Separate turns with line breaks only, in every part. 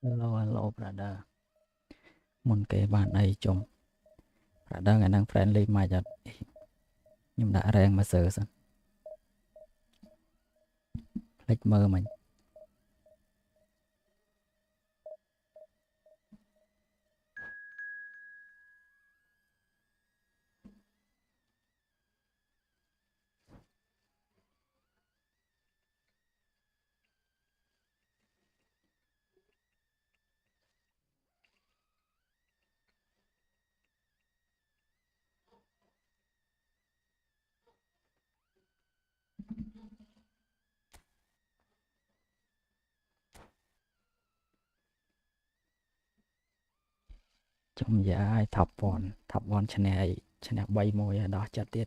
Hello, hello, brother. Muốn kể bạn ấy chung. Brother ngày đang friendly mà chặt. Nhưng đã rèn mà sợ sẵn. Lệch mơ mình. Trong giá ai thập vòn. Thập vòn chân này. Chân này bay môi đó chặt tiết.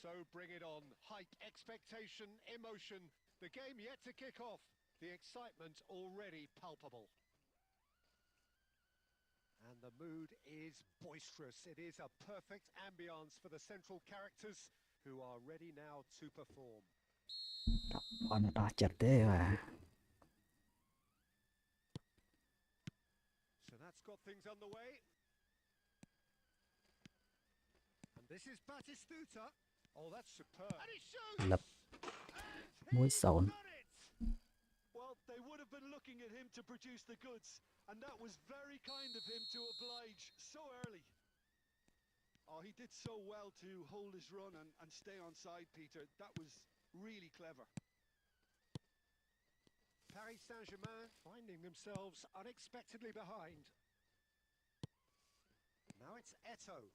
So bring it on. Hype, expectation, emotion. The game yet to kick off. The excitement already palpable. And the mood is boisterous. It is a perfect ambience for the central characters who are ready now to perform.
Thập vòn đó chặt tiết và.
So that's got things underway. And this is Batistuta. Oh, that's superb. And he shoots!
Lập.
And
Mũi
he's
sồn.
done it! Well, they would have been looking at him to produce the goods, and that was very kind of him to oblige so early. Oh, he did so well to hold his run and stay on side, Peter. That was really clever. Paris Saint-Germain finding themselves unexpectedly behind. Now it's Eto'o.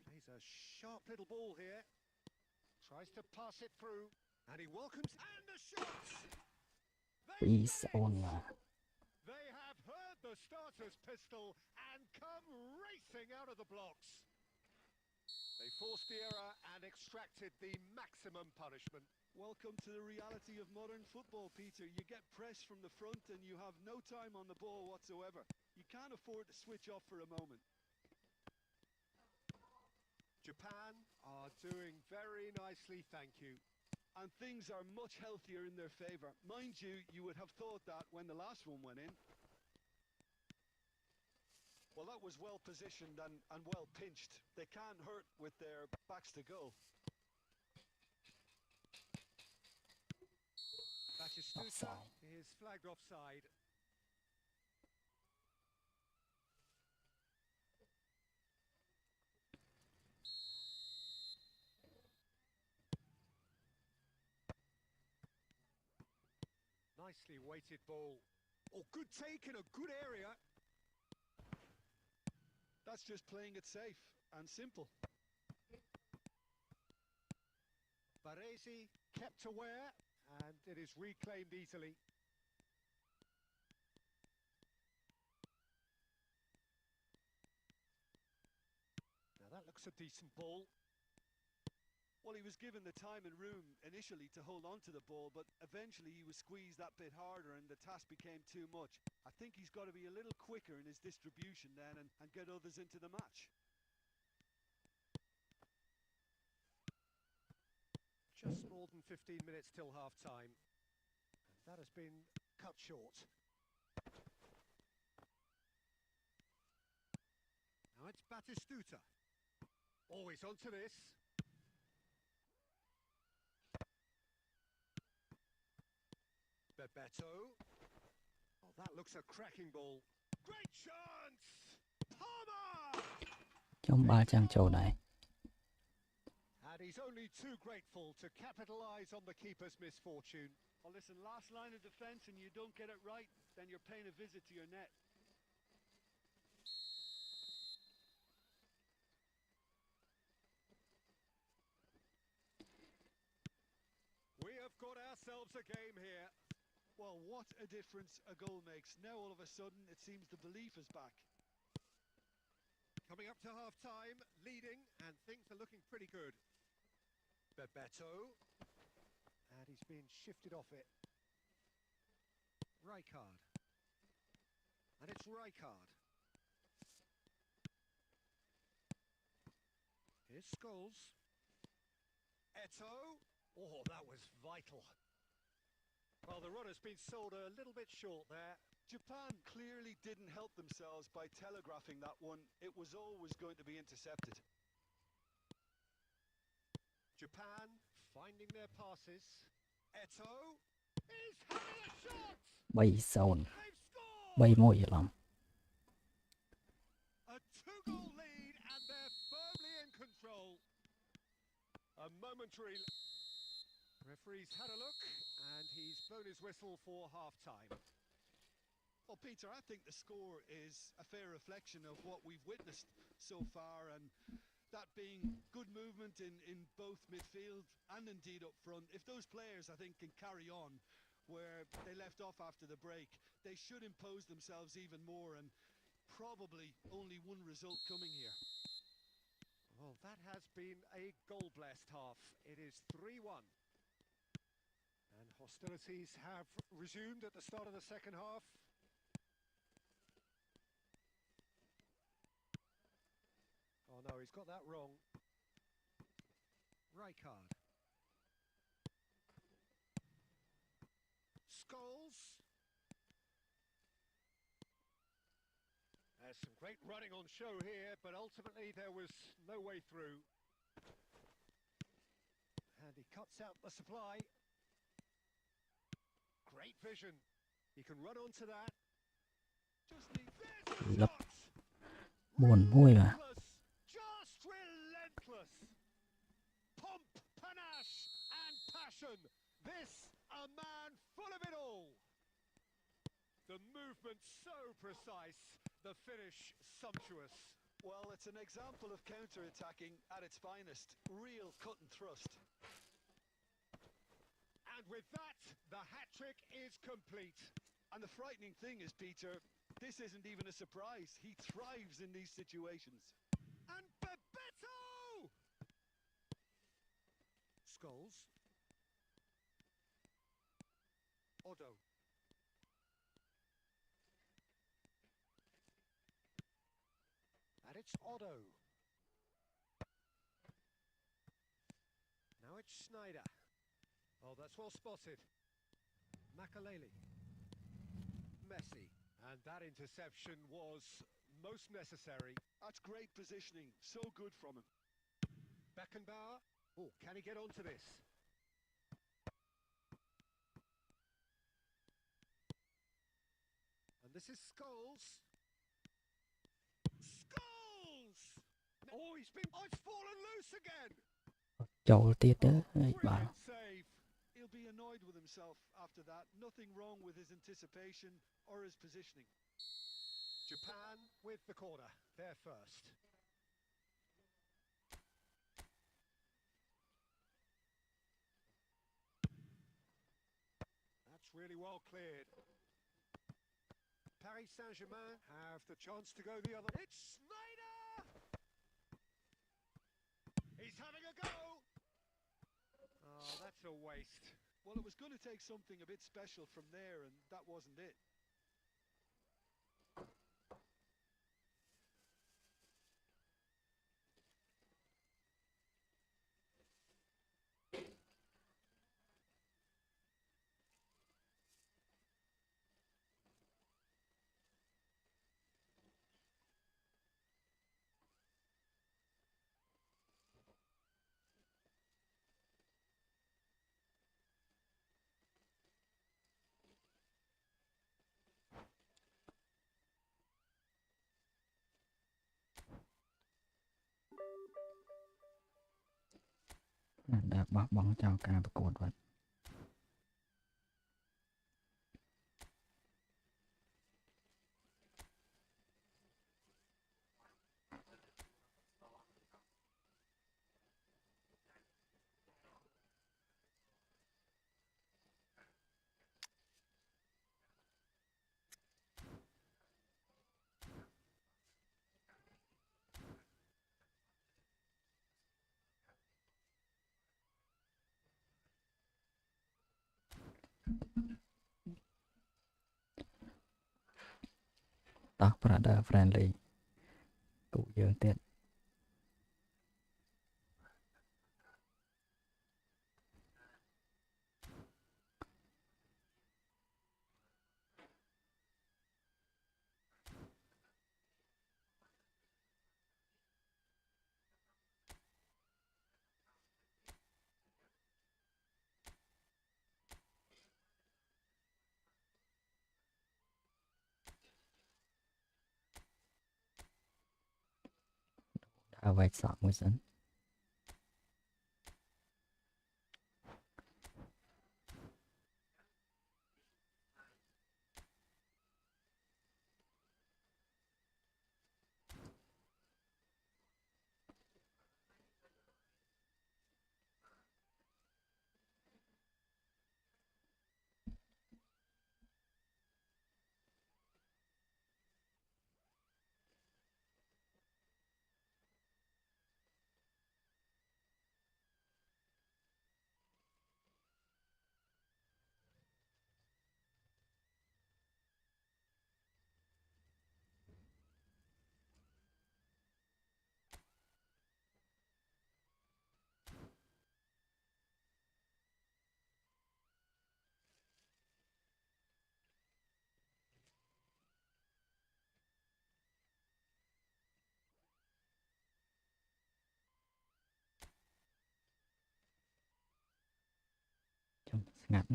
Plays a sharp little ball here. Tries to pass it through. And he welcomes... And the shots!
Free zone mà.
They have heard the starter's pistol and come racing out of the blocks. They forced the error and extracted the maximum punishment.
Welcome to the reality of modern football, Peter. You get press from the front and you have no time on the ball whatsoever. You can't afford to switch off for a moment.
Japan are doing very nicely, thank you.
And things are much healthier in their favour. Mind you, you would have thought that when the last one went in. Well, that was well positioned and well pinched. They can't hurt with their backs to goal.
Batistuta is flagged offside. Nicely weighted ball.
Oh, good take in a good area. That's just playing it safe and simple.
Baresi kept aware, and it is reclaimed easily. Now that looks a decent ball.
Well, he was given the time and room initially to hold on to the ball, but eventually he was squeezed that bit harder and the task became too much. I think he's got to be a little quicker in his distribution then and get others into the match.
Just more than 15 minutes till half-time. That has been cut short. Now it's Batistuta. Always onto this. Bebeto. Oh, that looks a cracking ball. Great chance! Palmer!
Trong 3 trang trầu này.
And he's only too grateful to capitalise on the keeper's misfortune.
Well, listen, last line of defence and you don't get it right, then you're paying a visit to your net.
We have got ourselves a game here.
Well, what a difference a goal makes. Now all of a sudden it seems the belief is back.
Coming up to half-time, leading, and things are looking pretty good. Bebeto. And he's been shifted off it. Rijkaard.
And it's Rijkaard. Here's Scholes. Eto. Oh, that was vital. Well, the runner's been sold a little bit short there.
Japan clearly didn't help themselves by telegraphing that one. It was always going to be intercepted.
Japan finding their passes. Eto is having a shot!
3-0
They've scored!
3-1 ច្រឡំ
A two-goal lead and they're firmly in control. A momentary... Referee's had a look and he's blown his whistle for half-time.
Well, Peter, I think the score is a fair reflection of what we've witnessed so far, and that being good movement in both midfield and indeed up front. If those players, I think, can carry on where they left off after the break, they should impose themselves even more, and probably only one result coming here.
Well, that has been a goal-blessed half. It is 3-1. And hostilities have resumed at the start of the second half. Oh no, he's got that wrong. Rijkaard. Scholes. There's some great running on show here, but ultimately there was no way through. And he cuts out the supply. Great vision. He can run onto that. Just needs this
Lấp.
shot.
4-1 បាទ
Relentless. Just relentless. Pomp, panache, and passion. This a man full of it all. The movement so precise. The finish sumptuous.
Well, it's an example of counter-attacking at its finest. Real cut and thrust.
And with that, the hat-trick is complete.
And the frightening thing is, Peter, this isn't even a surprise. He thrives in these situations.
And Bebeto! Scholes. Odo. And it's Odo. Now it's Snyder. Oh, that's well spotted. Makaleli. Messi. And that interception was most necessary.
That's great positioning. So good from him.
Beckenbauer. Oh, can he get onto this? And this is Scholes. Scholes! Oh, he's been... Oh, it's fallen loose again!
ចូលទៀតទៅហើយបាទ
Brilliant save.
He'll be annoyed with himself after that. Nothing wrong with his anticipation or his positioning.
Japan with the corner. They're first. That's really well cleared. Paris Saint-Germain have the chance to go the other. It's Snyder! He's having a go! Oh, that's a waste.
Well, it was going to take something a bit special from there, and that wasn't it.
And បោះបង់ចោលការប្រកួតបាទ តោះ brother friendly គូយើងទៀត ដើរវែកសក់មួយសិន ចាំស្ងាត់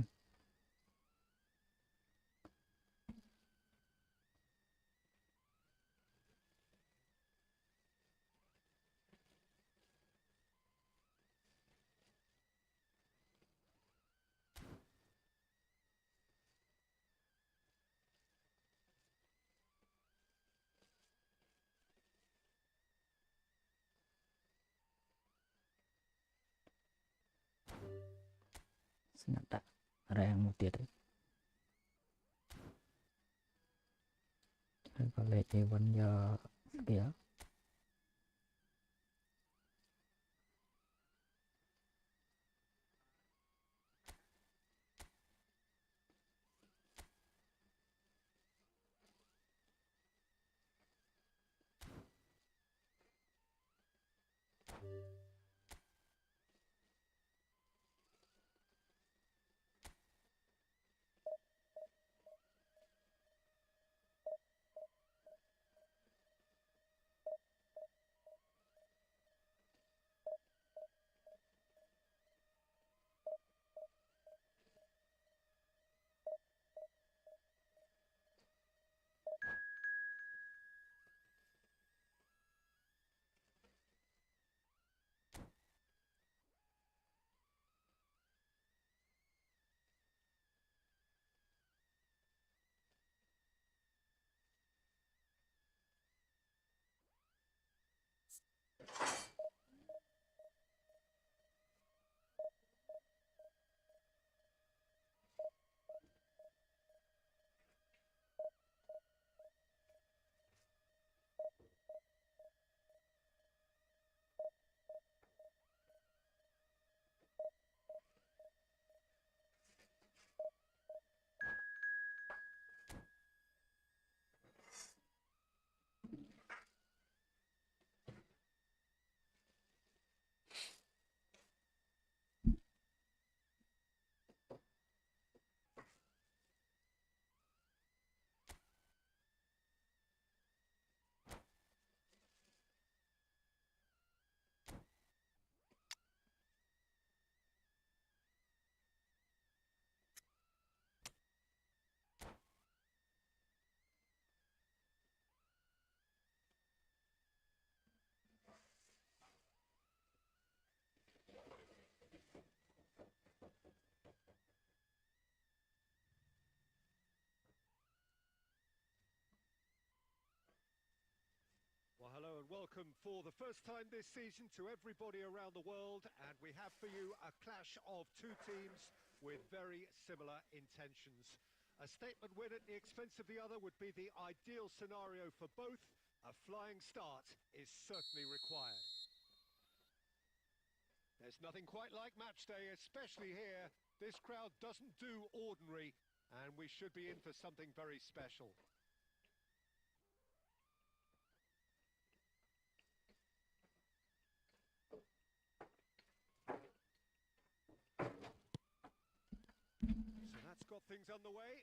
ស្ងាត់ដាក់រាំងមួយទៀតហើយក៏លេខ Day11 យក skill
Well, hello and welcome for the first time this season to everybody around the world, and we have for you a clash of two teams with very similar intentions. A statement win at the expense of the other would be the ideal scenario for both. A flying start is certainly required. There's nothing quite like match day, especially here. This crowd doesn't do ordinary, and we should be in for something very special.
Nothing's on the way.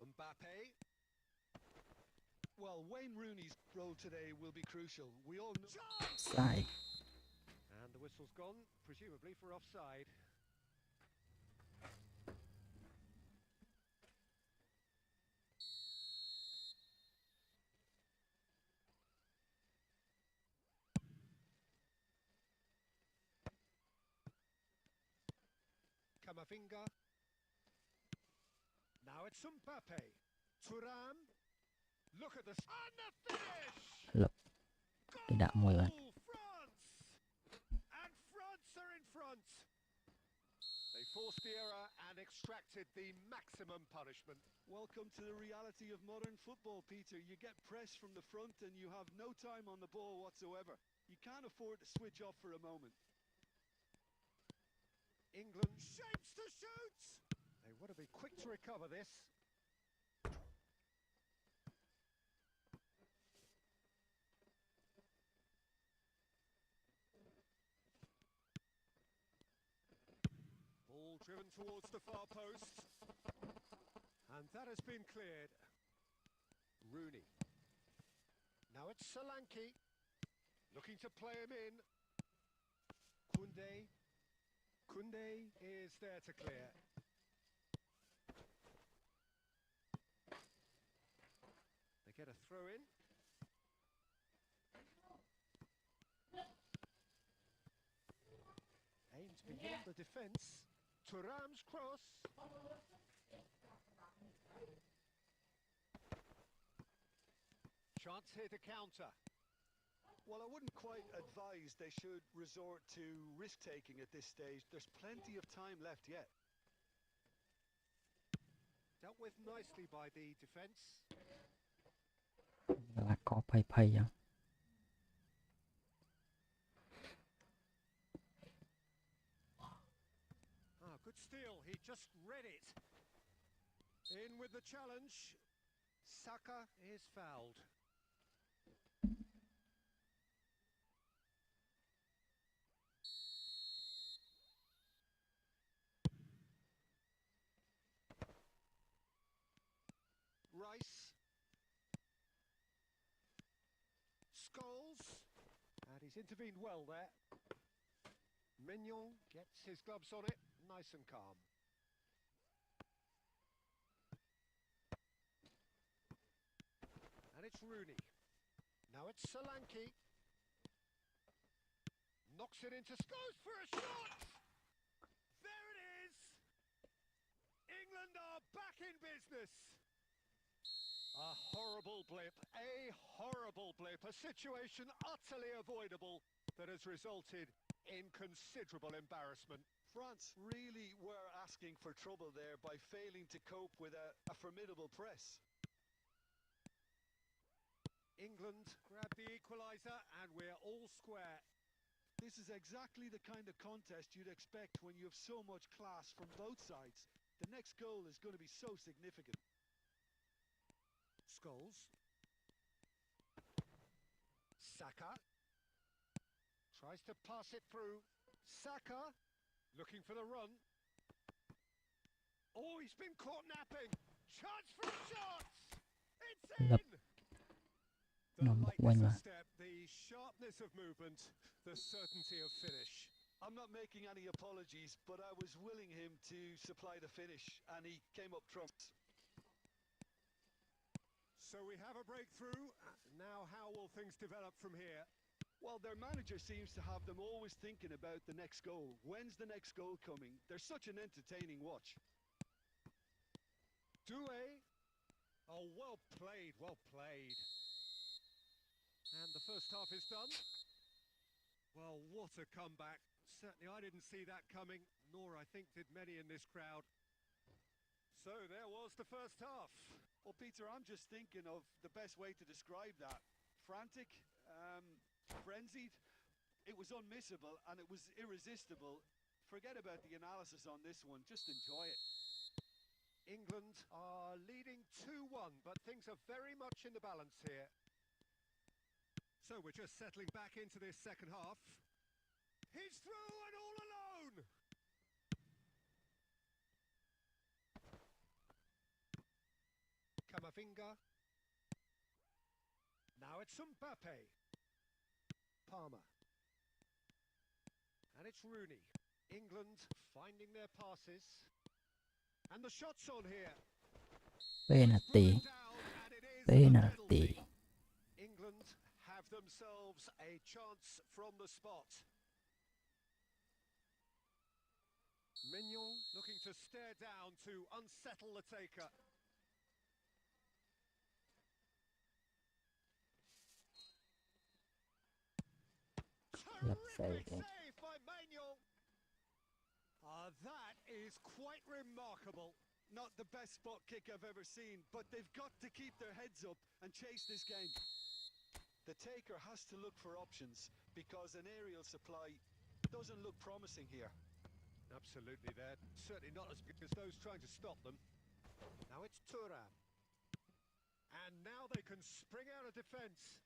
Mbappe.
Well, Wayne Rooney's role today will be crucial. We all know.
Sai.
And the whistle's gone, presumably for offside. Camavinga. Now it's Mbappe. Thuram. Look at the and the finish.
Look. Tidakមួយបាទ
Goal, France. And France are in front. They forced the error and extracted the maximum punishment.
Welcome to the reality of modern football, Peter. You get pressed from the front and you have no time on the ball whatsoever. You can't afford to switch off for a moment.
England shapes to shoot. They want to be quick to recover this. Ball driven towards the far post. And that has been cleared. Rooney. Now it's Solanke. Looking to play him in. Koundé. Koundé is there to clear. They get a throw in. Aims beyond the defence. Thuram's cross. Chance here to counter.
Well, I wouldn't quite advise they should resort to risk-taking at this stage. There's plenty of time left yet.
Dealt with nicely by the defence.
កន្លះកភ័យអញ្ចឹង
Good steal, he just read it. In with the challenge. Saka is fouled. Rice. Scholes. And he's intervened well there. Mignon gets his gloves on it, nice and calm. And it's Rooney. Now it's Solanke. Knocks it into Scholes for a shot! There it is! England are back in business! A horrible blip, a situation utterly avoidable that has resulted in considerable embarrassment.
France really were asking for trouble there by failing to cope with a formidable press.
England grab the equaliser and we're all square.
This is exactly the kind of contest you'd expect when you have so much class from both sides. The next goal is going to be so significant.
Scholes. Saka. Tries to pass it through. Saka. Looking for the run. Oh, he's been caught napping. Chance for a shot. It's in. The lightness of step, the sharpness of movement, the certainty of finish.
I'm not making any apologies, but I was willing him to supply the finish, and he came up trumps.
So we have a breakthrough. Now how will things develop from here?
Well, their manager seems to have them always thinking about the next goal. When's the next goal coming? They're such an entertaining watch.
Doué. Oh, well played, well played. And the first half is done. Well, what a comeback. Certainly I didn't see that coming, nor I think did many in this crowd. So there was the first half.
Well, Peter, I'm just thinking of the best way to describe that. Frantic, frenzied. It was unmissable and it was irresistible. Forget about the analysis on this one, just enjoy it.
England are leading 2-1, but things are very much in the balance here. So we're just settling back into this second half. He's through and all alone. Camavinga. Now it's Mbappe. Palmer. And it's Rooney. England finding their passes. And the shot's on here.
Penalty.
Down, and it is a
Penalty.
England have themselves a chance from the spot. Mignon looking to stare down to unsettle the taker.
Let's
Terrific
save it.
save by Mignon. That is quite remarkable.
Not the best spot kick I've ever seen, but they've got to keep their heads up and chase this game. The taker has to look for options because an aerial supply doesn't look promising here.
Absolutely, they're certainly not as good as those trying to stop them. Now it's Thuram. And now they can spring out of defence.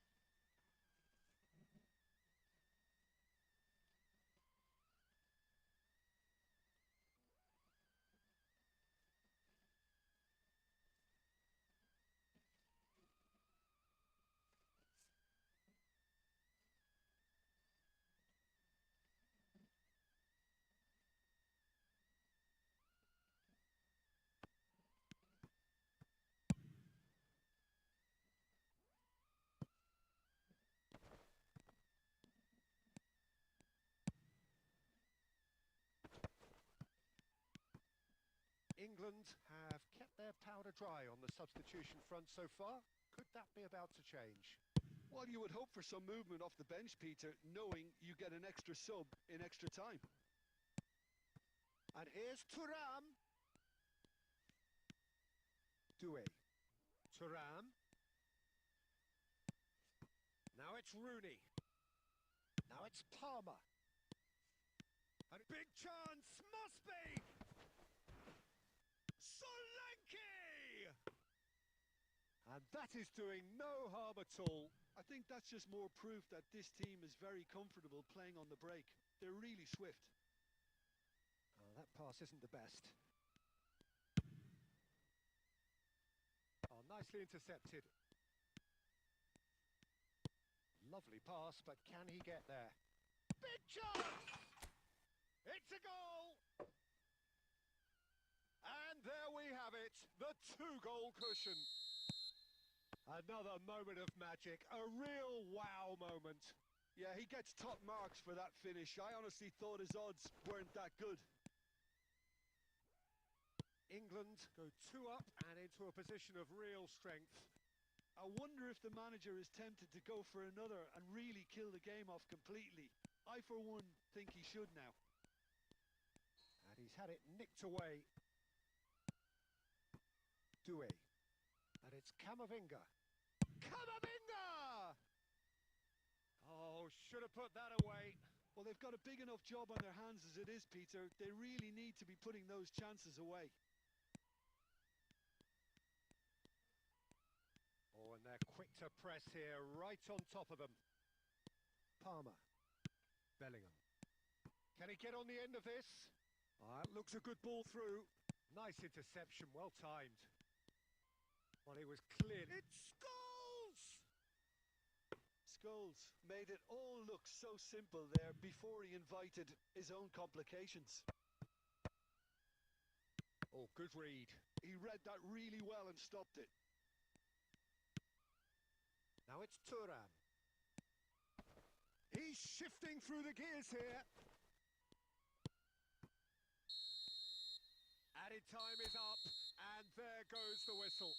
England have kept their powder dry on the substitution front so far. Could that be about to change?
Well, you would hope for some movement off the bench, Peter, knowing you get an extra sub in extra time.
And here's Thuram. Doué. Thuram. Now it's Rooney. Now it's Palmer. And big chance, must be! Solanke! And that is doing no harm at all.
I think that's just more proof that this team is very comfortable playing on the break. They're really swift.
Oh, that pass isn't the best. Oh, nicely intercepted. Lovely pass, but can he get there? Big chance! It's a goal! And there we have it, the two-goal cushion. Another moment of magic, a real wow moment.
Yeah, he gets top marks for that finish. I honestly thought his odds weren't that good.
England go 2 up and into a position of real strength.
I wonder if the manager is tempted to go for another and really kill the game off completely. I, for one, think he should now.
And he's had it nicked away. Doué. And it's Camavinga. Camavinga! Oh, should have put that away.
Well, they've got a big enough job on their hands as it is, Peter. They really need to be putting those chances away.
Oh, and they're quick to press here, right on top of them. Palmer. Bellingham. Can he get on the end of this? That looks a good ball through. Nice interception, well timed. Well, he was clear. It's Scholes!
Scholes made it all look so simple there before he invited his own complications.
Oh, good read.
He read that really well and stopped it.
Now it's Thuram. He's shifting through the gears here. Added time is up, and there goes the whistle.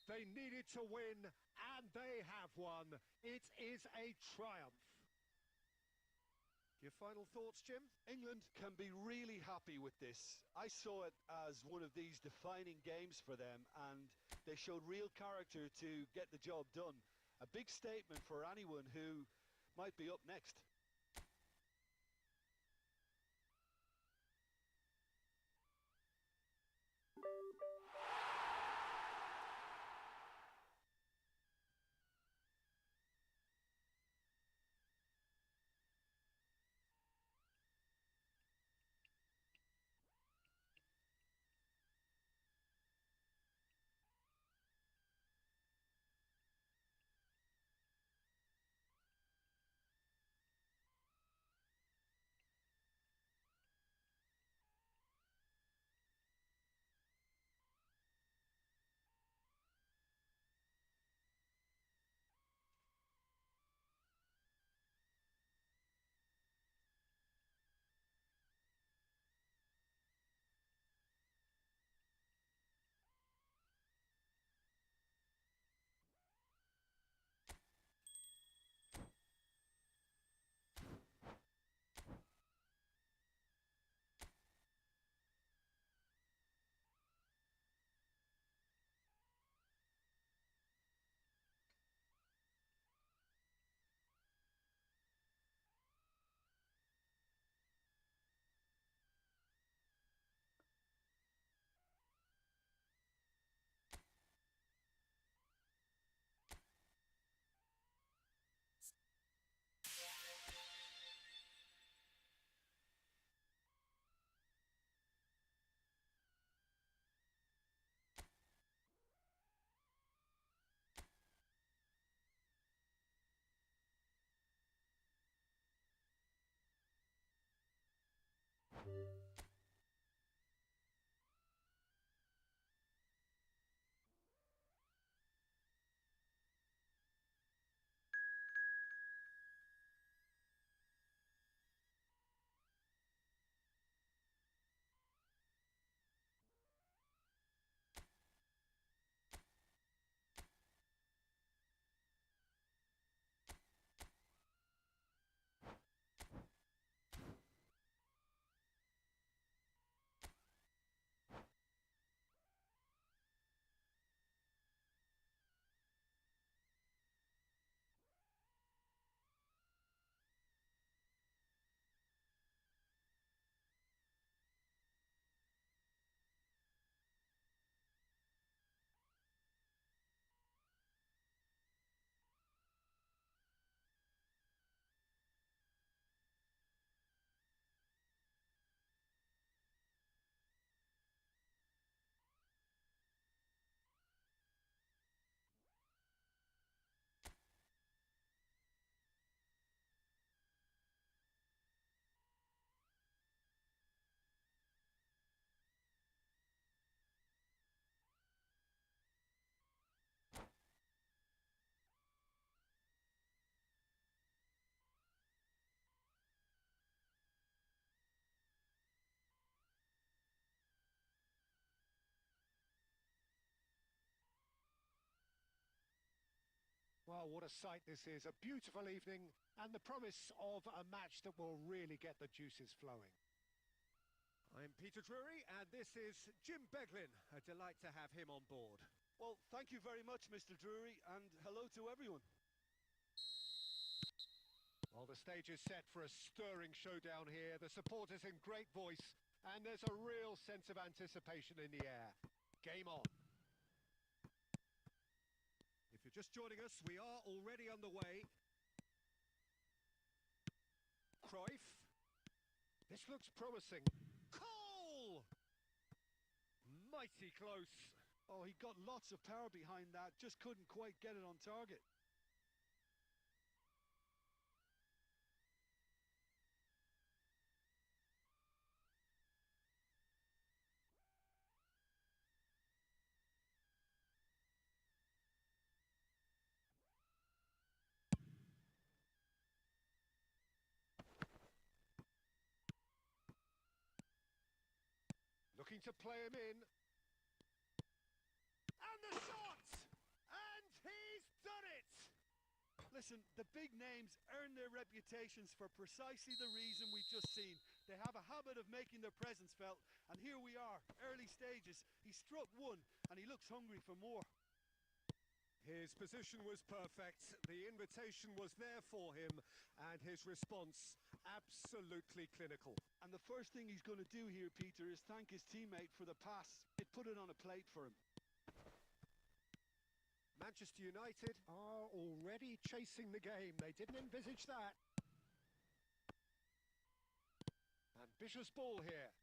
They needed to win, and they have won. It is a triumph. Your final thoughts, Jim?
England can be really happy with this. I saw it as one of these defining games for them, and they showed real character to get the job done. A big statement for anyone who might be up next.
Oh, what a sight this is. A beautiful evening and the promise of a match that will really get the juices flowing. I'm Peter Drury and this is Jim Beglin. A delight to have him on board.
Well, thank you very much, Mr. Drury, and hello to everyone.
Well, the stage is set for a stirring showdown here. The supporters in great voice, and there's a real sense of anticipation in the air. Game on. If you're just joining us, we are already underway. Cruyff. This looks promising. Cole! Mighty close.
Oh, he got lots of power behind that, just couldn't quite get it on target.
Looking to play him in. And the shot! And he's done it!
Listen, the big names earn their reputations for precisely the reason we've just seen. They have a habit of making their presence felt, and here we are, early stages. He struck one, and he looks hungry for more.
His position was perfect, the invitation was there for him, and his response absolutely clinical.
And the first thing he's going to do here, Peter, is thank his teammate for the pass. It put it on a plate for him.
Manchester United are already chasing the game. They didn't envisage that. Ambitious ball here.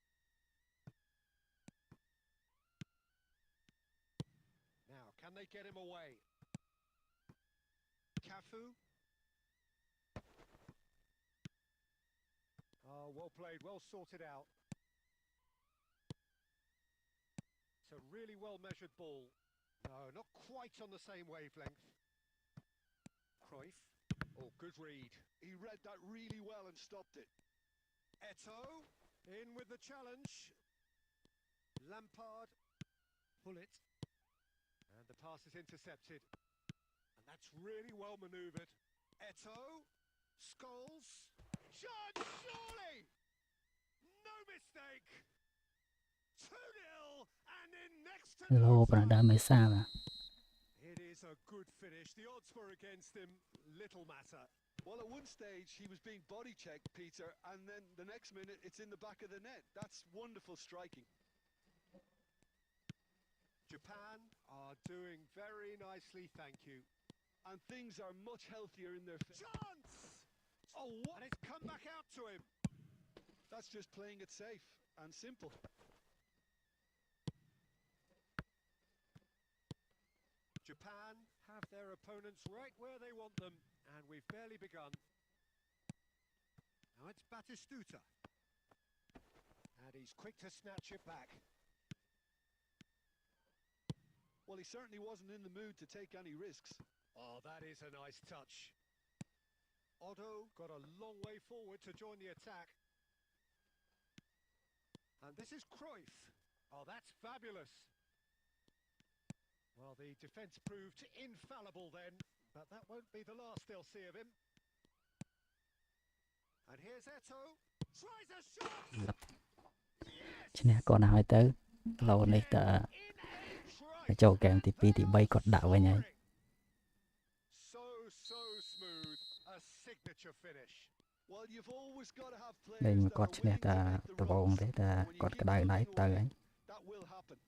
Now, can they get him away? Cafu. Oh, well played, well sorted out. It's a really well-measured ball. No, not quite on the same wavelength. Cruyff. Oh, good read.
He read that really well and stopped it.
Eto'o in with the challenge. Lampard. Pull it. And the pass is intercepted. And that's really well manoeuvred. Eto'o. Scholes. Shot, surely! No mistake! 2-0 and in next to no time. It is a good finish. The odds were against him. Little matter.
Well, at one stage, he was being body checked, Peter, and then the next minute, it's in the back of the net. That's wonderful striking.
Japan are doing very nicely, thank you.
And things are much healthier in their...
Chance! Oh, what? And it's come back out to him.
That's just playing it safe and simple.
Japan have their opponents right where they want them, and we've barely begun. Now it's Batistuta. And he's quick to snatch it back.
Well, he certainly wasn't in the mood to take any risks.
Oh, that is a nice touch. Otto got a long way forward to join the attack. And this is Cruyff. Oh, that's fabulous. Well, the defence proved infallible then, but that won't be the last they'll see of him. And here's Eto'o. Tries a shot!
ឈ្នះគាត់ហើយទៅឡូវនេះតើចូលហ្គេមទី2ទី3គាត់ដាក់វិញហើយ
So smooth. A signature finish.
Well, you've always got to have
លេង
players
មក
that
គាត់
are
ឈ្នះ
willing
តា
to make the
ដបងទេ
runs.
តា
When you
គាត់
give
ក្តៅ
them
ដៃ
the
ទៅ
away,
ហើយ
that will happen.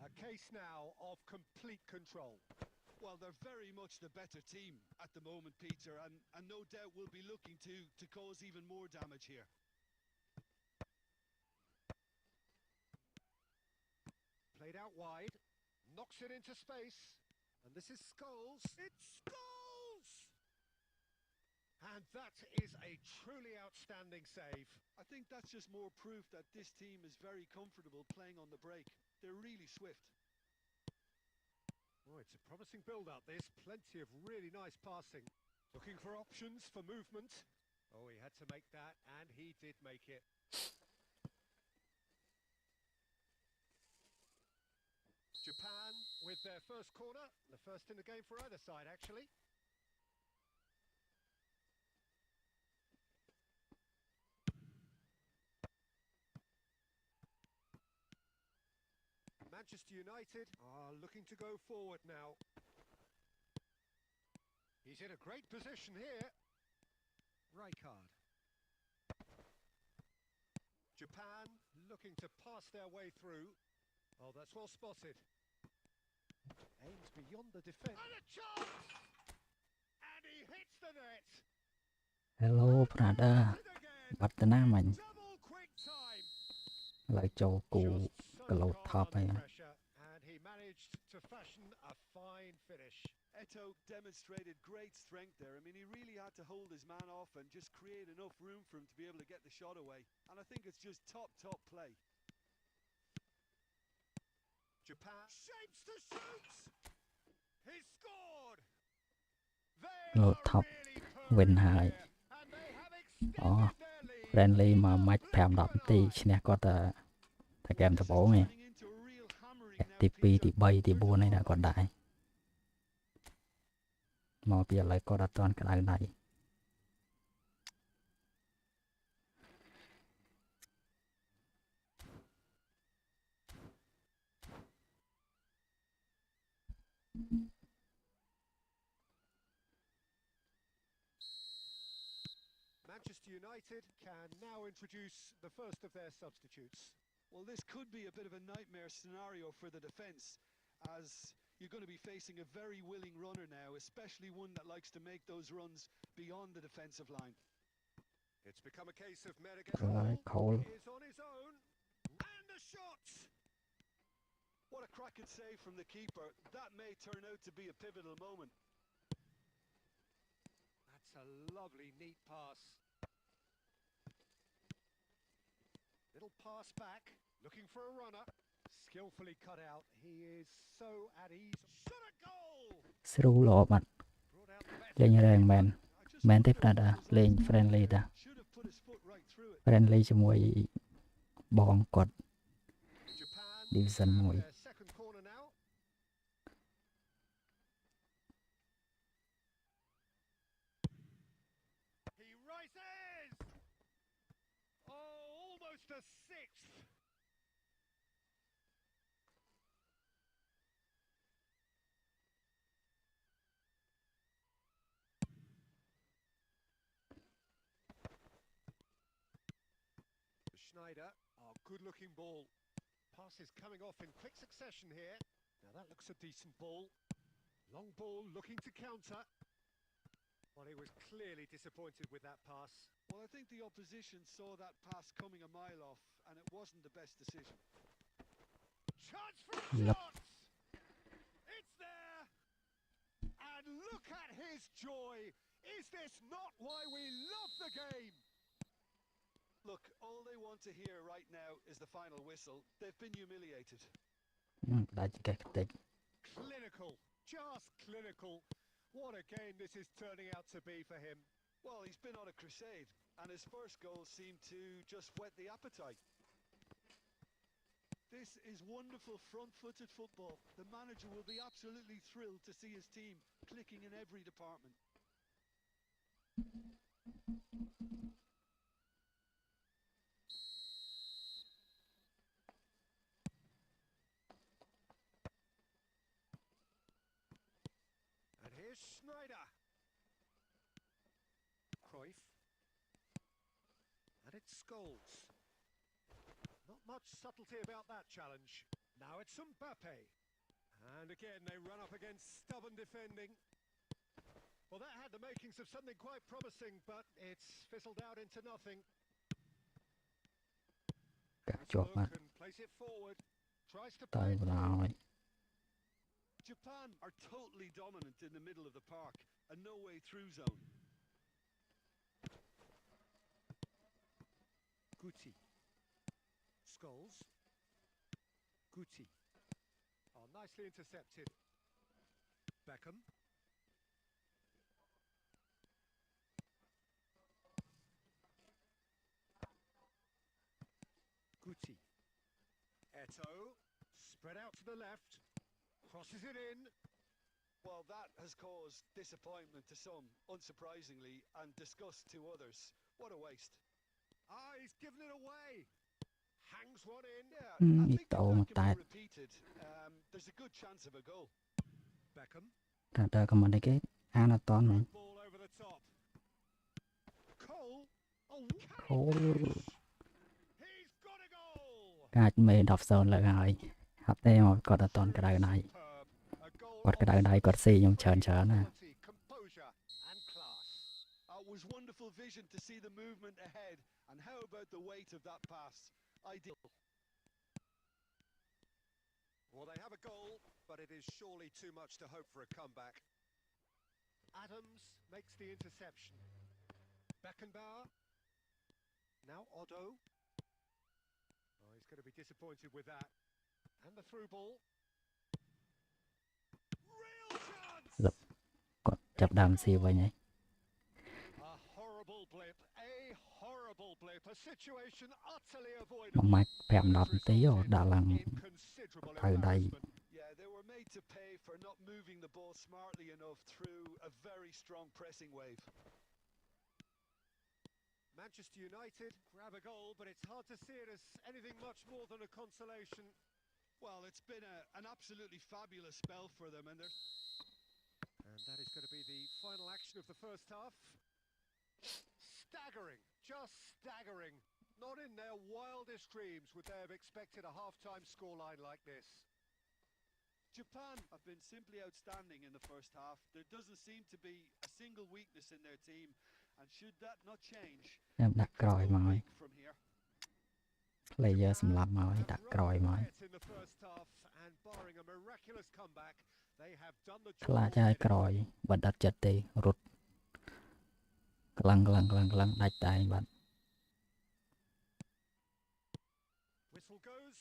A case now of complete control.
Well, they're very much the better team at the moment, Peter, and no doubt will be looking to cause even more damage here.
Played out wide, knocks it into space, and this is Scholes. It's Scholes! And that is a truly outstanding save.
I think that's just more proof that this team is very comfortable playing on the break. They're really swift.
Oh, it's a promising build-up, this. Plenty of really nice passing. Looking for options for movement. Oh, he had to make that, and he did make it. Japan with their first corner, the first in the game for either side, actually. Manchester United are looking to go forward now. He's in a great position here. Rijkaard. Japan looking to pass their way through. Oh, that's well spotted. Aims beyond the defence. And a chance! And he hits the net.
Hello ប្រាដាបាត់តាណាមិញ
Double quick time.
ឡើយចូលគូ
Just so
គីឡូ
calm
ថប់
under
ហើយ
pressure, and he managed to fashion a fine finish.
Eto demonstrated great strength there. I mean, he really had to hold his man off and just create enough room for him to be able to get the shot away. And I think it's just top play.
Japan shapes to shoot. He scored. They
គីឡូ
are
ថប់
really
វិន
purring
ហើយ
here, and they have extended
អូ
their lead.
friendly មកម៉ាច់5 10នាទីឈ្នះគាត់តែហ្គេមដំបូងឯង
Turning into a real hammering now,
ទី2
Peter.
ទី3ទី4នេះណាគាត់ដែរមកពីឥឡូវគាត់អត់ទាន់ក្តៅដៃ
Manchester United can now introduce the first of their substitutes.
Well, this could be a bit of a nightmare scenario for the defence, as you're going to be facing a very willing runner now, especially one that likes to make those runs beyond the defensive line.
It's become a case of men
កន្លែង
against
Cole
He is on his own, and the shot.
What a cracking save from the keeper. That may turn out to be a pivotal moment.
That's a lovely, neat pass. Little pass back, looking for a runner. Skillfully cut out. He is so at ease. Shot a goal!
ស្រួលល្អបាត់
Brought out the best.
លេងរែងមែន
I just
មែនទេ
wonder
ប្រាដា
what was
លេង
on his
friendly
mind
តា
there. Should have put his foot right through it.
friendly ជាមួយបងគាត់
Japan
Division
have
1
their second corner now. He rises! Oh, almost a sixth. Schneider, oh, good-looking ball. Pass is coming off in quick succession here. Now that looks a decent ball. Long ball looking to counter. Well, he was clearly disappointed with that pass.
Well, I think the opposition saw that pass coming a mile off, and it wasn't the best decision.
Chance for a
Yep.
shot! It's there! And look at his joy! Is this not why we love the game?
Look, all they want to hear right now is the final whistle. They've been humiliated.
ដាច់កេះតិច
Clinical, just clinical. What a game this is turning out to be for him.
Well, he's been on a crusade, and his first goal seemed to just whet the appetite. This is wonderful front-footed football. The manager will be absolutely thrilled to see his team clicking in every department.
And here's Schneider. Cruyff. And it's Scholes. Not much subtlety about that challenge. Now it's Mbappe. And again, they run up against stubborn defending. Well, that had the makings of something quite promising, but it's fizzled out into nothing.
កាក់
Has
ជា
a
ប់បាត់
look and plays it forward. Tries to
ទៅ
play it
បណ្ដោ
through.
យ
Japan are totally dominant in the middle of the park, a no-way through zone.
Guti. Scholes. Guti. Oh, nicely intercepted. Beckham. Guti. Eto. Spread out to the left. Crosses it in.
Well, that has caused disappointment to some, unsurprisingly, and disgust to others. What a waste.
Ah, he's given it away. Hangs one in.
Yeah, I think if
Ito
that
mà
can
tại
be repeated, there's a good chance of a goal.
Beckham.
cả đời của mình đấy cái Anaton này
Good ball over the top. Cole. Oh,
khổ
he's got a goal.
កាច់មេ10-0លើកហើយអត់ទេមកគាត់អត់តន់ក្តៅណៃ
Superb. A goal
គាត់ក្តៅដៃគាត់ស៊ីខ្ញុំច្រើនណា
quality, composure and class.
It was wonderful vision to see the movement ahead, and how about the weight of that pass? Ideal.
Well, they have a goal, but it is surely too much to hope for a comeback. Adams makes the interception. Beckenbauer. Now Otto. Oh, he's going to be disappointed with that. And the through ball. Real chance!
គាត់ចាប់ដើមស៊ីវិញហើយ
A horrible blip. A horrible blip. A situation utterly
មួយ
avoidable.
ម៉ាច់5-10នាទីអូដាក់ឡើង
In considerable
ទៅដៃ
embarrassment.
Yeah, they were made to pay for not moving the ball smartly enough through a very strong pressing wave.
Manchester United grab a goal, but it's hard to see it as anything much more than a consolation.
Well, it's been an absolutely fabulous spell for them, and they're...
And that is going to be the final action of the first half. Staggering, just staggering. Not in their wildest dreams would they have expected a half-time scoreline like this.
Japan have been simply outstanding in the first half. There doesn't seem to be a single weakness in their team, and should that not change,
ខ្ញុំដាក់
they
ក្រោយ
could
មក
go
ហើយ
big from here.
player សម្រាប់មកហើយ
Have
ដាក់
run
ក្រោយមកហើយ
riot in the first half, and barring a miraculous comeback, they have done the
ខ្លា
job
ចហើយ
already.
ក្រោយបើដាត់ចិត្តទេរត់ក្លឹងដាច់តែឯងបាទ
Whistle goes,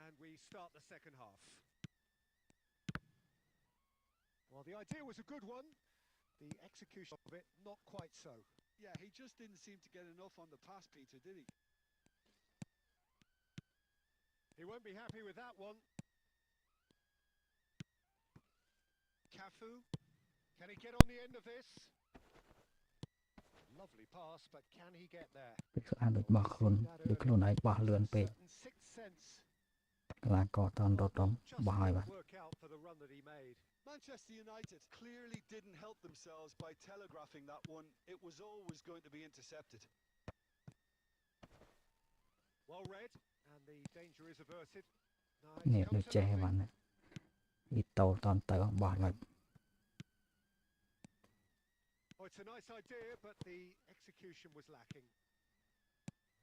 and we start the second half. Well, the idea was a good one. The execution of it, not quite so.
Yeah, he just didn't seem to get enough on the pass, Peter, did he?
He won't be happy with that one. Cafu, can he get on the end of this? Lovely pass, but can he get there?
ពីខ្លាចដូចបោះខ្លួនដូចខ្លួនឯងបោះលឿនពេក
Certain sixth sense.
កន្លងកតន់រត់ដល់
Just
បោះហើយបាទ
didn't work out for the run that he made.
Manchester United clearly didn't help themselves by telegraphing that one. It was always going to be intercepted.
Well read, and the danger is averted.
នេះ
Nice,
ដូច
comes
ចេះ
to
បាទ
nothing.
ណាវាតូលតន់ទៅបោះឡើង
Oh, it's a nice idea, but the execution was lacking.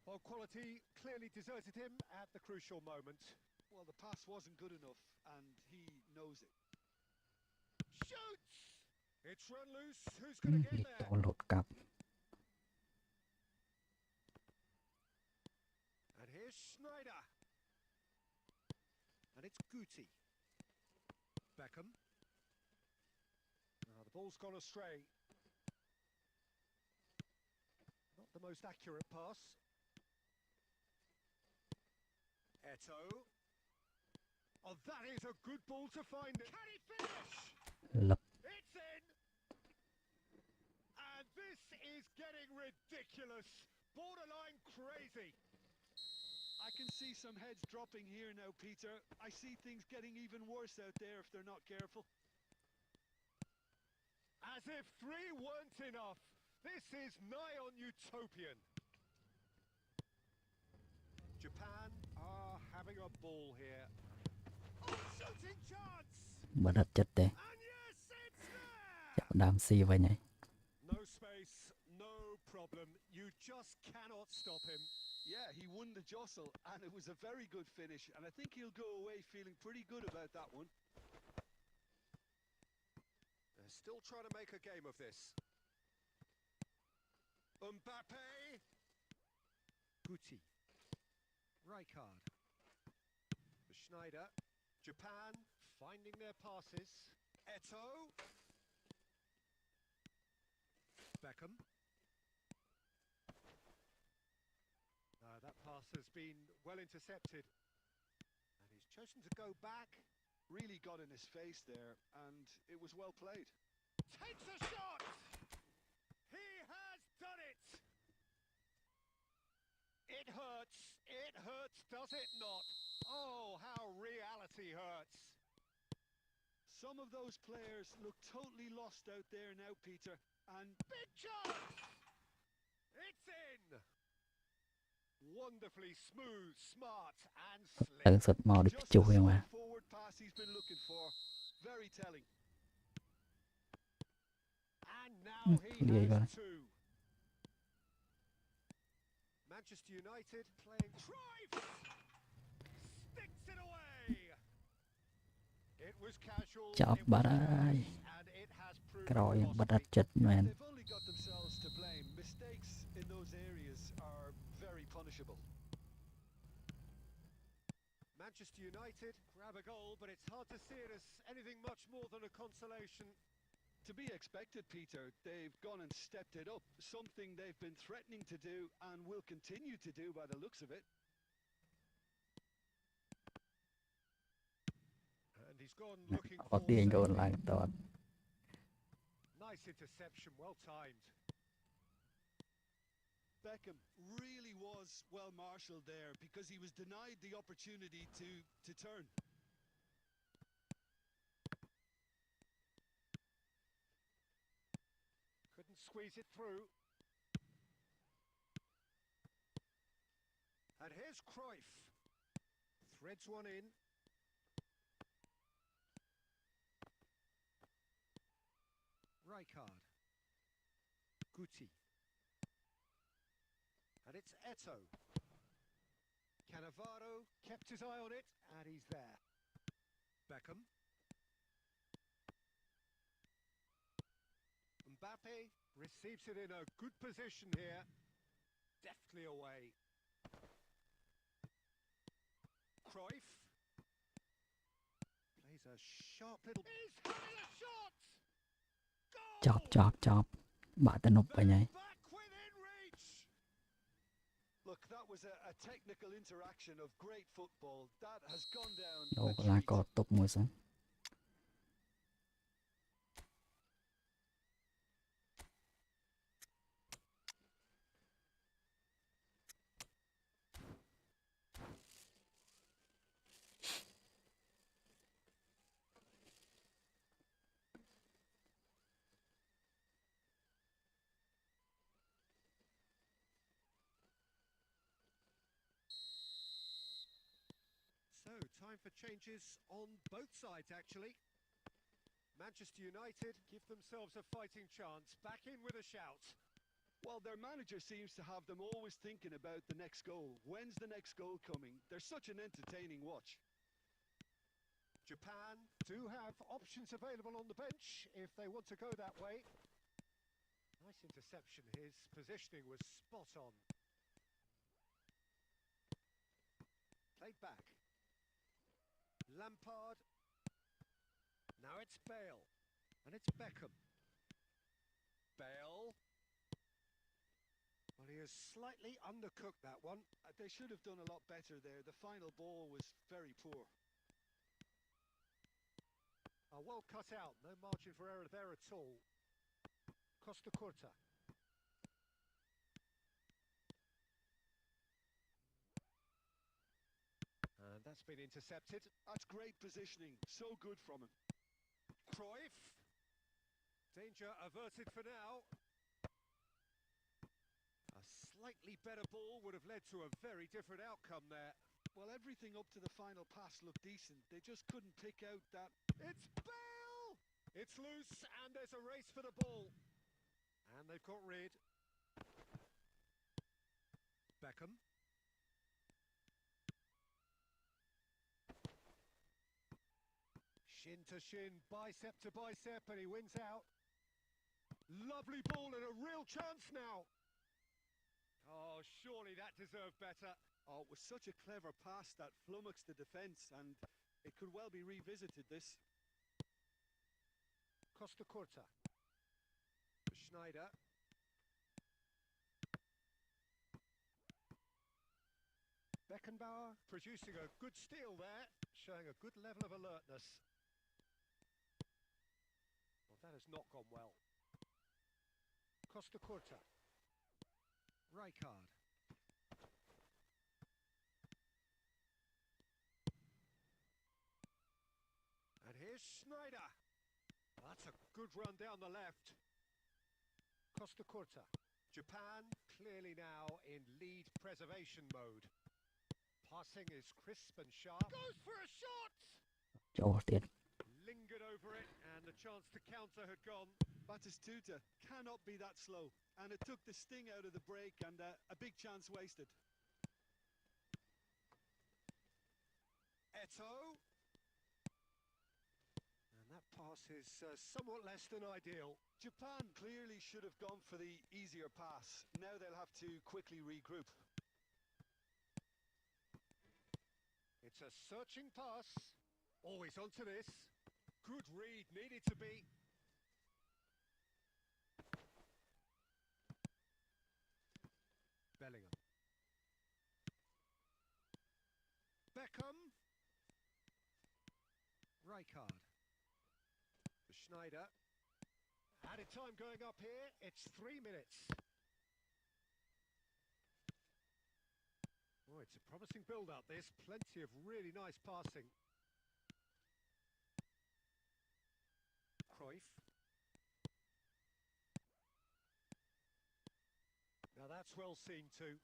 Well, quality clearly deserted him at the crucial moment.
Well, the pass wasn't good enough, and he knows it.
Shoots! It's run loose. Who's going to
វា
get
តូ
there?
លរត់កាប់
And here's Schneider. And it's Guti. Beckham. Now the ball's gone astray. Not the most accurate pass. Eto. Oh, that is a good ball to find. Can he finish?
លឹប
It's in! And this is getting ridiculous. Borderline crazy.
I can see some heads dropping here now, Peter. I see things getting even worse out there if they're not careful.
As if three weren't enough. This is nigh on utopian. Japan are having a ball here. Oh, shooting chance!
បើដាត់ចិត្តទេ
And yes, it's there!
ចាប់ដើមស៊ីវិញហើយ
No space, no problem. You just cannot stop him.
Yeah, he won the jostle, and it was a very good finish, and I think he'll go away feeling pretty good about that one.
They're still trying to make a game of this. Mbappe. Guti. Rijkaard. Schneider. Japan finding their passes. Eto. Beckham. That pass has been well intercepted. And he's chosen to go back.
Really got in his face there, and it was well played.
Takes a shot! He has done it! It hurts, does it not? Oh, how reality hurts.
Some of those players look totally lost out there now, Peter, and
Big chance! It's in! Wonderfully smooth, smart and
ទៅ
slick.
សុទ្ធមកដូច
just
ព្យុះ
the
យ៉ាងម៉េច
forward pass he's been looking for. Very telling.
And now he
Liga.
has two. Manchester United playing Cruyff! Sticks it away! It was casual,
ចប់
it was
បាត់ហើយ
close, and it has proved
ក្រោយបាត់អត់
costly.
ចិត្តមែន
They've only got themselves to blame. Mistakes in those areas are very punishable.
Manchester United grab a goal, but it's hard to see it as anything much more than a consolation.
To be expected, Peter. They've gone and stepped it up, something they've been threatening to do and will continue to do by the looks of it.
And he's gone looking
អត់ទាញកូនឡើងតត
Nice interception, well timed.
Beckham really was well marshalled there because he was denied the opportunity to turn.
Couldn't squeeze it through. And here's Cruyff. Threads one in. Rijkaard. Guti. And it's Eto. Cannavaro kept his eye on it, and he's there. Beckham. Mbappe receives it in a good position here. Deftly away. Cruyff. Plays a sharp little... He's having a shot! Goal!
ចប់ចប់ចប់បាក់ទៅនប់វិញហើយ
Back within reach!
Look, that was a technical interaction of great football. That has gone down
អូ
a
កន្លះ
treat.
កតុបមួយសិន
So, time for changes on both sides, actually. Manchester United give themselves a fighting chance. Back in with a shout.
Well, their manager seems to have them always thinking about the next goal. When's the next goal coming? They're such an entertaining watch.
Japan do have options available on the bench if they want to go that way. Nice interception. His positioning was spot on. Played back. Lampard. Now it's Bale. And it's Beckham. Bale. Well, he has slightly undercooked that one.
They should have done a lot better there. The final ball was very poor.
Well cut out. No margin for error there at all. Costa Curta. And that's been intercepted.
That's great positioning. So good from him.
Cruyff. Danger averted for now. A slightly better ball would have led to a very different outcome there.
Well, everything up to the final pass looked decent. They just couldn't pick out that...
It's Bale! It's loose and there's a race for the ball. And they've got rid. Beckham. Shin to shin, bicep to bicep, and he wins out. Lovely ball and a real chance now. Oh, surely that deserved better.
Oh, it was such a clever pass that flummoxed the defence, and it could well be revisited, this.
Costa Curta. Schneider. Beckenbauer producing a good steal there. showing a good level of alertness. Well, that has not gone well. Costa Curta. Rijkaard. And here's Schneider. That's a good run down the left. Costa Curta. Japan clearly now in lead preservation mode. Passing is crisp and sharp. Goes for a shot!
ចូលទៀត
Lingered over it and the chance to counter had gone.
Batistuta cannot be that slow, and it took the sting out of the break and a big chance wasted.
Eto. And that pass is somewhat less than ideal.
Japan clearly should have gone for the easier pass. Now they'll have to quickly regroup.
It's a searching pass. Always onto this. Good read, needed to be. Bellingham. Beckham. Rijkaard. For Schneider. Added time going up here. It's 3 minutes. Oh, it's a promising build-up. There's plenty of really nice passing. Cruyff. Now that's well seen too.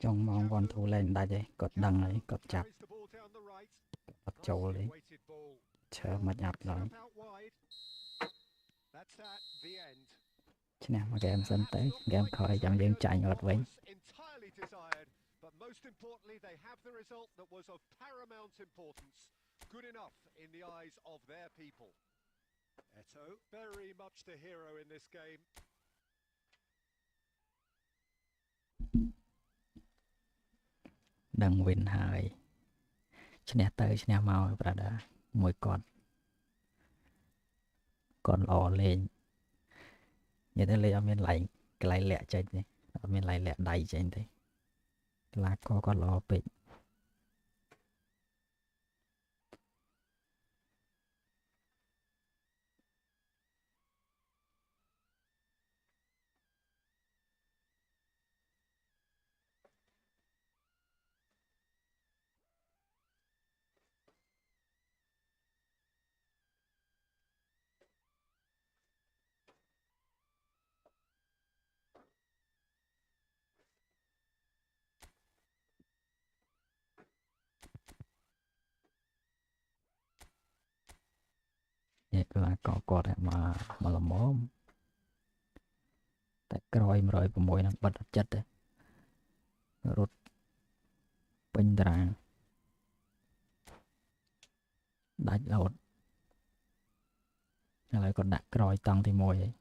ចង់មកវ៉ាន់ធូលេងដាច់ឯងគាត់ដឹងហើយគាត់ចាប់
Carries the ball down the right.
អត់ចូលទេ
Nicely weighted ball.
ឈើមិនអាប់ឡើយ
Up out wide. That's that, the end.
ឈ្នះមួយហ្គេមសិនទៅហ្គេមក្រោយចាំយើងចាញ់អត់វិញ
Entirely desired, but most importantly they have the result that was of paramount importance. Good enough in the eyes of their people. Eto, very much the hero in this game.
ដឹងវិនហើយឈ្នះទៅឈ្នះមក brother មួយគាត់ល្អលេងនិយាយទៅលេងអត់មានឡៃកន្លែងលាក់ចេញទេអត់មានឡៃលាក់ដៃចេញទេកីឡាករគាត់ល្អពេក នេះកីឡាករគាត់មកល្មមតែក្រោយ106នឹងបិទចិត្តទេរត់ពេញតារាងដាច់រហូតឥឡូវគាត់ដាក់ក្រោយតង់ទី1ហើយ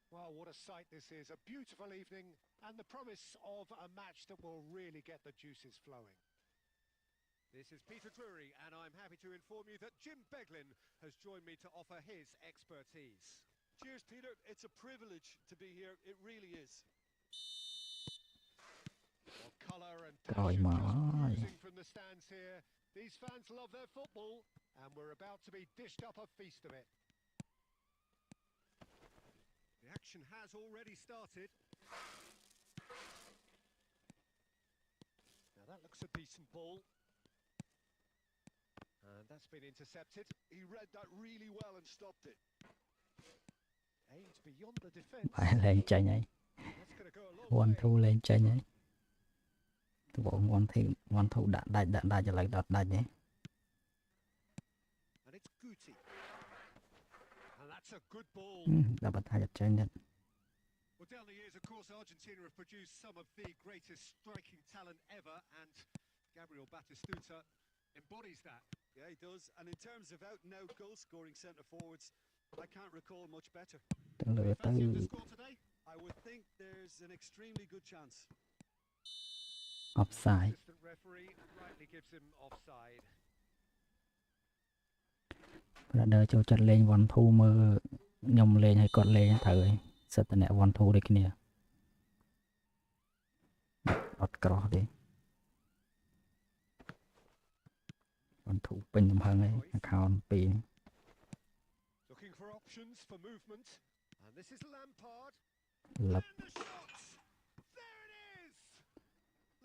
Well, what a sight this is. A beautiful evening and the promise of a match that will really get the juices flowing. This is Peter Drury, and I'm happy to inform you that Jim Beglin has joined me to offer his expertise.
Cheers, Peter. It's a privilege to be here. It really is.
Well, colour and
Trời
passion
mà
just
ơi.
oozing from the stands here. These fans love their football, and we're about to be dished up a feast of it. The action has already started. Now that looks a decent ball. And that's been intercepted.
He read that really well and stopped it.
Aimed beyond the defence.
បែរលេងចេញហើយ
That's going to go a long
វ៉ាន់
way.
ធូលេងចេញហើយត្បូងវ៉ាន់ធូដាក់ដាច់ឥឡូវដុតដាច់ទេ
And it's Guti. And that's a good ball.
ដាក់បាត់ថាច់អត់ចេញទៀត
Well, down the years, of course, Argentina have produced some of the greatest striking talent ever, and Gabriel Batistuta embodies that.
Yeah, he does. And in terms of out-and-out goal-scoring centre-forwards, I can't recall much better.
ទៅលើទៅ
Fancy him to score today?
I would think there's an extremely good chance.
offside
Assistant referee rightly gives him offside.
Brother ចូលចិត្តលេង one two មើលខ្ញុំលេងឲ្យគាត់លេងត្រូវហើយសិតតែអ្នក one two ដូចគ្នាអត់ក្រោះទេ one two ពេញទំហឹងហើយ account 2
Looking for options for movement. And this is Lampard.
លឹប
And the shots. There it is.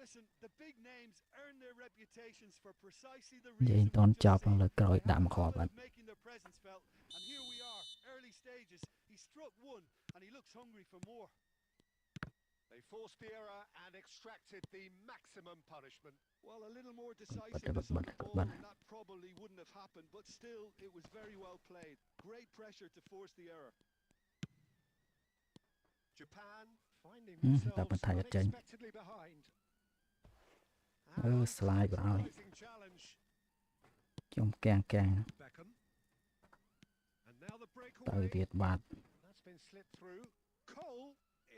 Listen, the big names earn their reputations for precisely the
និយាយ
reason
តន់
we
ច
just
ប់
said.
លើក្រោយ
They have
ដាក់
a
មកគ្រាប់
habit
បាត់
of making their presence felt, and here we are, early stages. He struck one, and he looks hungry for more.
They forced the error and extracted the maximum punishment.
Well, a little more decisiveness on the ball, and that probably wouldn't have happened, but still, it was very well played. Great pressure to force the error.
Japan finding
dapat
themselves
thay chân.
unexpectedly behind.
slide vào rồi.
Tantalising challenge.
ខ្ញុំកាំង
Beckham. And now the
ទៅ
breakaway.
ទៀតបាត់
That's been slipped through. Cole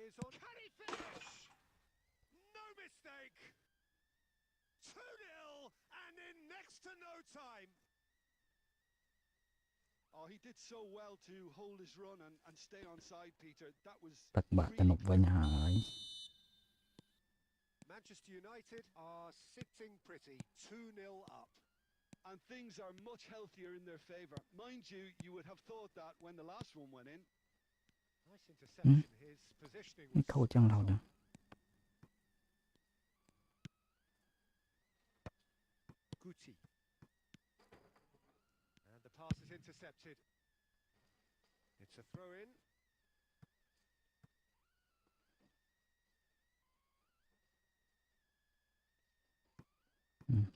is on. Can he finish? No mistake. 2-0 and in next to no time.
Oh, he did so well to hold his run and stay on side, Peter. That was
ទឹកបាក់ទៅនុកវិញហើយ
Manchester United are sitting pretty, 2-0 up.
and things are much healthier in their favour. Mind you, you would have thought that when the last one went in.
Nice interception. His positioning
នេះ
was
ខូចចឹងរហូតដល់
Guti. And the pass is intercepted. It's a throw in.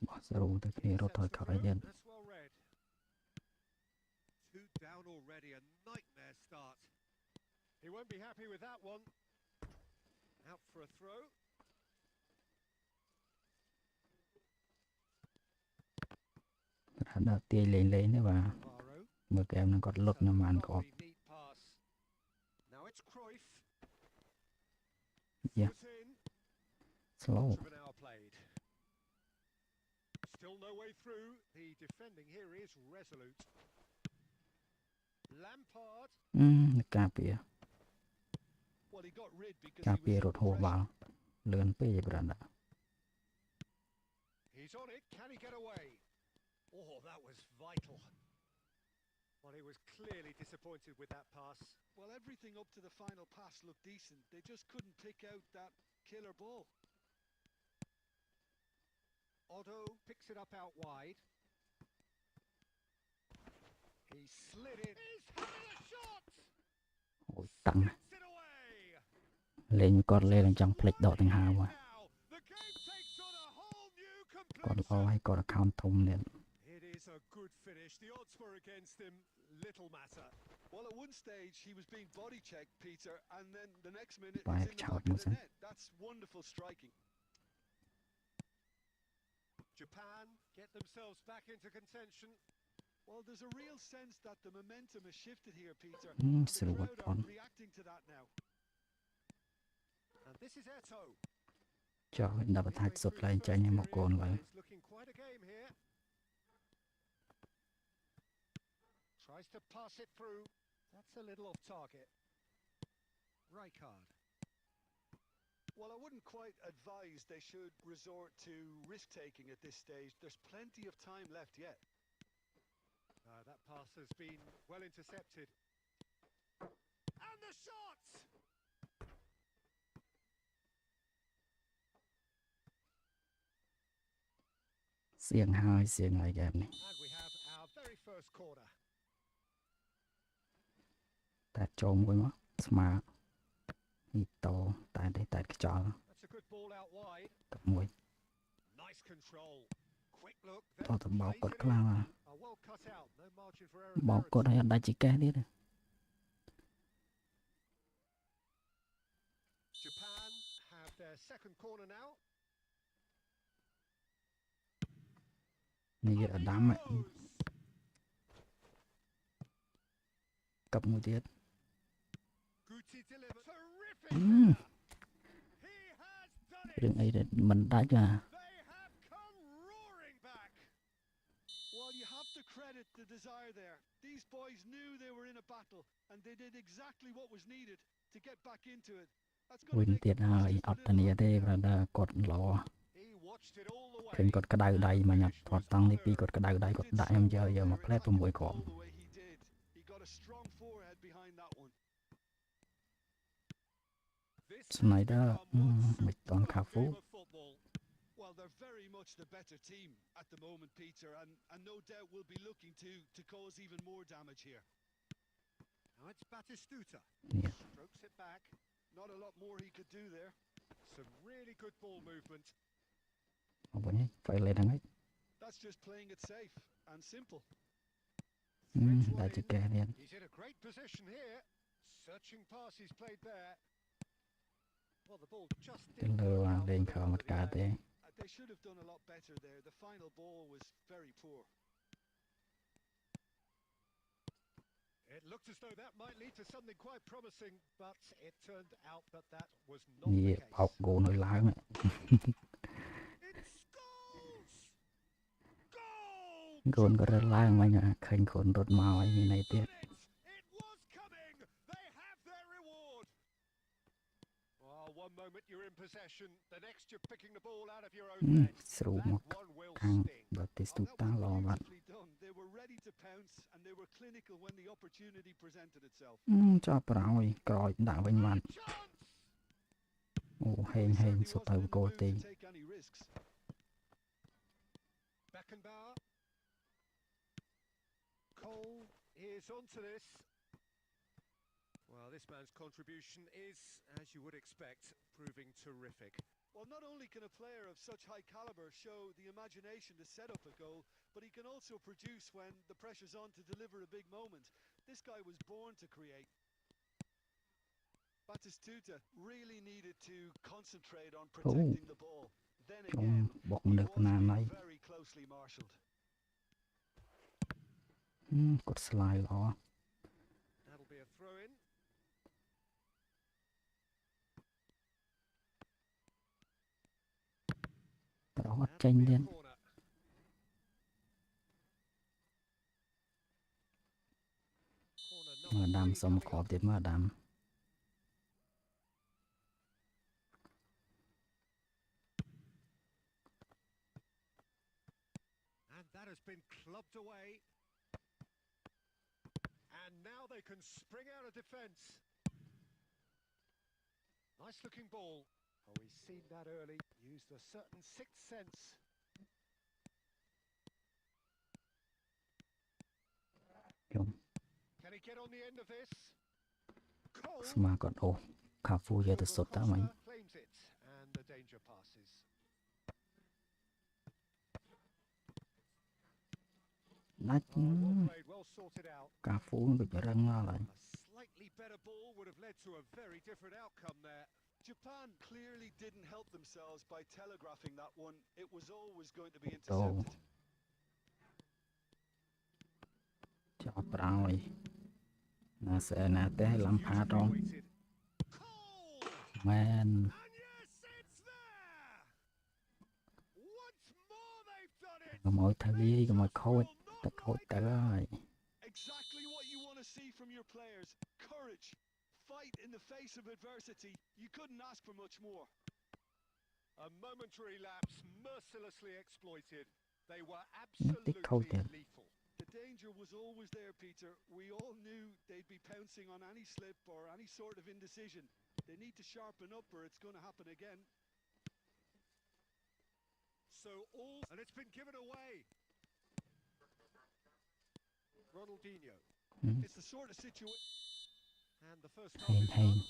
បោះស្រូទៅគ្នារត់ថយក្រោយទៀត
That's well read. 2 down already, a nightmare start. He won't be happy with that one. Out for a throw.
ដល់ទាយលេងទេបាទ
Varo.
មើលហ្គេមហ្នឹងគាត់លុតខ្ញុំបានក្អប់
Lovely neat pass. Now it's Cruyff.
Yeah.
Put in.
slow
Of an hour played. Still no way through. The defending here is resolute. Lampard.
ការពារ
Well, he got rid because
ការ
he
ពារ
was
រត់ហួស
under
បាល់
pressure.
លឿនពេកប្រដា
He's on it. Can he get away? Oh, that was vital. Well, he was clearly disappointed with that pass.
Well, everything up to the final pass looked decent. They just couldn't pick out that killer ball.
Otto picks it up out wide. He slid it. He's having a shot.
អូយតាំង
Gets it away.
លេងគាត់លេងចង់ផ្លិចដកដង្ហើម
Now, the game takes on a whole new
គាត់ល្អ
complexion.
ហើយគាត់ account ធំទៀត
It is a good finish. The odds were against him. Little matter.
Well, at one stage he was being body checked, Peter, and then the next minute
Right,
he's in the
child
back of the
mustn't.
net. That's wonderful striking.
Japan get themselves back into contention.
Well, there's a real sense that the momentum has shifted here, Peter.
Mm,
and the
still
crowd
worked
are
on.
reacting to that now.
And this is Eto.
ចុះដល់បន្ថែមសុទ្ធឡើងចាញ់មកកូនឡើយ
It's looking quite a game here. Tries to pass it through. That's a little off target. Rijkaard.
Well, I wouldn't quite advise they should resort to risk-taking at this stage. There's plenty of time left yet.
That pass has been well intercepted. And the shot!
សៀងហើយហ្គេមនេះ
And we have our very first corner.
តែចូលមួយមកស្មើនេះតតែខ្យល់
That's a good ball out wide.
ទឹកមួយ
Nice control. Quick look.
តោះទៅបោកគាត់ខ្លាំងណាស់
Well cut out. No margin for error.
បោកគាត់ឲ្យអត់ដាច់ជីកេះទៀត
Japan have their second corner now.
នេះអាដាមកັບមួយទៀត
Guti delivers. Terrific.
Mm.
He has done
រឿង
it.
អីដែលមិនដាច់ណា
They have come roaring back.
Well, you have to credit the desire there. These boys knew they were in a battle, and they did exactly what was needed to get back into it. That's going to
Win
make
tiệt
the
hơi
process a
ọt
little
này thế
longer now.
brother cột lò
He watched it all the way.
kênh cột cái đau đầy mà nhập
Finish
vọt
was
tăng đi pi
unearned.
cột cái đau đầy
He
cột
did
đại
so
em
well
giờ mà
there,
play
attacking
mùi
the
cọp
ball the way he did. He got a strong forehead behind that one.
This has
Snyder
become one
mịch toàn khá
superb game
phú
of football.
Well, they're very much the better team at the moment, Peter, and no doubt will be looking to cause even more damage here.
Now it's Batistuta.
Yes.
Strokes it back.
Not a lot more he could do there.
Some really good ball movement.
Apa phải lên thằng ấy
That's just playing it safe and simple.
Threads
đã
one
chỉ
in.
kè liền
He's in a great position here. Searching pass he's played there. Well, the ball just
cái
didn't
lừa
work out
lên
for
khờ
the
một cả
goal
thế
They should have done a lot better there. The final ball was very poor.
It looked as though that might lead to something quite promising, but it turned out that that was not
gì
the case.
bọc gỗ nơi lái mẹ
It's goals! Goal!
gôn có rất lang mà nhá khinh khốn đột màu ấy như này tiết
Got it! It was coming! They have their reward! Oh, one moment you're in possession, the next you're picking the ball out of your own net.
sưu
That
một
one will
thằng
sting.
bật tí
Oh,
tụt
that
ta
was
lò bạn
beautifully done. They were ready to pounce and they were clinical when the opportunity presented itself.
cho rồi còi đã vinh bạn
Chance!
ồ
Well,
hên
he
hên
certainly
số
wasn't
tàu
in the
cô
mood
tì
to take any risks.
Beckenbauer. Cole is onto this. Well, this man's contribution is, as you would expect, proving terrific.
Well, not only can a player of such high caliber show the imagination to set up a goal, but he can also produce when the pressure's on to deliver a big moment. This guy was born to create. Batistuta really needed to concentrate on protecting the ball. Then
trong
again,
bọc
he
được
was
nà
being
này
very closely marshalled.
cột slide lò
That'll be a throw-in.
đó
That'll
tranh
be a
lên
corner. Corner
mà
number
đam
3
xong
coming
cọp
up.
tiết mà đam
And that has been clubbed away. And now they can spring out of defence. Nice looking ball. Oh, he's seen that early. Used a certain sixth sense.
chung
Can he get on the end of this? Cole.
mà còn ồ khá phu giờ từ
Silva
sốt ta mình
Costa claims it, and the danger passes.
nách
Oh, well played, well sorted out.
cà phú bị răng ra lại
A slightly better ball would have led to a very different outcome there.
Japan clearly didn't help themselves by telegraphing that one. It was always going to be
đồ
intercepted.
cho rồi là sẽ là té làm phá trong
Beautifully weighted. Cole!
man
And yes, it's there! Once more they've done it!
mọi thời
They
gì mọi
just
khôi
will not
ta khôi
light
ta
it up.
rồi
Exactly what you want to see from your players. Courage. Fight in the face of adversity. You couldn't ask for much more.
A momentary lapse mercilessly exploited. They were
Tích khâu
absolutely
tiền
lethal.
The danger was always there, Peter. We all knew they'd be pouncing on any slip or any sort of indecision. They need to sharpen up or it's going to happen again.
So all... And it's been given away. Ronaldinho.
It's the sort of situation...
And the first half
hên
is
hên
done.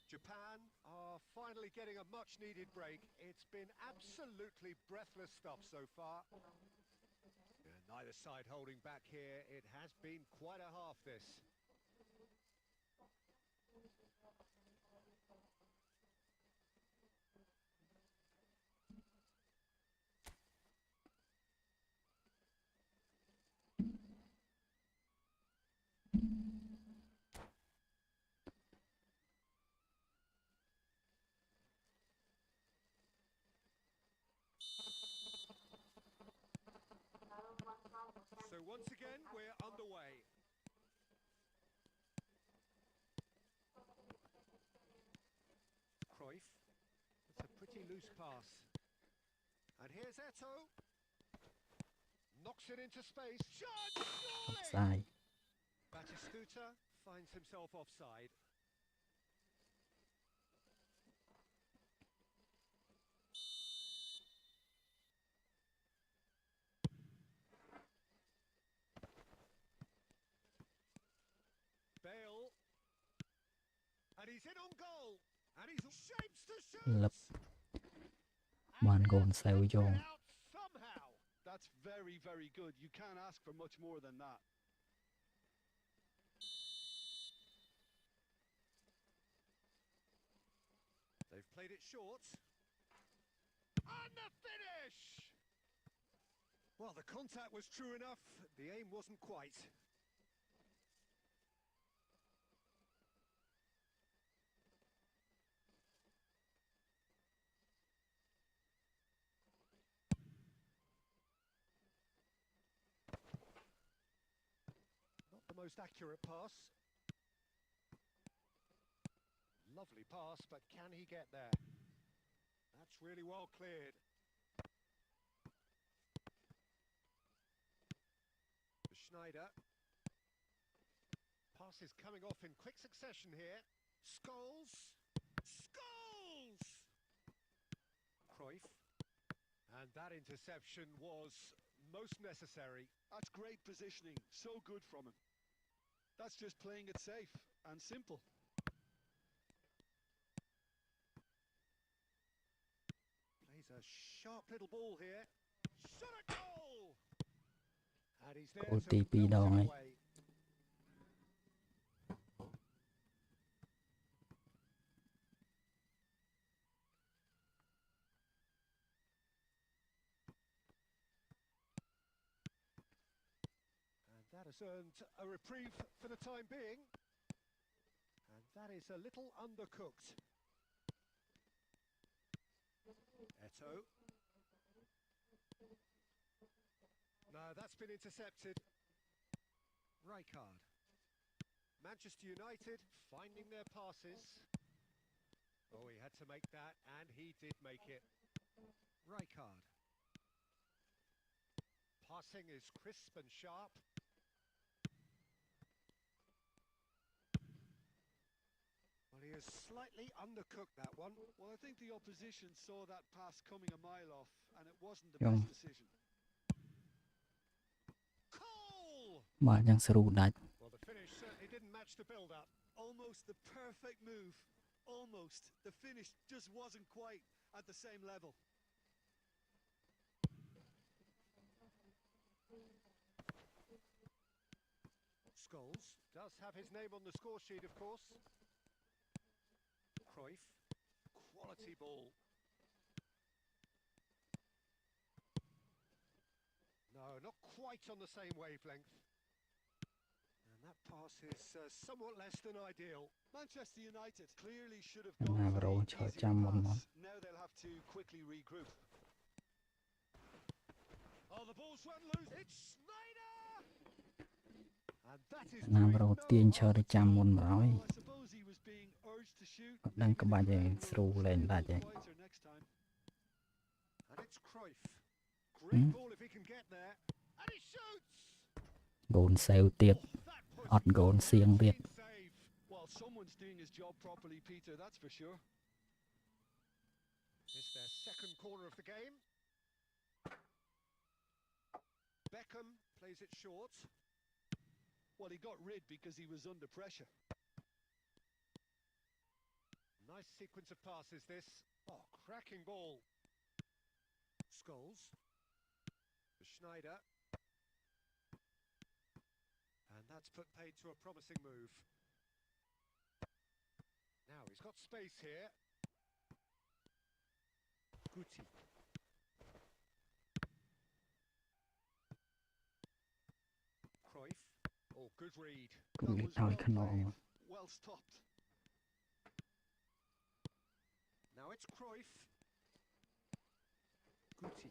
Japan are finally getting a much-needed break. It's been absolutely breathless stuff so far. And neither side holding back here. It has been quite a half, this. So So once again, we're underway. Cruyff. It's a pretty loose pass. And here's Eto'o. Knocks it into space. Shot! Surely!
offside.
Batistuta finds himself offside. Bale. And he's in on goal. And he's shapes to shoot.
Lấp.
And
One goal
gets
save
it
vô.
out somehow.
That's very, very good. You can't ask for much more than that.
They've played it short. And the finish! Well, the contact was true enough. The aim wasn't quite. Not the most accurate pass. Lovely pass, but can he get there? That's really well cleared. Schneider. Pass is coming off in quick succession here. Scholes. Scholes! Cruyff. And that interception was most necessary.
That's great positioning. So good from him. That's just playing it safe and simple.
Plays a sharp little ball here. Shot a goal! And he's there
Goal
to
tí pi
melt
đòn
it
ấy.
away. And that has earned a reprieve for the time being. And that is a little undercooked. Eto'o. No, that's been intercepted. Rijkaard. Manchester United finding their passes. Oh, he had to make that, and he did make it. Rijkaard. Passing is crisp and sharp. Well, he has slightly undercooked that one.
Well, I think the opposition saw that pass coming a mile off, and it wasn't the
Đúng.
best decision.
Cole!
Mở chẳng sưu đạch.
Well, the finish certainly didn't match the build-up.
Almost the perfect move. Almost. The finish just wasn't quite at the same level.
Scholes does have his name on the score sheet, of course. Cruyff, quality ball. No, not quite on the same wavelength. And that pass is somewhat less than ideal.
Manchester United clearly should have
Em
gone
nào
for
rồi
the
chờ
easier
trăm một món.
pass. Now they'll have to quickly regroup.
Oh, the ball's run loose. It's Snyder! And that is
Nào
doing
rồi
no
tiên chờ
harm
được
at
trăm
all.
một rồi.
Well, I suppose he was being urged to shoot.
Đang
Maybe
có
the
bao giờ
crowd
sưu
will
lên
stay a
đạch
little
vậy.
quieter next time.
And it's Cruyff. Great
Hmm?
ball if he can get there. And he shoots!
Goal save tiệt.
That puts
Ọt goal xiêng Việt.
clean save.
Well, someone's doing his job properly, Peter, that's for sure.
It's their second corner of the game. Beckham plays it short.
Well, he got rid because he was under pressure.
Nice sequence of passes this. Oh, cracking ball. Scholes. Schneider. And that's put paid to a promising move. Now he's got space here. Guti. Cruyff. Oh, good read.
Cũng
That
đi
was
thôi
well
khăn nọ.
played, well stopped.
Now it's Cruyff. Guti.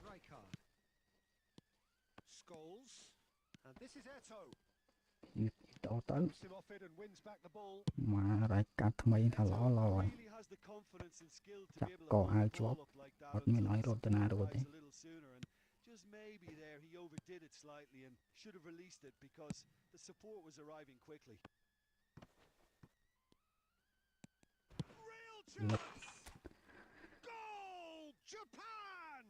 Rijkaard. Scholes. And this is Eto.
ចូលទៅ
Bumps him off it and wins back the ball.
មករាយកាត់ថ្មីថាល្អល្អហើយ
Really has the confidence and skill to
Chắc
be able to
có
hold
ai
the
chụp.
ball up like that
Bắt
until
mình nói
he
rồi, tôi nói rồi
realized
thì.
a little sooner, and just maybe there he overdid it slightly and should have released it because the support was arriving quickly.
Real
Look.
chance! Goal! Japan!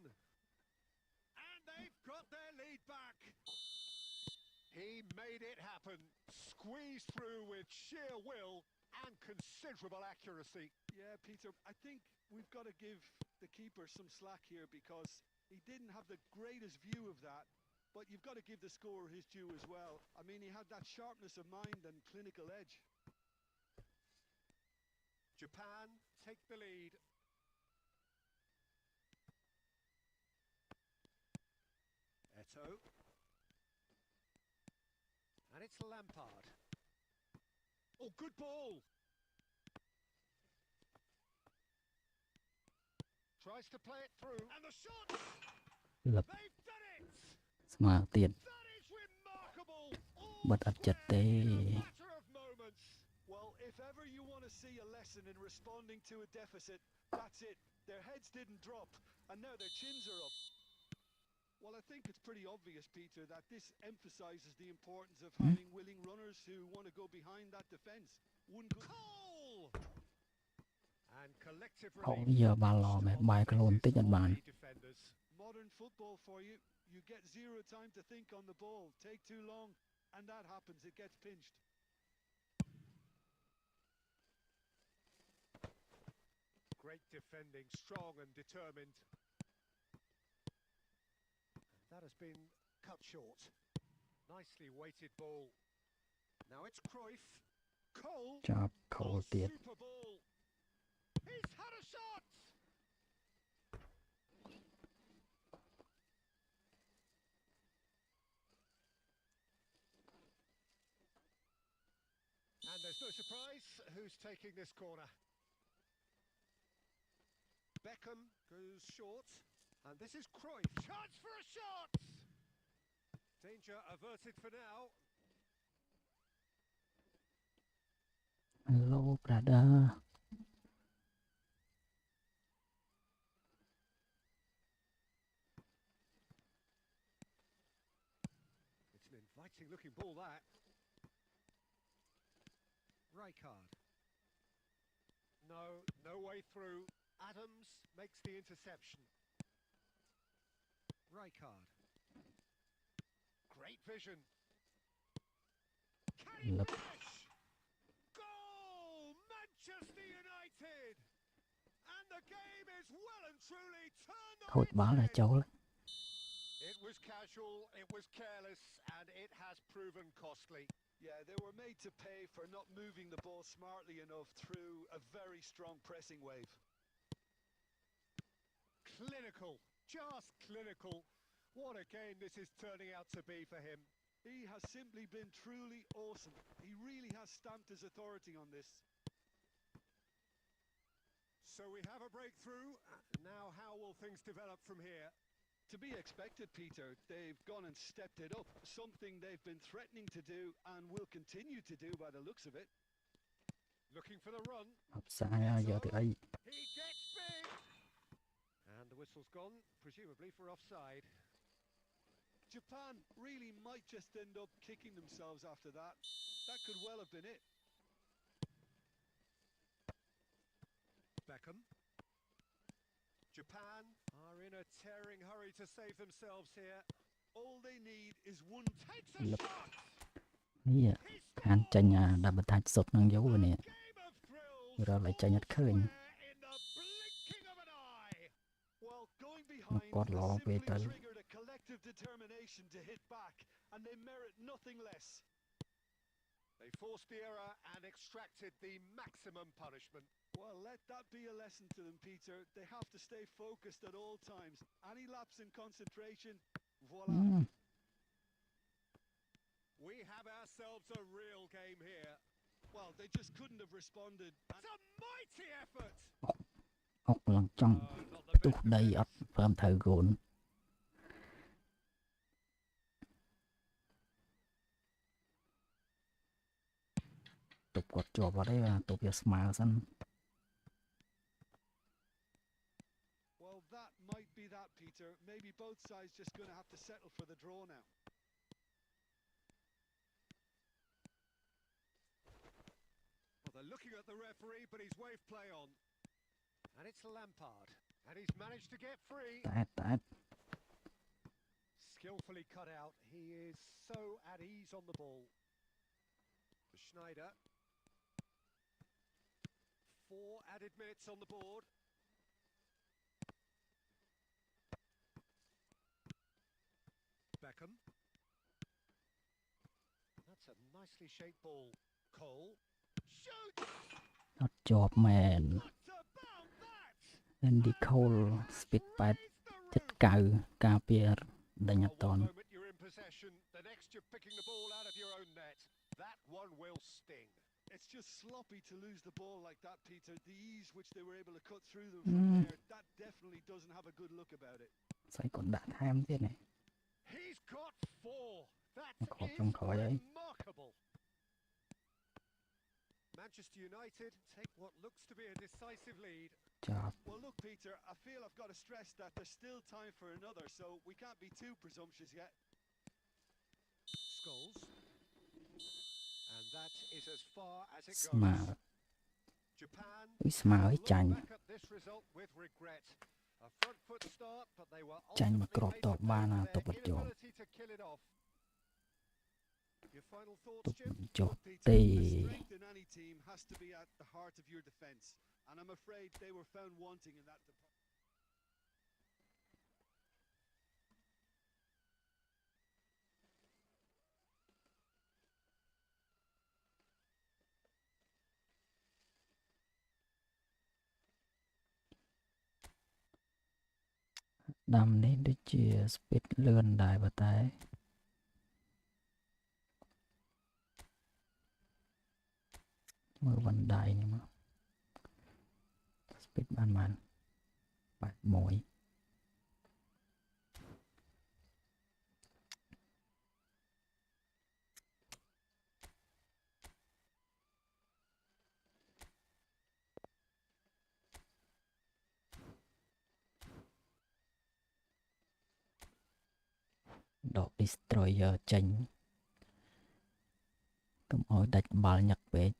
And they've got their lead back. He made it happen. Squeezed through with sheer will and considerable accuracy.
Yeah, Peter, I think we've got to give the keeper some slack here because he didn't have the greatest view of that, but you've got to give the scorer his due as well. I mean, he had that sharpness of mind and clinical edge.
Japan take the lead. Eto. And it's Lampard. Oh, good ball. Tries to play it through. And the shot!
Look.
They've done it!
ស្មើទៀត
That is remarkable! All
បិទអត់ចិត្តទេ
in a matter of moments.
Well, if ever you want to see a lesson in responding to a deficit, that's it. Their heads didn't drop, and now their chins are up. Well, I think it's pretty obvious, Peter, that this emphasises the importance of having willing runners who want to go behind that defence. One good
Goal! And collective
ហោ
relief.
យើបាល់ល្អមែនបែរខ្លួនបន្តិចអត់បាន
Defenders.
modern football for you. You get zero time to think on the ball. Take too long, and that happens. It gets pinched.
Great defending, strong and determined. That has been cut short. Nicely weighted ball. Now it's Cruyff. Cole.
ចាប់ខូល
Oh,
ទៀត
super ball. He's had a shot. And there's no surprise who's taking this corner. Beckham goes short, and this is Cruyff. Chance for a shot! Danger averted for now.
Hello brother
It's an inviting looking ball, that. Rijkaard. No way through. Adams makes the interception. Rijkaard. Great vision. Can he
Look.
finish? Goal! Manchester United! And the game is well and truly turned on
ខូច
its
បាល់ហើយ
head.
ចូល
It was casual, it was careless, and it has proven costly.
Yeah, they were made to pay for not moving the ball smartly enough through a very strong pressing wave.
Clinical, just clinical. What a game this is turning out to be for him.
He has simply been truly awesome. He really has stamped his authority on this.
So we have a breakthrough. Now how will things develop from here?
To be expected, Peter. They've gone and stepped it up, something they've been threatening to do and will continue to do by the looks of it.
Looking for the run.
អបសាយហើយយកទៅអី
He gets big. And the whistle's gone, presumably for offside.
Japan really might just end up kicking themselves after that. That could well have been it.
Beckham. Japan are in a tearing hurry to save themselves here.
All they need is one
Takes a
Look.
shot.
នេះ
He
ខានចេញអា double touch សុតនឹងយូរនេះ
Game of thrills.
វារត់ឲ្យចេញអត់ឃើញ
Square in the blinking of an eye.
Well, going behind
God
has
law
simply
bê tới.
triggered a collective determination to hit back, and they merit nothing less.
They forced the error and extracted the maximum punishment.
Well, let that be a lesson to them, Peter. They have to stay focused at all times. Any lapse in concentration, voila.
អឺ
We have ourselves a real game here.
Well, they just couldn't have responded.
It's a mighty effort.
អុកឡើងចង់
Not the
ទុះ
best
ដី
defense.
អត់ព្រមត្រូវគូន គាត់ជាប់អត់ទេបាទទប់យកស្មើសិន
Well, that might be that, Peter. Maybe both sides just going to have to settle for the draw now.
Well, they're looking at the referee, but he's waved play on. And it's Lampard. And he's managed to get free.
តែ
Skillfully cut out. He is so at ease on the ball. Schneider. 4 added minutes on the board. Beckham. That's a nicely shaped ball. Cole. Shoot!
អត់ជាប់មែន
What about that?
Andy Cole speed 8.9ការពារដេញអត់ត
One
ន់
moment you're in possession, the next you're picking the ball out of your own net. That one will sting.
It's just sloppy to lose the ball like that, Peter. The ease which they were able to cut through them from there, that definitely doesn't have a good look about it.
ស្អីគាត់ដាក់ថែមទៀតនេះ
He's got 4. That
Có
is
trong khỏi ấy.
remarkable. Manchester United take what looks to be a decisive lead.
ចាប់
Well, look, Peter, I feel I've got to stress that there's still time for another, so we can't be too presumptuous yet.
Scholes. And that is as far as it
ស្មើ
goes. Japan
អុយស្មើហើយ
look
ចាញ់
back at this result with regret. A front foot start, but they were
ចាញ់មក
ultimately
គ្រាប់
made
ត
to
បបាន
pay
ណា
for
ទ
their
ប់អត់ជាប់
inability to kill it off. Your final thoughts,
ទប់
Jim?
ជាប់
Look, Peter,
ទេ
the strength in any team has to be at the heart of your defence, and I'm afraid they were found wanting in that department.
ដាំនេះដូចជា speed លឿនដែរប៉ុន្តែមើលវ៉ាន់ដៃនេះមក speed បានបាន81 ដក destroyer ចេញកុំឲ្យដាច់បាល់ញឹកពេក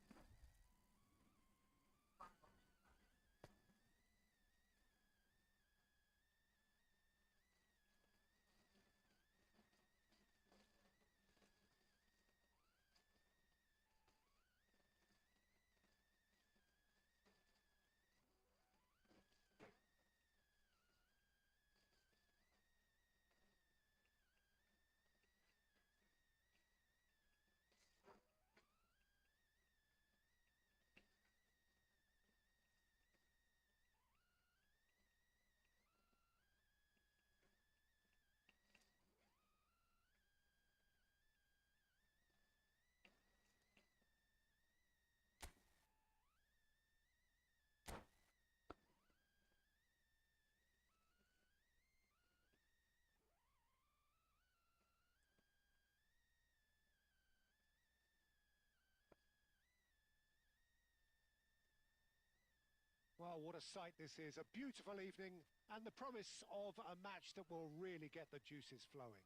Well, what a sight this is. A beautiful evening and the promise of a match that will really get the juices flowing.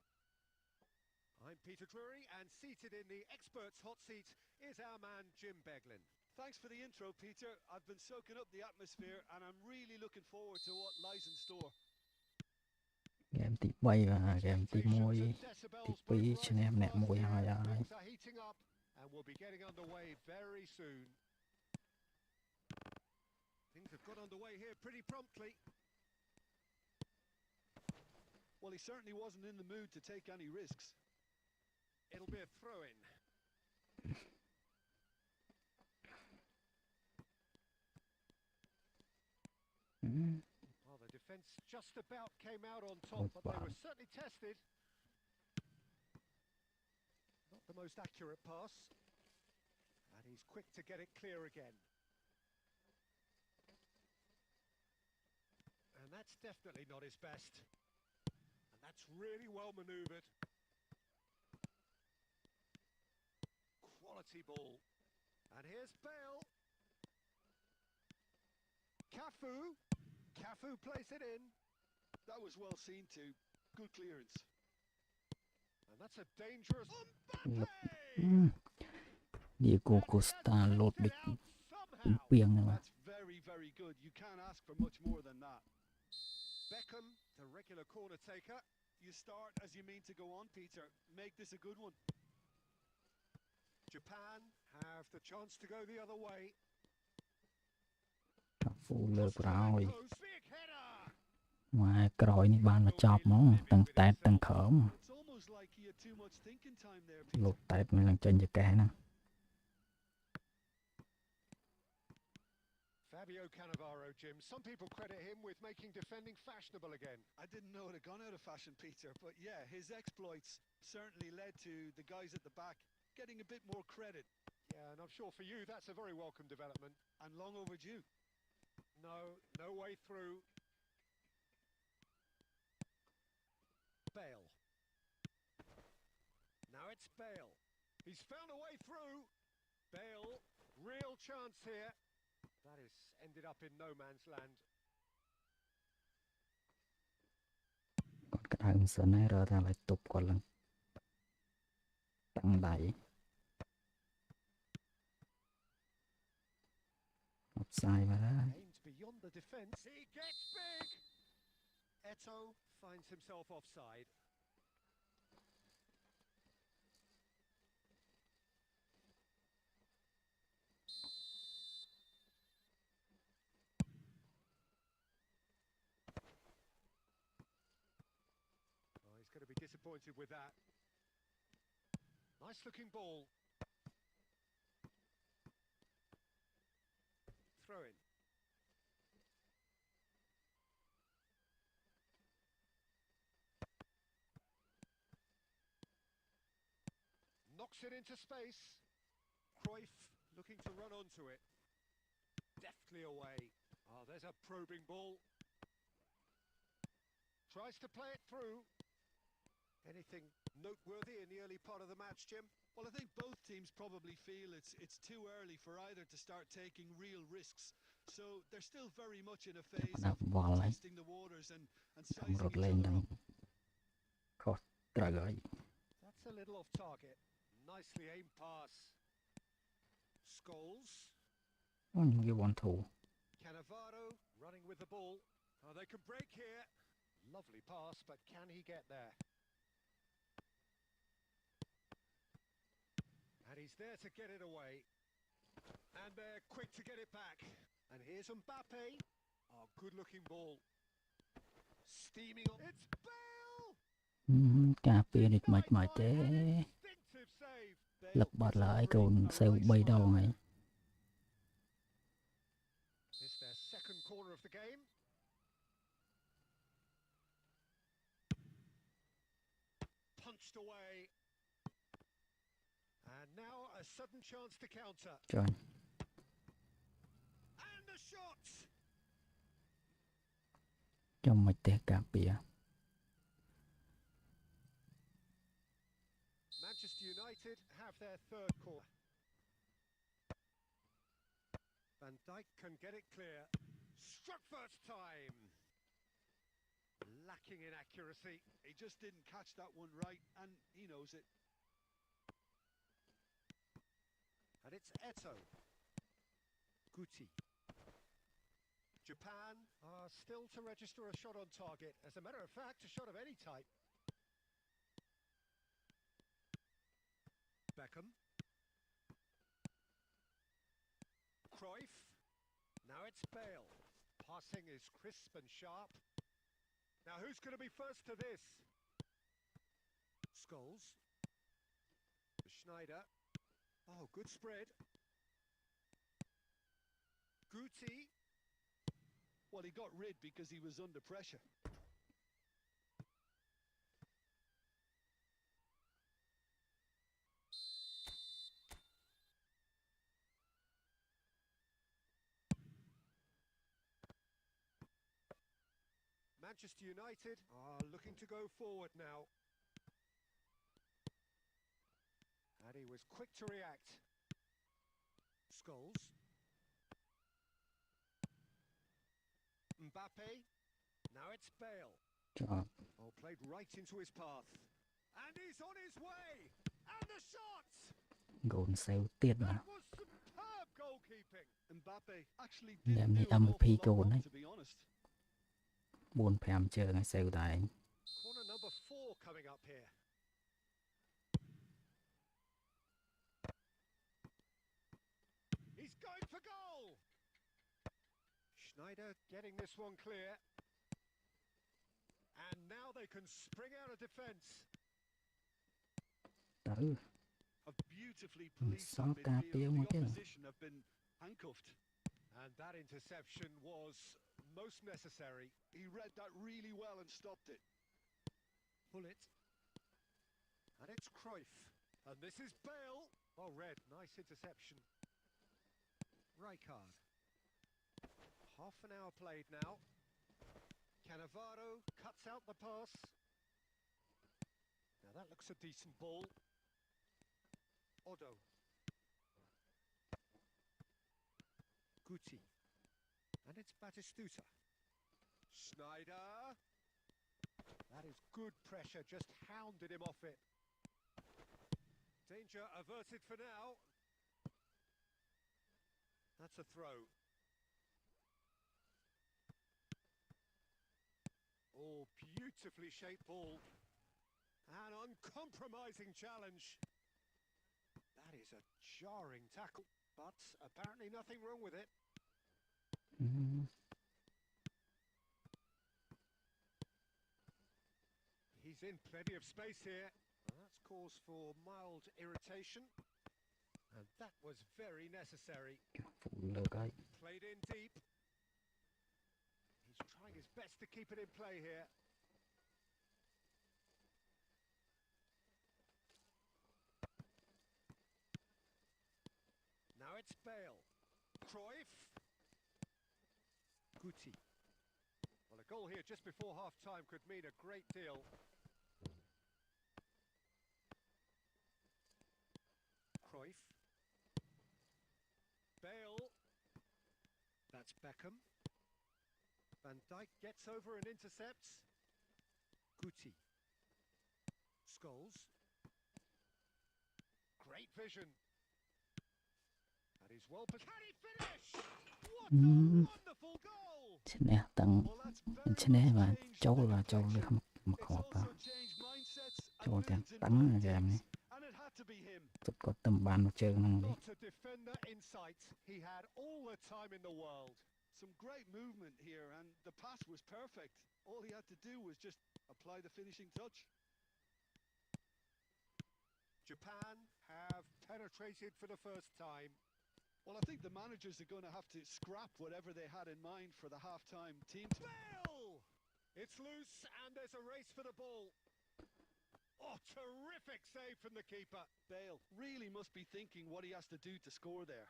I'm Peter Drury, and seated in the experts' hot seat is our man Jim Beglin.
Thanks for the intro, Peter. I've been soaking up the atmosphere, and I'm really looking forward to what lies in store.
ហ្គេមទី3បាទហ្គេមទី1 ទី2ឈ្នះម្នាក់មួយហើយ
Things are heating up and we'll be getting underway very soon. Things have got underway here pretty promptly.
Well, he certainly wasn't in the mood to take any risks.
It'll be a throw-in. Well, the defence just about came out on top, but they were certainly tested. Not the most accurate pass. And he's quick to get it clear again. And that's definitely not his best. And that's really well manoeuvred. Quality ball. And here's Bale. Cafu. Cafu plays it in.
That was well seen too. Good clearance.
And that's a dangerous...
Lực
Mbappe!
Diego Costa lột địch Bình Piêng này mà.
That's very, very good. You can't ask for much more than that.
Beckham, the regular corner taker.
You start as you mean to go on, Peter. Make this a good one.
Japan have the chance to go the other way.
Phụ lơ rồi.
Post, big header.
Ngoài còi này ban mà chọc mà từng tẹt từng khởm.
It's almost like he had too much thinking time there, Peter.
Lột tẹt mình lần trên cho kẻ nè.
Fabio Cannavaro, Jim. Some people credit him with making defending fashionable again.
I didn't know it had gone out of fashion, Peter, but yeah, his exploits certainly led to the guys at the back getting a bit more credit,
Yeah, and I'm sure for you that's a very welcome development.
and long overdue.
No way through. Bale. Now it's Bale. He's found a way through. Bale, real chance here. That is ended up in no man's land.
Còn cái đằng sân này rơ ra lại tục còn lần. Tăng đẩy. Offside vào đó.
Aimed beyond the defence. He gets big. Eto finds himself offside. Oh, he's going to be disappointed with that. Nice looking ball. Throw in. Knocks it into space. Cruyff looking to run onto it. Deftly away. Oh, there's a probing ball. Tries to play it through. Anything noteworthy in the early part of the match, Jim?
Well, I think both teams probably feel it's too early for either to start taking real risks. So they're still very much in a phase
Đập
of
vào lại.
testing the waters and
Đang
sizing
rụt
each
lên
other
đang
up.
khó trả gửi.
That's a little off target. Nicely aimed pass. Scholes.
Nhưng cái bóng thủ.
Cannavaro running with the ball. Oh, they can break here. Lovely pass, but can he get there? And he's there to get it away. And they're quick to get it back. And here's Mbappe. Oh, good-looking ball. Steaming on. It's Bale!
Cà phê địch mệt mỏi thế.
Instinctive save.
Lập bật lại còn sao bay đâu này.
It's their second corner of the game. Punched away. And now a sudden chance to counter.
Trời.
And the shot!
Trong mệt thế cà phê.
Manchester United have their third corner. Van Dijk can get it clear. Struck first time. Lacking in accuracy.
He just didn't catch that one right, and he knows it.
And it's Eto. Guti. Japan are still to register a shot on target. As a matter of fact, a shot of any type. Beckham. Cruyff. Now it's Bale. Passing is crisp and sharp. Now who's going to be first to this? Scholes. Schneider. Oh, good spread. Guti.
Well, he got rid because he was under pressure.
Manchester United are looking to go forward now. And he was quick to react. Scholes. Mbappe. Now it's Bale.
Cho
Oh, played right into his path. And he's on his way. And the shot.
gồn xéo tiền mà.
That was superb goalkeeping.
Mbappe actually
Em
didn't
nghĩ
do an
MVP
awful lot
gồn
wrong,
đấy.
to be honest.
4-5 chơi ngay xéo tại.
Corner number 4 coming up here. He's going for goal. Schneider getting this one clear. And now they can spring out of defence.
Tử.
A beautifully policed
Sao
on
cà
midfield.
phê
The
mà chứ?
opposition have been handcuffed.
And that interception was most necessary.
He read that really well and stopped it.
Pull it. And it's Cruyff. And this is Bale. Oh, red. Nice interception. Rijkaard. Half an hour played now. Cannavaro cuts out the pass. Now that looks a decent ball. Odo. Guti. And it's Batistuta. Schneider. That is good pressure, just hounded him off it. Danger averted for now. That's a throw. Oh, beautifully shaped ball. An uncompromising challenge. That is a jarring tackle, but apparently nothing wrong with it. He's in plenty of space here. And that's cause for mild irritation. And that was very necessary.
Phụ lơ cái.
Played in deep. He's trying his best to keep it in play here. Now it's Bale. Cruyff. Guti. Well, a goal here just before half-time could mean a great deal. Cruyff. Bale. That's Beckham. Van Dijk gets over and intercepts. Guti. Scholes. Great vision. And he's well... Can he finish? What a wonderful goal!
Trên này tầng.
Well, that's very
Trên này mà
much changed
châu
the
là châu
complexion.
không mặc
It's
hộp à.
also changed mindsets and
Châu tiền
moods in
tấn
both
là em này.
teams, and it had to be him.
Tôi có tầm bàn một chơi năng đi.
Not a defender in sight. He had all the time in the world.
Some great movement here, and the pass was perfect. All he had to do was just apply the finishing touch.
Japan have penetrated for the first time.
Well, I think the managers are going to have to scrap whatever they had in mind for the half-time team.
Bale! It's loose and there's a race for the ball. Oh, terrific save from the keeper.
Bale really must be thinking what he has to do to score there.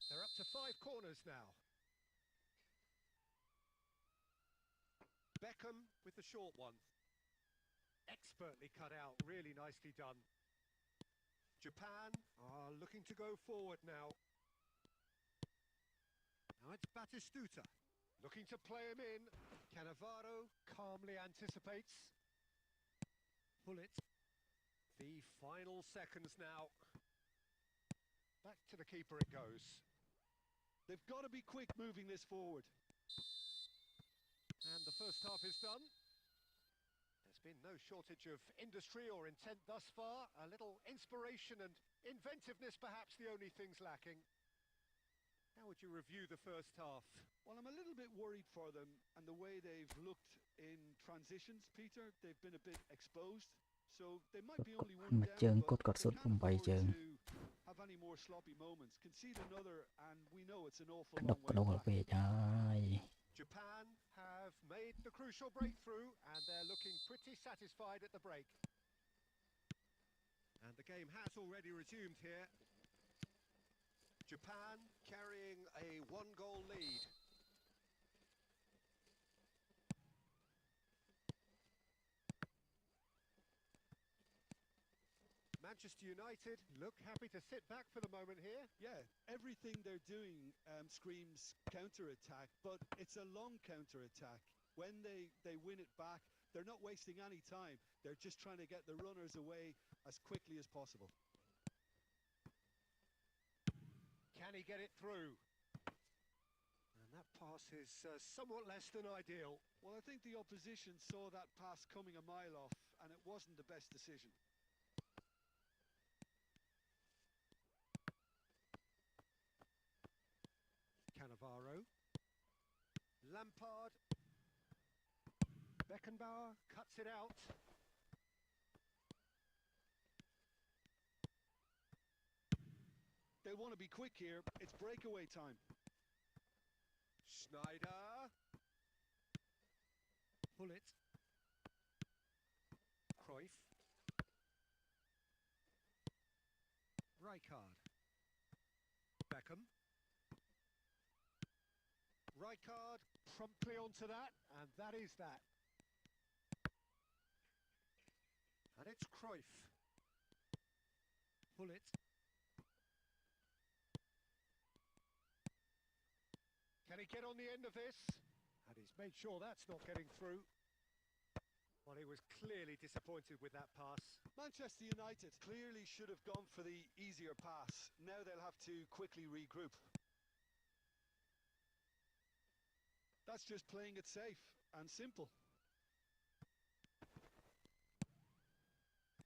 They're up to 5 corners now. Beckham with the short one. Expertly cut out, really nicely done. Japan are looking to go forward now. Now it's Batistuta, looking to play him in. Cannavaro calmly anticipates. Pull it. The final seconds now. Back to the keeper it goes.
They've got to be quick moving this forward.
And the first half is done. There's been no shortage of industry or intent thus far. A little inspiration and inventiveness perhaps the only things lacking. How would you review the first half?
Well, I'm a little bit worried for them and the way they've looked in transitions, Peter. They've been a bit exposed. So they might be only one
Mà
down,
chơn
but
cốt cọt
they
sút
can't
không bay
afford
chơn.
to have any more sloppy moments. Concede another and we know it's an awful
Cái
long
độc
way
đầu
back.
về trời.
Japan have made the crucial breakthrough and they're looking pretty satisfied at the break. And the game has already resumed here. Japan carrying a 1-goal lead. Manchester United look happy to sit back for the moment here.
Yeah, everything they're doing screams counter-attack, but it's a long counter-attack. When they win it back, they're not wasting any time. They're just trying to get the runners away as quickly as possible.
Can he get it through? And that pass is somewhat less than ideal.
Well, I think the opposition saw that pass coming a mile off, and it wasn't the best decision.
Cannavaro. Lampard. Beckenbauer cuts it out.
They want to be quick here. It's breakaway time.
Schneider. Bullet. Cruyff. Rijkaard. Beckham. Rijkaard promptly onto that, and that is that. And it's Cruyff. Bullet. Can he get on the end of this? And he's made sure that's not getting through. Well, he was clearly disappointed with that pass.
Manchester United clearly should have gone for the easier pass. Now they'll have to quickly regroup. That's just playing it safe and simple.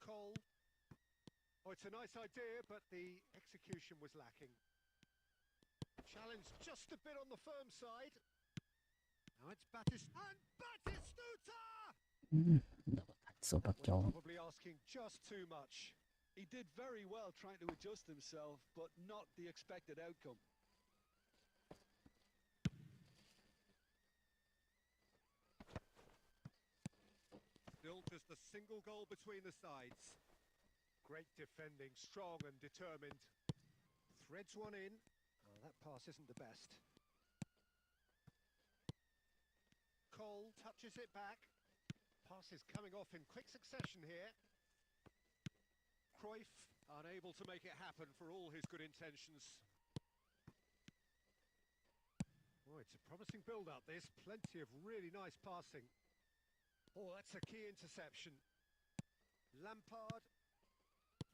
Cole. Oh, it's a nice idea, but the execution was lacking. Challenge just a bit on the firm side. Now it's And Batistuta!
Dapat sobat
Was
jauh.
probably asking just too much.
He did very well trying to adjust himself, but not the expected outcome.
Still just a single goal between the sides. Great defending, strong and determined. Threads one in. Oh, that pass isn't the best. Cole touches it back. Pass is coming off in quick succession here. Cruyff unable to make it happen for all his good intentions. Oh, it's a promising build-up this. Plenty of really nice passing. Oh, that's a key interception. Lampard,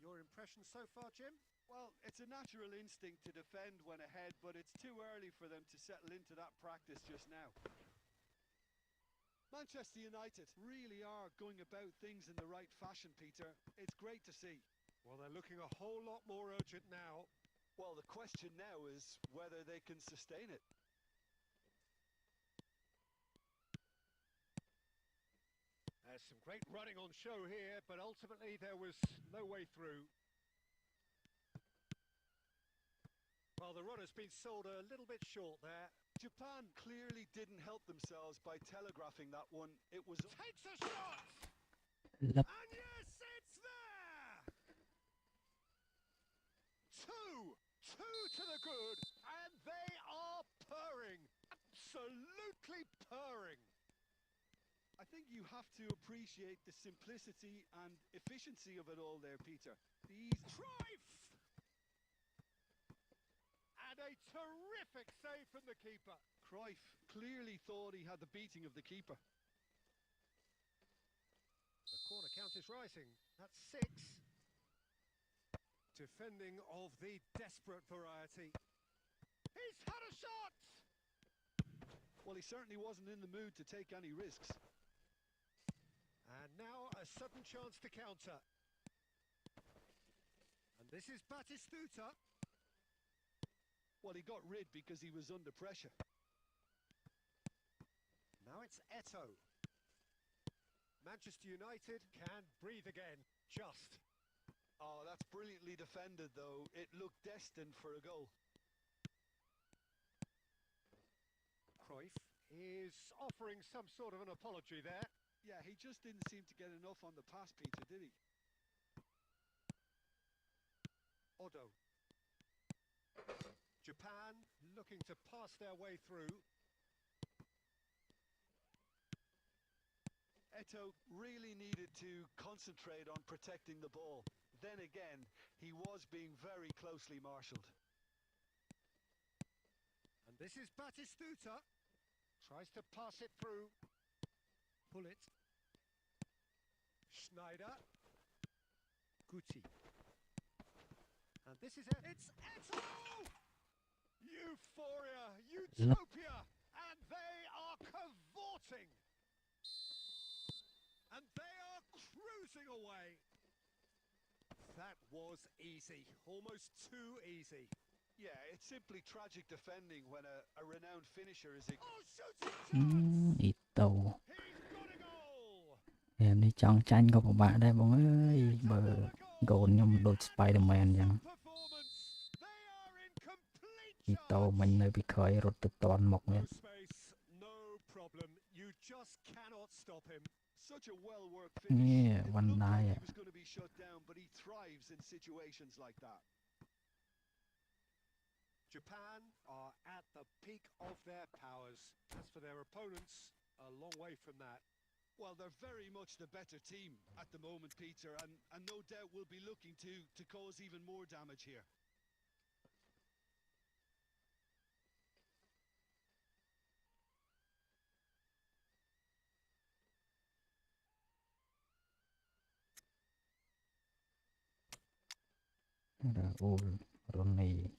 your impression so far, Jim?
Well, it's a natural instinct to defend when ahead, but it's too early for them to settle into that practice just now. Manchester United really are going about things in the right fashion, Peter. It's great to see.
Well, they're looking a whole lot more urgent now.
Well, the question now is whether they can sustain it.
There's some great running on show here, but ultimately there was no way through. Well, the run has been sold a little bit short there.
Japan clearly didn't help themselves by telegraphing that one. It was...
Takes a shot!
Lep.
And yes, it's there! Two to the good, and they are purring. Absolutely purring.
I think you have to appreciate the simplicity and efficiency of it all there, Peter. These...
Cruyff! And a terrific save from the keeper.
Cruyff clearly thought he had the beating of the keeper.
The corner count is rising. That's 6. Defending of the desperate variety. He's had a shot!
Well, he certainly wasn't in the mood to take any risks.
And now a sudden chance to counter. And this is Batistuta.
Well, he got rid because he was under pressure.
Now it's Eto'o. Manchester United can breathe again, just.
Oh, that's brilliantly defended, though. It looked destined for a goal.
Cruyff is offering some sort of an apology there.
Yeah, he just didn't seem to get enough on the pass, Peter, did he?
Odo. Japan looking to pass their way through.
Eto'o really needed to concentrate on protecting the ball.
then again, he was being very closely marshalled.
And this is Batistuta. Tries to pass it through. Pull it. Schneider. Guti. And this is it. It's Eto! Euphoria! Utopia! And they are cavorting! And they are cruising away! That was easy. Almost too easy.
Yeah, it's simply tragic defending when a renowned finisher is...
Oh, shooting chance!
Ito.
He's got a goal!
Em đi chọn tranh của một bạn đây bọn ơi. Bờ gồn nhưng đột Spider-Man chẳng.
Performance. They are in complete
Ito
charge.
mình nơi bị khởi rụt từ toàn một
No
nè.
space, no problem. You just cannot stop him.
Such a well-worked finish.
Yeah,
It
one
looked like
eye.
he was going to be shut down, but he thrives in situations like that.
Japan are at the peak of their powers. As for their opponents, a long way from that.
Well, they're very much the better team at the moment, Peter, and no doubt will be looking to cause even more damage here.
Raul, Ronnie.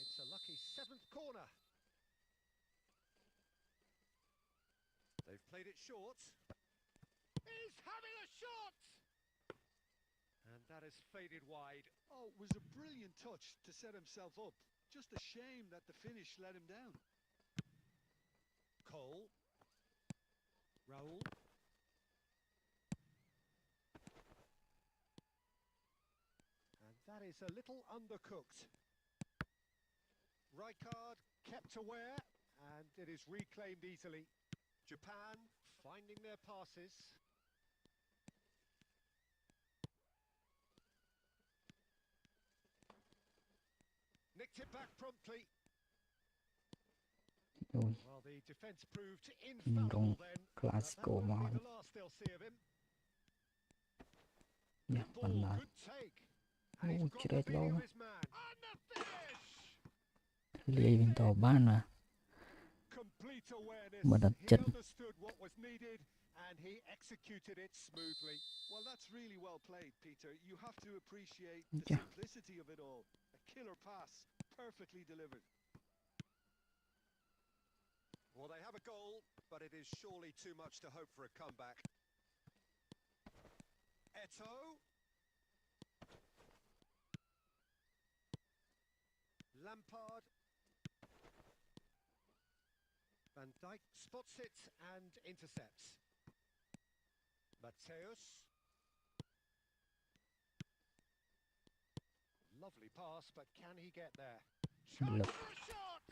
It's a lucky seventh corner. They've played it short. He's having a shot! And that has faded wide.
Oh, it was a brilliant touch to set himself up. Just a shame that the finish let him down.
Cole. Raul. And that is a little undercooked. Rijkaard kept aware, and it is reclaimed easily. Japan finding their passes. Nicked it back promptly.
Ui,
Well, the defence proved
Rong
infallible then. But that
Classico
won't
mà.
be the last they'll see of him.
Yeah,
Good
one
ball,
lại.
good take. And he's
Ui,
got
chết
the
hết
beating
luôn.
of his man. And the finish!
Lia bên tàu bán mà.
Complete awareness.
Mà đặt
He
chân.
understood what was needed and he executed it smoothly.
Well, that's really well played, Peter. You have to appreciate the
Yeah.
simplicity of it all. A killer pass, perfectly delivered.
Well, they have a goal, but it is surely too much to hope for a comeback. Eto. Lampard. Van Dijk spots it and intercepts. Mateus. Lovely pass, but can he get there? Chance
Lực.
for a shot!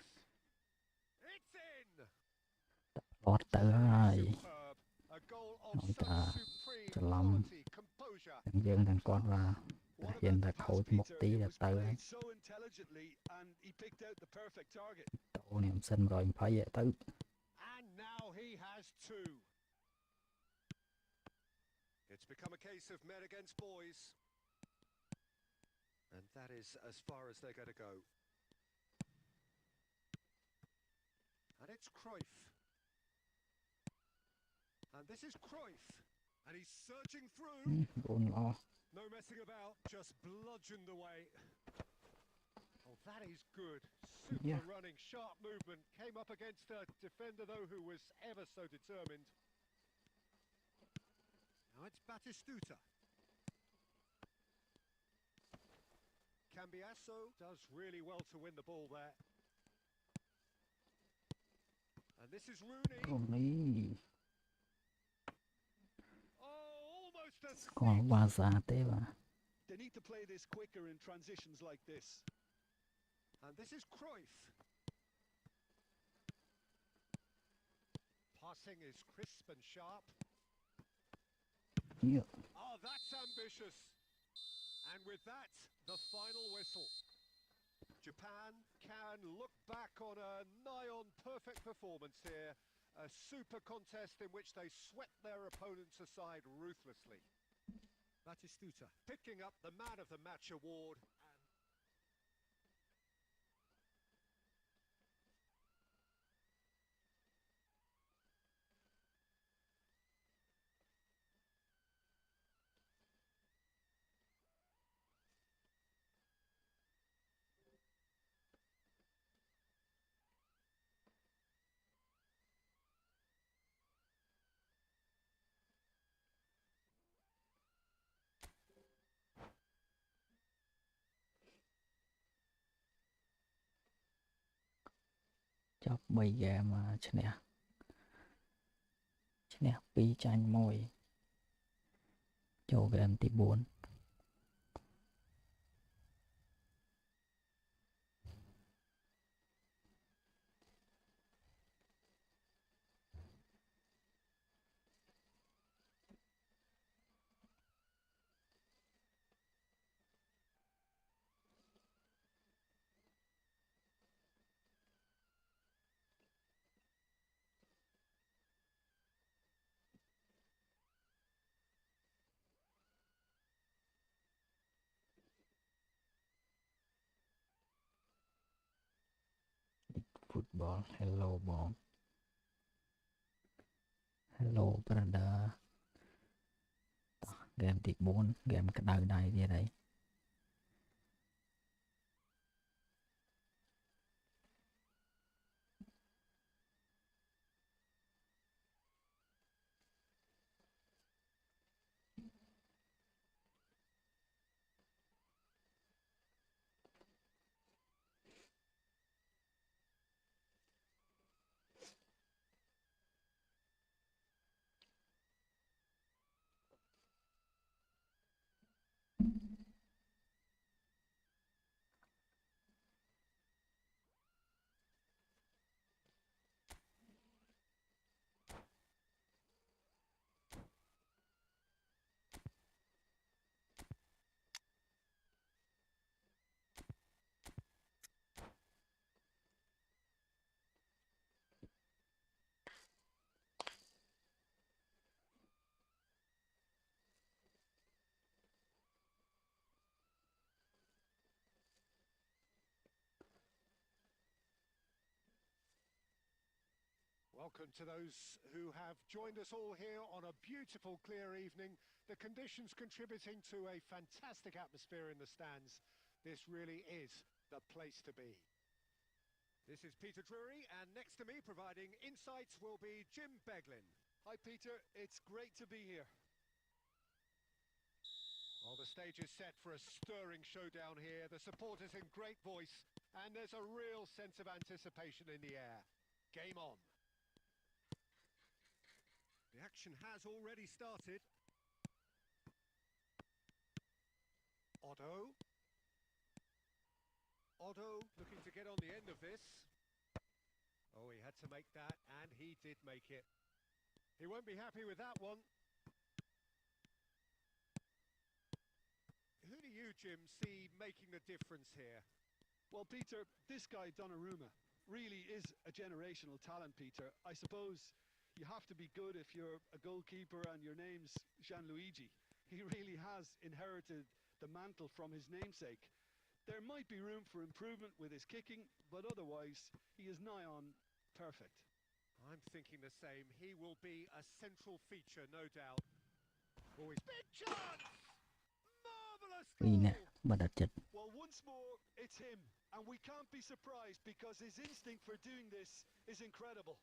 It's in!
Lọt tới rồi.
Superb. A goal of
Ôi
such
trời,
supreme
trời lắm.
quality, composure.
Thằng dân thằng con ra.
What
Hiện
about
là
the pass,
khối một
Peter?
tí
It
là
was
tới.
played so intelligently, and he picked out the perfect target.
Tổ niệm sinh rồi phải vậy tới.
And now he has two. It's become a case of men against boys. And that is as far as they're going to go. And it's Cruyff. And this is Cruyff. And he's searching through.
Buồn lo.
No messing about, just bludgeoned away. Oh, that is good. Super
Yeah.
running, sharp movement. Came up against a defender, though, who was ever so determined. Now it's Batistuta. Cambiasso does really well to win the ball there. And this is Rooney.
Ronnie.
Oh, almost a
Còn qua già thế mà.
They need to play this quicker in transitions like this.
And this is Cruyff. passing is crisp and sharp.
Yeah.
Oh, that's ambitious. And with that, the final whistle. Japan can look back on a nigh-on perfect performance here. A super contest in which they swept their opponents aside ruthlessly.
Batistuta.
Picking up the Man of the Match award.
Chọc 3 game ឈ្នះ 2 ចាញ់ 1 ចូល game ទី 4 football hello បង hello brother តោះ game ទី 4 game ក្តៅដៃទៀតហើយ
Welcome to those who have joined us all here on a beautiful, clear evening. The conditions contributing to a fantastic atmosphere in the stands. This really is the place to be. This is Peter Drury, and next to me providing insights will be Jim Beglin.
Hi, Peter. It's great to be here.
Well, the stage is set for a stirring showdown here. The supporters in great voice, and there's a real sense of anticipation in the air. Game on. The action has already started. Otto. Otto looking to get on the end of this. Oh, he had to make that, and he did make it. He won't be happy with that one. Who do you, Jim, see making the difference here?
Well, Peter, this guy Donnarumma really is a generational talent, Peter. I suppose you have to be good if you're a goalkeeper and your name's Gianluigi. He really has inherited the mantle from his namesake. There might be room for improvement with his kicking, but otherwise, he is nigh on perfect.
I'm thinking the same. He will be a central feature, no doubt. Always big chance! Marvellous
ពីរនាក់
goal!
បាត់អត់ចិត្ត
Well, once more, it's him. And we can't be surprised because his instinct for doing this is incredible.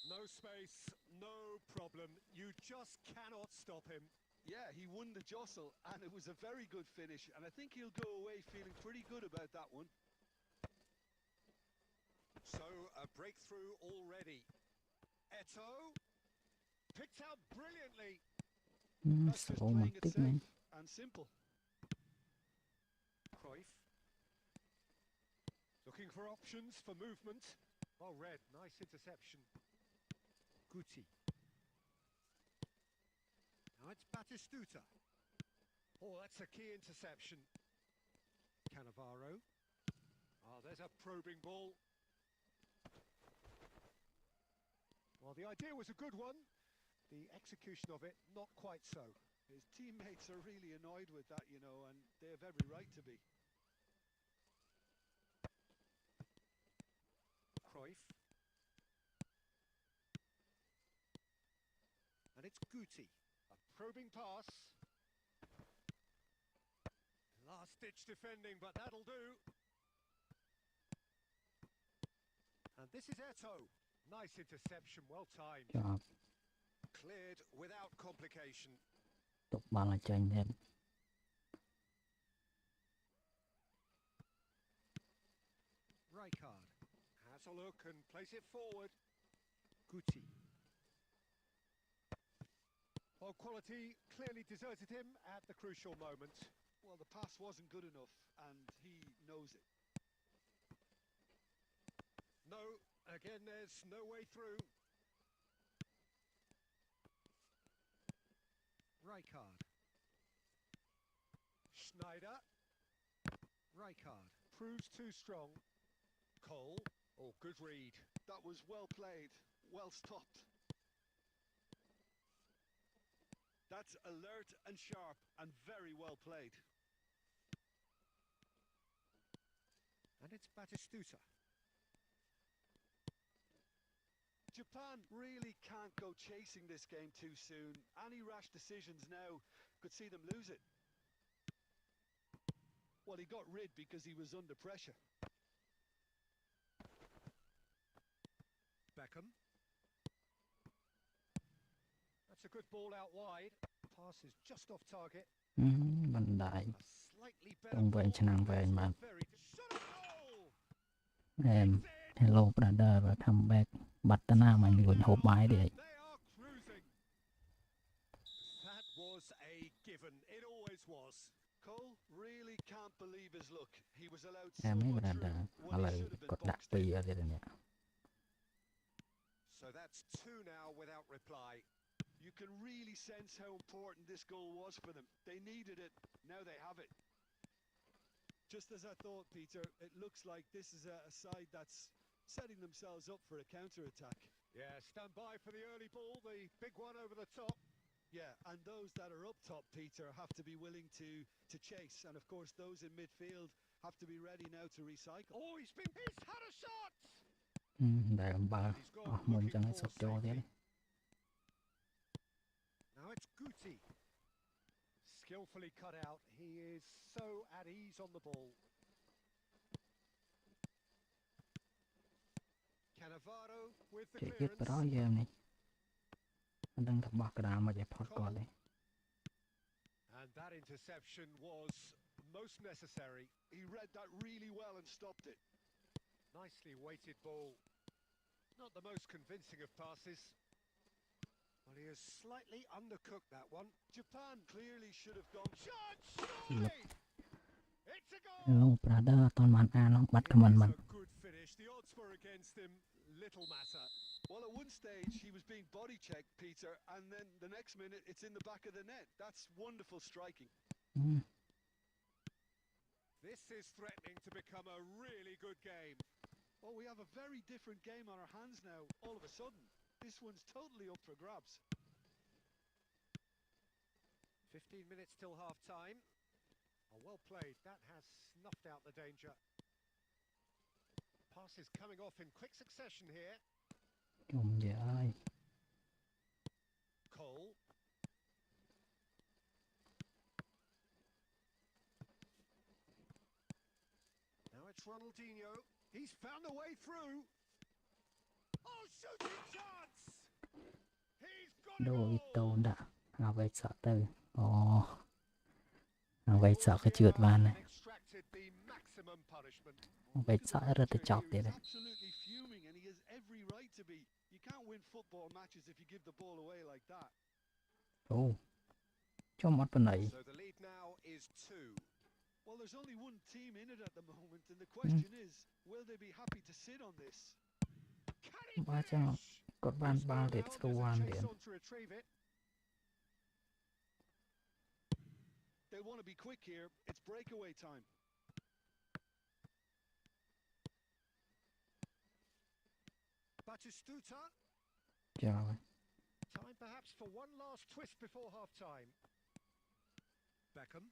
No space, no problem. You just cannot stop him.
Yeah, he won the jostle, and it was a very good finish. And I think he'll go away feeling pretty good about that one.
So, a breakthrough already. Eto picked out brilliantly.
That's just
ស្រូ
playing
បន្
it
តិចមែន
safe and simple.
Cruyff. Looking for options for movement. Oh, Red, nice interception. Guti. Now it's Batistuta. Oh, that's a key interception. Cannavaro. Oh, there's a probing ball. Well, the idea was a good one. The execution of it, not quite so.
His teammates are really annoyed with that, you know, and they have every right to be.
Cruyff. And it's Guti. A probing pass. Last-ditch defending, but that'll do. And this is Eto. Nice interception, well timed.
Cho
Cleared without complication.
tục ball là tranh thêm.
Rijkaard has a look and plays it forward. Guti. Well, quality clearly deserted him at the crucial moment.
Well, the pass wasn't good enough, and he knows it.
No, again, there's no way through. Rijkaard. Schneider. Rijkaard proves too strong. Cole. Oh, good read.
That was well played, well stopped. That's alert and sharp and very well played.
And it's Batistuta.
Japan really can't go chasing this game too soon. Any rash decisions now could see them lose it. Well, he got rid because he was under pressure.
Beckham. That's a good ball out wide. Pass is just off target.
Mình đại
A slightly better
tung về
ball.
chân hàng về mà
Very shot on goal.
em hello brother và comeback bật tên nào mà người hộp bài đi.
They are cruising. That was a given. It always was.
Cole really can't believe his luck. He was allowed so
Em mấy
much
brother
room
mà
when he
lời
should have been
cột đặt
boxed in.
pi ở đây nè.
So that's two now without reply.
You can really sense how important this goal was for them. They needed it, now they have it. Just as I thought, Peter, it looks like this is a side that's setting themselves up for a counter-attack.
Yeah, stand by for the early ball, the big one over the top.
Yeah, and those that are up top, Peter, have to be willing to chase. And of course, those in midfield have to be ready now to recycle.
Oh, he's had a shot!
Để ba
He's gone
muốn
looking
cho nó
for
sụp cho thế
safety.
đấy.
Now it's Guti. Skillfully cut out. He is so at ease on the ball. Cannavaro with the
Chị biết cái đó
clearance.
giờ em này. Anh đang tập bạc cái đàn mà chạy phọt còn đấy.
And that interception was most necessary.
He read that really well and stopped it.
Nicely weighted ball. Not the most convincing of passes. Well, he has slightly undercooked that one.
Japan clearly should have gone.
Shot, surely! It's a goal!
Hello brother, toàn màn A nó bắt comment mình.
It's a good finish. The odds were against him. Little matter.
Well, at one stage, he was being body checked, Peter, and then the next minute, it's in the back of the net. That's wonderful striking.
This is threatening to become a really good game.
Well, we have a very different game on our hands now, all of a sudden. This one's totally up for grabs.
15 minutes till half-time. Oh, well played. That has snuffed out the danger. Passes coming off in quick succession here.
Chồng ơi.
Cole. Now it's Ronaldinho. He's found a way through. Oh, shooting chance! He's got it
Đôi
all!
tôn đã. À vậy sợ từ. Ồ. À vậy sợ cái trượt van này.
Extracted the maximum punishment.
Vậy sợ rất là chọc thế
He's
đấy.
absolutely fuming, and he has every right to be. You can't win football matches if you give the ball away like that.
Ồ. Cho một phần này.
So the lead now is 2.
Well, there's only one team in it at the moment, and the question is, will they be happy to sit on this?
Can he
Ba cho.
finish?
គាត់បានបាល់ទៀតស្រួលបានទៀត
on to retrieve it.
They want to be quick here. It's breakaway time.
Batistuta.
ចោល
Time perhaps for one last twist before half time. Beckham.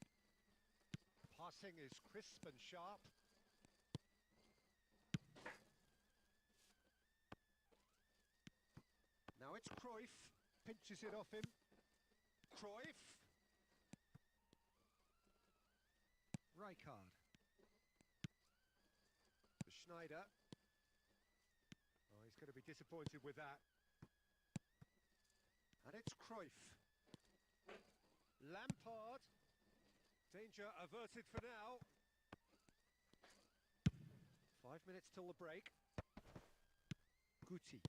Passing is crisp and sharp. Now it's Cruyff. Pinches it off him. Cruyff. Rijkaard. For Schneider. Oh, he's going to be disappointed with that. And it's Cruyff. Lampard. Danger averted for now. 5 minutes till the break. Guti.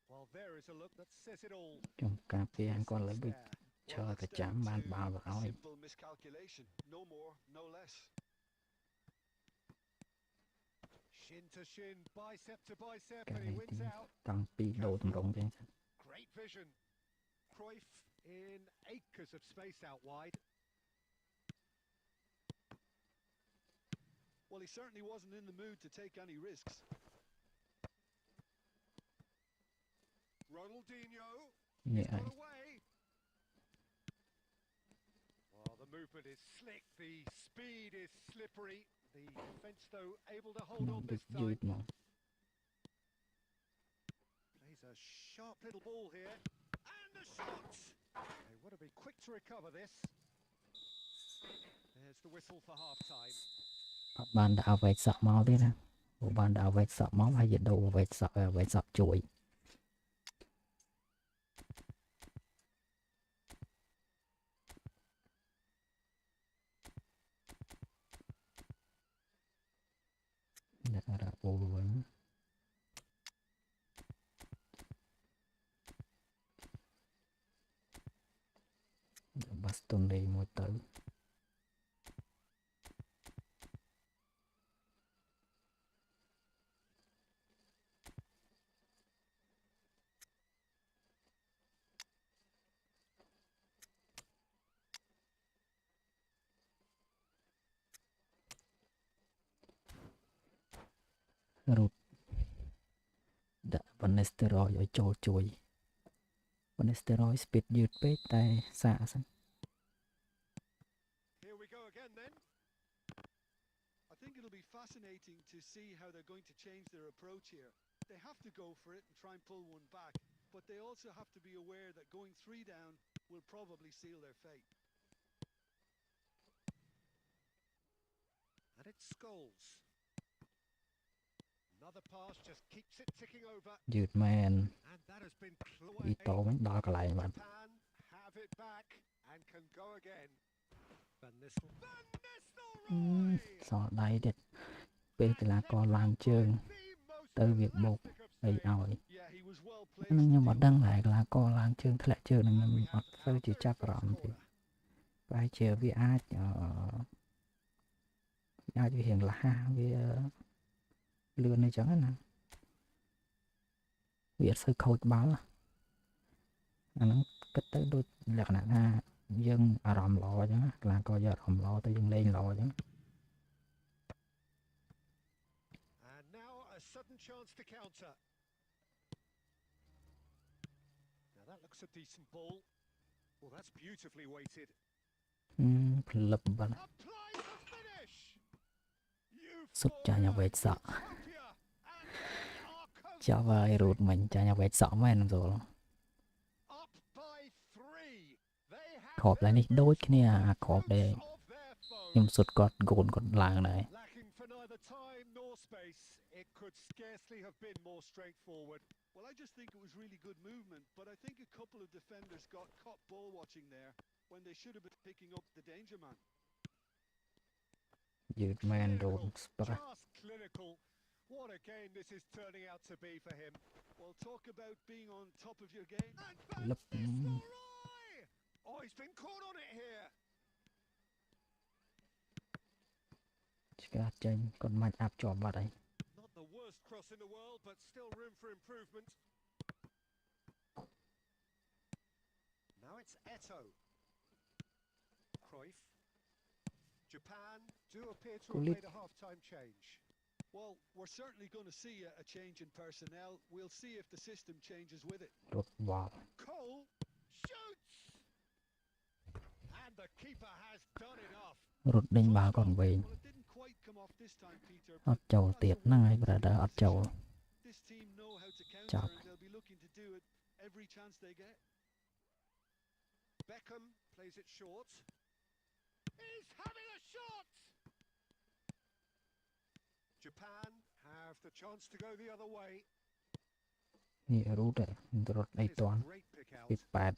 Well, there is a look that says it all.
ខ្ញុំការពារគាត់លើប៊ិច
Well,
ឈរ
that's
ទៅចាំ
down
បាន
to
បាល់ទៅ
a
ឲ្យ
simple miscalculation. No more, no less.
Shin to shin, bicep to bicep,
កា
and
ល
he
នេះ
wins out.
តាំងពីដូរតម្រងចឹង
Great vision. Cruyff in acres of space out wide.
Well, he certainly wasn't in the mood to take any risks.
Ronaldinho.
នេះឯ
Got
ង
away. Well, the movement is slick, the speed is slippery. The defence, though, able to hold
មក
on
ដូច
this
យឺ
time.
តមក
Plays a sharp little ball here. And the shot! They want to be quick to recover this. There's the whistle for half-time.
អត់បានដាក់អ្វីសក់មកទេណាព្រោះបានដាក់អ្វីសក់មកហើយយកដូរអ្វីសក់អ្វីសក់ជួយដាក់រ៉ាបូវិញបាស្តុននេះមួយទៅ រូតដាក់វ៉ានីស្តេរ៉ុយឲ្យចូលជួយវ៉ានីស្តេរ៉ុយស្ពីដយឺតពេកតែសាកសិន
Here we go again then.
I think it'll be fascinating to see how they're going to change their approach here. They have to go for it and try and pull one back, but they also have to be aware that going 3 down will probably seal their fate.
And it's Scholes. Another pass just keeps it ticking over.
យឺតមែន
And that has been
អ៊ីតូវិញដល់កន្លែងបាត់
Japan have it back and can go again. Van Nistelrooy.
សល់ដៃទៀតពេលកីឡាករឡើងជើង ទៅវាបោកអីឲ្យ
Yeah, he was well
ហ្នឹង
placed.
ខ្ញុំអត់ដឹងដែរកីឡាករឡើងជើងធ្លាក់ជើងហ្នឹងខ្ញុំអត់ទៅជាចាប់អារម្មណ៍ទេប្រហែលជាវាអាចវារៀងលះវាលឿនអីចឹងណាវាអត់សូវខូចបាល់អាហ្នឹងគិតទៅដូចលក្ខណៈថាយើងអារម្មណ៍ល្អអញ្ចឹងណាកីឡាករយកអារម្មណ៍ល្អទៅយើងលេងល្អអញ្ចឹង
And now a sudden chance to counter. Now that looks a decent ball. Well, that's beautifully weighted.
ផ្លឹបបាល់
Applies the finish.
សុទ្ធចាញ់អ្វីសក់
Utopia. And they are covered.
ចាប់ហើយរូតមិញចាញ់អ្វីសក់មែនចូល
Up by 3. They have
គ្រាប់ឡើងនេះដូចគ្នាអាគ្រាប់ដែរ
of their foe.
ខ្ញុំសុទ្ធគាត់គូនគាត់ឡើងដែរ
Lacking for neither time nor space, it could scarcely have been more straightforward.
Well, I just think it was really good movement, but I think a couple of defenders got caught ball watching there when they should have been picking up the danger man.
យឺតមែនរូតស្ប្រាស់
Just clinical. What a game this is turning out to be for him.
Well, talk about being on top of your game.
And Van
Look,
Nistelrooy! Oh, he's been caught on it here.
ឆ្កាចេញគាត់មិនអាប់ជាប់បាត់ហើយ
Not the worst cross in the world, but still room for improvement. Now it's Eto. Cruyff. Japan do appear to have made a half-time change.
Well, we're certainly going to see a change in personnel. We'll see if the system changes with it.
រត់វល់
Cole shoots! And the keeper has done enough.
រត់ដេញបាល់គាត់វែង
Well, it didn't quite come off this time, Peter.
អត់ចូលទៀតហ្នឹងហើយ brother អត់ចូល
This team know how to counter
Chop.
and they'll be looking to do it every chance they get.
Beckham plays it short. He's having a shot! Japan have the chance to go the other way.
នេះរូតរត់អី
It's
តាន់
a great pick out.
ពីប៉ែត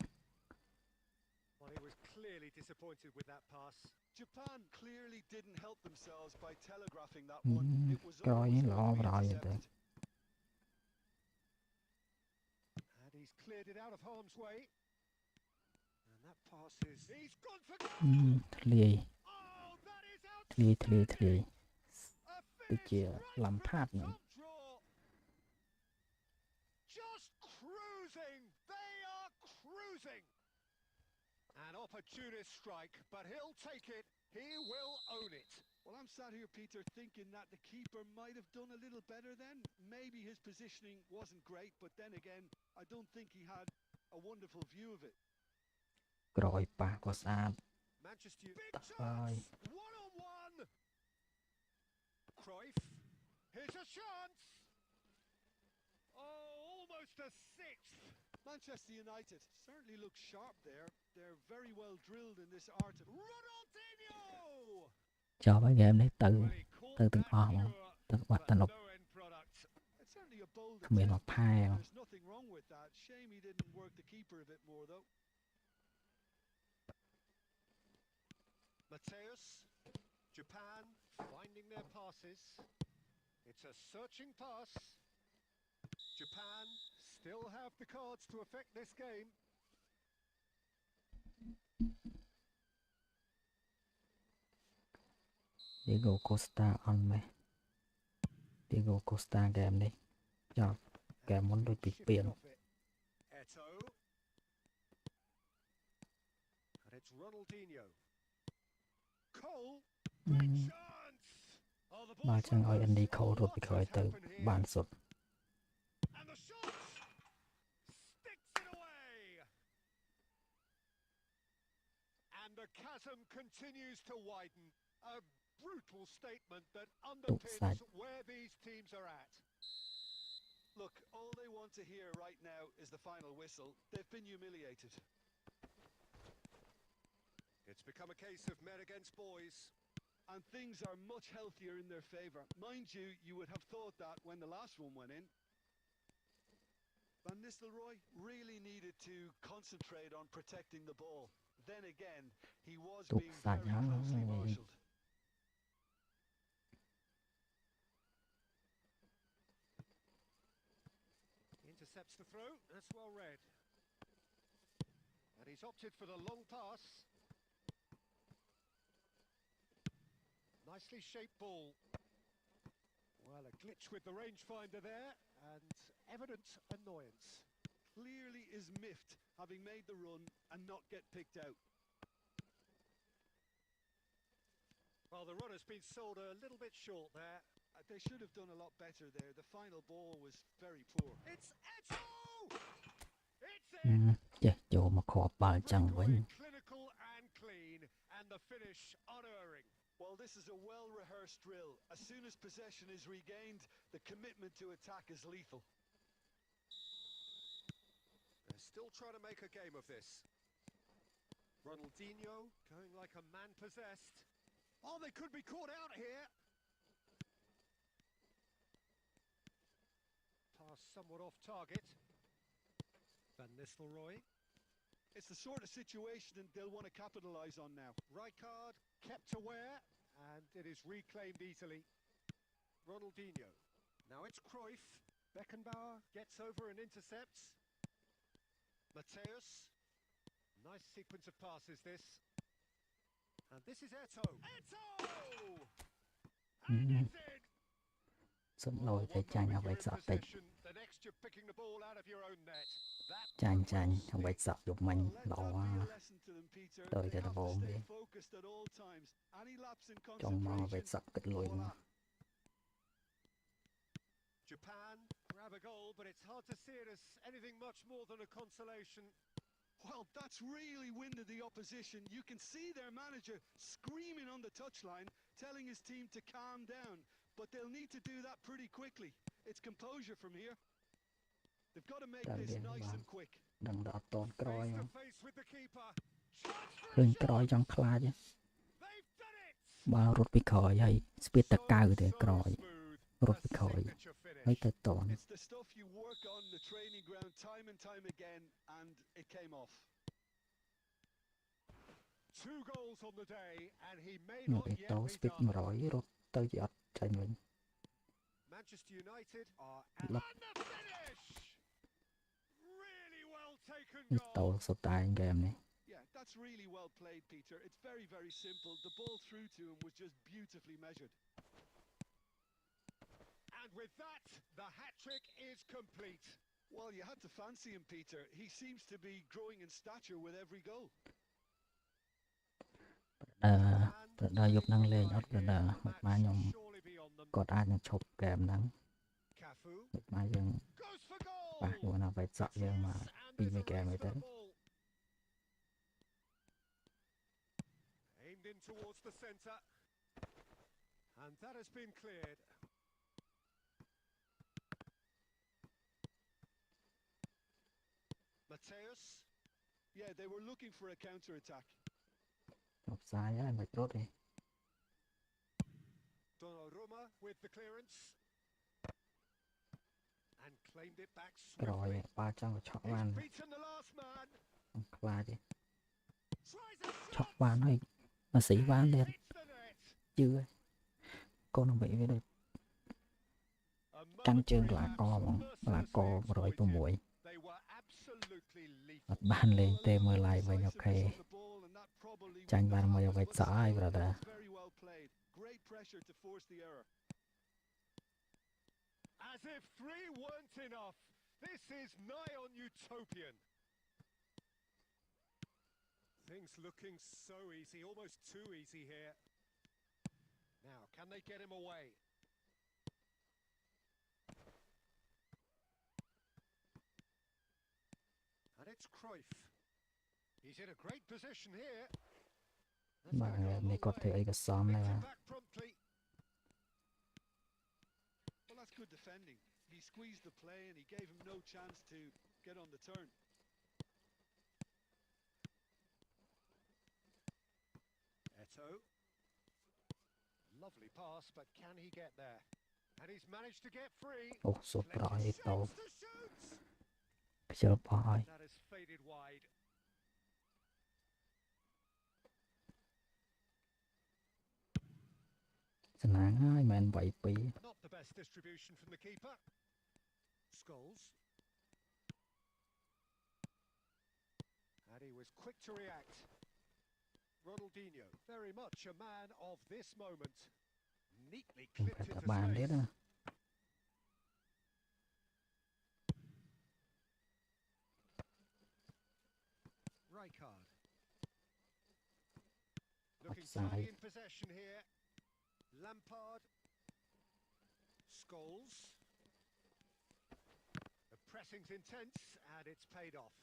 Well, he was clearly disappointed with that pass.
Japan clearly didn't help themselves by telegraphing that
Mm,
one. It was
trời
always
ơi,
going
lo
to be
rồi vậy
intercepted.
And he's cleared it out of harm's way. And that pass is... He's gone for
ធ្លាយ
Oh, that is
ធ្លាយ
outstanding! A
ដូចជា
finish right
ឡំ
from
ផាត
the
ហ្នឹង
top draw. Just cruising. They are cruising. An opportunist strike, but he'll take it. He will own it.
Well, I'm sat here, Peter, thinking that the keeper might have done a little better then. Maybe his positioning wasn't great, but then again, I don't think he had a wonderful view of it.
ក្រោយប៉ះក៏ស្អាត
Manchester big
Bye.
chance. 1-on-1. Cruyff. Here's a chance. Oh, almost a sixth.
Manchester United certainly look sharp there. They're very well drilled in this art of...
Ronaldinho.
ចប់ហើយហ្គេមនេះទៅ
Well, he called
Từ từng
that
ỏ mà.
pure,
ទៅបាត់
but
តនុក
no end product.
It's certainly a bold
គ្មានមក
attempt.
ផែ
There's nothing wrong with that. Shame he didn't work the keeper a bit more, though.
Mateus. Japan finding their passes. It's a searching pass. Japan still have the cards to affect this game.
Diego Costa អន់ម៉េះ Diego Costa ហ្គេមនេះចប់ហ្គេមមុនដូចពីពៀន
Off it. Eto. And it's Ronaldinho. Cole. Great chance. Oh, the
បើ
ball's
ចឹងឲ្យ
reversed.
Andy Cole រត់ពីក្រោយទៅ
What has happened here?
បានសុទ្ធ
And the shot sticks it away. And the chasm continues to widen. A brutal statement that underpins where these teams are at.
Look, all they want to hear right now is the final whistle. They've been humiliated.
It's become a case of men against boys.
And things are much healthier in their favour. Mind you, you would have thought that when the last one went in. Van Nistelrooy really needed to concentrate on protecting the ball. Then again, he was
Tục
being
sạch
very closely
hả?
marshalled.
Intercepts the throw. That's well read. And he's opted for the long pass. Nicely shaped ball. Well, a glitch with the rangefinder there, and evident annoyance.
Clearly is miffed, having made the run and not get picked out.
Well, the run has been sold a little bit short there.
They should have done a lot better there. The final ball was very poor.
It's Eto! It's
អឺ
in!
ចេះចូលមកគ្រាប់បាល់ចឹងវិញ
Breakaway, clinical and clean, and the finish unerring.
Well, this is a well-rehearsed drill. As soon as possession is regained, the commitment to attack is lethal.
They're still trying to make a game of this. Ronaldinho going like a man possessed. Oh, they could be caught out here. Pass somewhat off target. Van Nistelrooy.
It's the sort of situation they'll want to capitalise on now.
Rijkaard kept aware, and it is reclaimed easily. Ronaldinho. Now it's Cruyff. Beckenbauer gets over and intercepts. Mateus. Nice sequence of passes, this. And this is Eto. Eto! And it's in!
សុំ
Oh,
ដោយតែ
one
ចាញ់
moment
អ្វី
you're in
សក់តិច
possession, the next you're picking the ball out of your own net. That
ចាញ់
one
ចាញ់
will
អ្វី
speak.
សក់យប់មិញ
Well, let
ល្អ
that
ហ่
be a
ะ
lesson to them, Peter.
Rồi
They
thì
have
là
to
vô
stay
đi.
focused at all times. Any lapse in
ចង់មកអ្វី
concentration,
សក់គិតលួយមក
voila.
Japan grab a goal, but it's hard to see it as anything much more than a consolation.
Well, that's really winded the opposition. You can see their manager screaming on the touchline, telling his team to calm down. But they'll need to do that pretty quickly. It's composure from here. They've got to make
Đang
this
đi
nice
vào.
and quick.
ដឹងតែអត់តន់ក្រោយ
Face
ហ៎
to face with the keeper. Chance for
ឃើញ
a
ក្រោយ
shot.
ចង់ខ្លាចហ៎
They've done it.
បើរត់ពីក្រោយហើយស្ពាតតកៅទេ
So
ក្រោយ
smooth.
រត់ពី
A
ក្រោយ
signature
ហើយ
finish.
ទៅតន់
It's the stuff you work on the training ground time and time again, and it came off.
2 goals on the day, and he may
នេះ
not
អេ
yet
តូ
be
ស្ពីត
done.
100រត់ទៅជាអត់ចាញ់វិញ
Manchester United are at
Look.
and the finish. Really well taken
នេះតូ
goal.
សុទ្ធតែហ្គេមនេះ
Yeah, that's really well played, Peter. It's very, very simple. The ball through to him was just beautifully measured.
And with that, the hat-trick is complete.
Well, you had to fancy him, Peter. He seems to be growing in stature with every goal.
អឺប្រដៅយប់ហ្នឹងលេងអត់ប្រដៅមិនបានខ្ញុំ
Surely beyond them.
គាត់អាចនឹងឈប់ហ្គេមហ្នឹង
Cafu
មិនបានយើង
goes for
ប៉ះ
goal.
ខ្លួនអ្វីសក់យើងមក
And
ពីរ
there's
មួយ
a
ហ្គេម
race
អី
for
ទៅ
the ball. Aimed in towards the centre. And that has been cleared. Mateus.
Yeah, they were looking for a counter-attack.
អបសាយហើយមិនរត់ទេ
Donnarumma with the clearance. And claimed it back
ក្រោយ
swiftly.
បើចង់ក៏ឆក់បាន
He's beaten the last man.
ខ្ញុំខ្លាចទេ
Tries a
ឆក់
shot.
បានហើយមកស៊ីបានទៀត
Hits the net.
ជឿហើយកូនអ្វីវាដូច
A
កាន់ជើង
momentary
កលាករហ្មង
lapse,
កលាករ
mercilessly
106
exploited. They were absolutely
អ
lethal.
ត់បានលេង
Well, a
ទេ
little
មើល live វិញអូខេ
indecisiveness on the ball, and that probably
ចាញ់
wouldn't
បាន
have
មួយ
happened,
អ្វី
but
សក់ហើយ
still,
ប្រដៅ
it was very well played. Great pressure to force the error.
As if 3 weren't enough. This is nigh on utopian. Things looking so easy, almost too easy here. Now, can they get him away? And it's Cruyff. He's in a great position here. That's
បាទ
gonna go a
នេះ
long
គាត់ធ្វើ
way.
អីក៏សមដែរ
Picked it back promptly.
Well, that's good defending. He squeezed the play and he gave him no chance to get on the turn.
Eto. Lovely pass, but can he get there? And he's managed to get free.
អូសុបប្រអី
Plenty
តូ
chance to shoot.
ខ្ជិលបោះហើយ
That has faded wide.
ស្នាងហើយមិនមែនវាយពីរ
Not the best distribution from the keeper. Scholes. And he was quick to react. Ronaldinho, very much a man of this moment. Neatly
ខ្ញុំ
clipped
ប្រាប់ថា
into
បានទៀត
space.
ណា
Rijkaard. Looking
Offside.
tidy in possession here. Lampard. Scholes. The pressing's intense and it's paid off.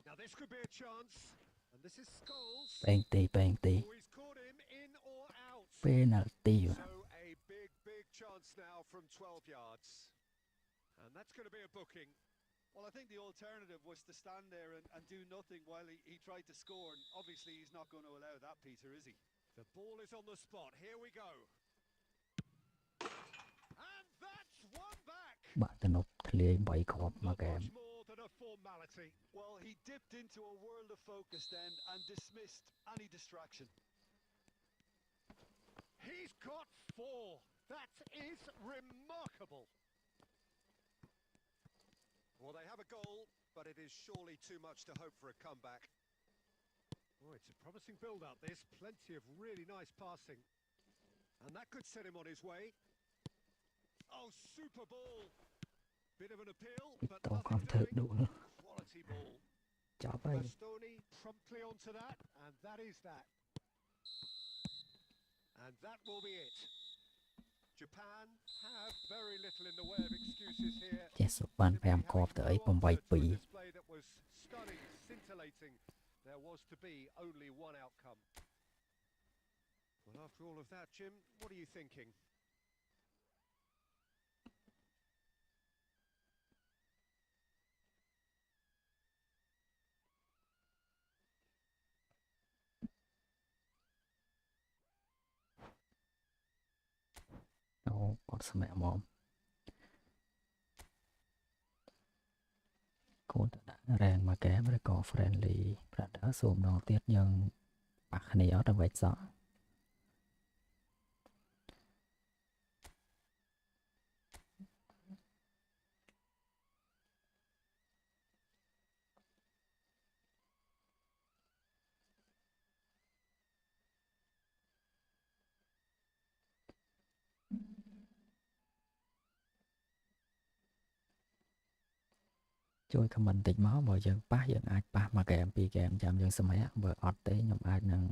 Now this could be a chance. And this is Scholes.
ពេងទីពេងទី
Oh, he's caught him in or out.
ពេណាល់ទី
So a big chance now from 12 yards. And that's going to be a booking.
Well, I think the alternative was to stand there and do nothing while he tried to score. And obviously, he's not going to allow that, Peter, is he?
The ball is on the spot. Here we go. And that's one back.
បាក់ទំនប់ធ្លាយ3គ្រាប់មក
Not
ហ្គេម
much more than a formality.
Well, he dipped into a world of focus then and dismissed any distraction.
He's got 4. That is remarkable. Well, they have a goal, but it is surely too much to hope for a comeback. Oh, it's a promising build-up, this. Plenty of really nice passing. And that could set him on his way. Oh, super ball. Bit of an appeal, but
Tổ
nothing
con thử
doing.
đủ
Quality ball.
chó bay
Bastoni promptly onto that, and that is that. And that will be it. Japan have very little in the way of excuses here.
ចេះសុបាន
Simply
5 ខប
having
ទៅ
no
អី
answer to a
8-2
display that was stunning, scintillating. There was to be only one outcome. Well, after all of that, Jim, what are you thinking?
Ồ, còn sao mẹ mồm cô đã rèn mà kém rồi có friendly và đã xùm nó tiết nhưng bạc này ở trong vạch rõ ជួយ comment តិចមកបើយើងប៉ះយើងអាចប៉ះមួយហ្គេមពីរហ្គេមចាំយើងសម្រាប់បើអត់ទេខ្ញុំអាចនឹង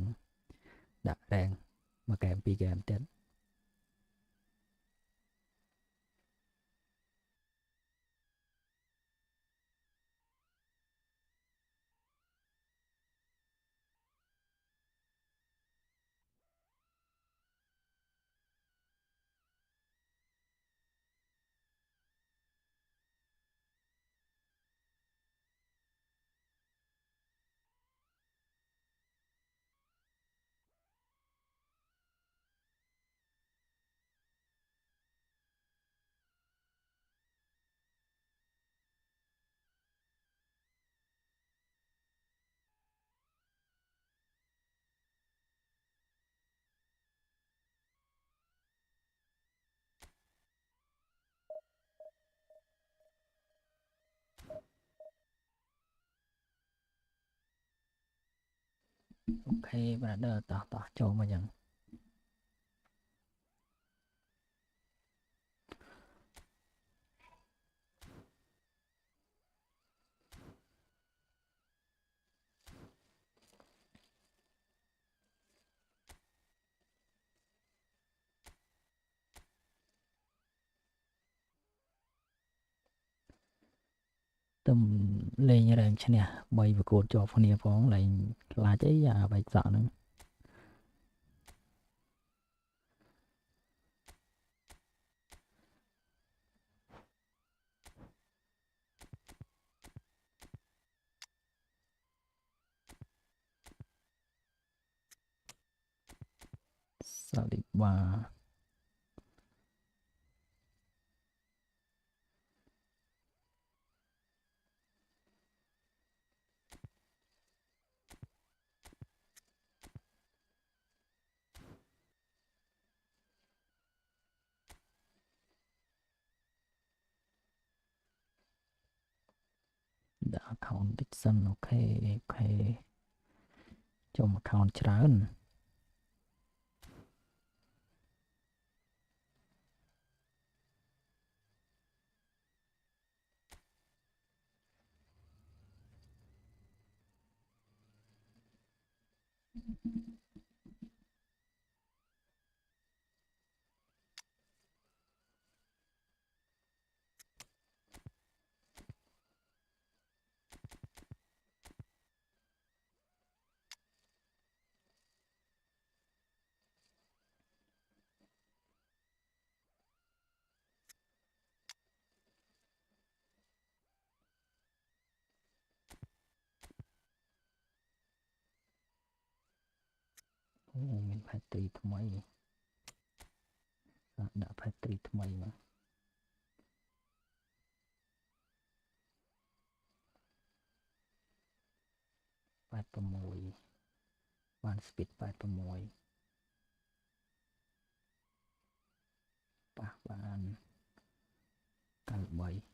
ដាក់ rank មួយហ្គេមពីរហ្គេមទៀត ok brother តោះចូលមកយ៉ាង ទំលេងរែងឈ្នះ3ប្រកួតជាប់គ្នាផងលេងខ្លាចអីអាបែកសក់ហ្នឹង Saliba ដាក់ account តិចសិនអូខេចូល account ច្រើន អូមានផែនទីថ្មីដាក់ផែនទីថ្មីមក 86 បាន speed 86 ប៉ះបាន 93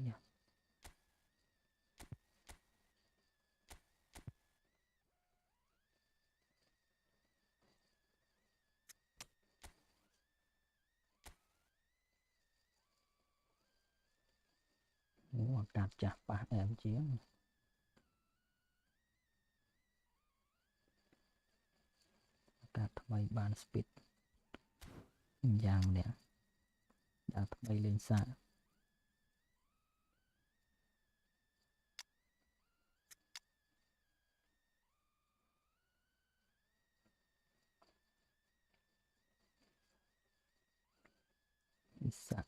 យ៉ា កាត់ចាស់ប៉ះអែមជាងកាត់ថ្មីបាន speed យ៉ាងនេះដាក់ថ្មីលេងសាកសាក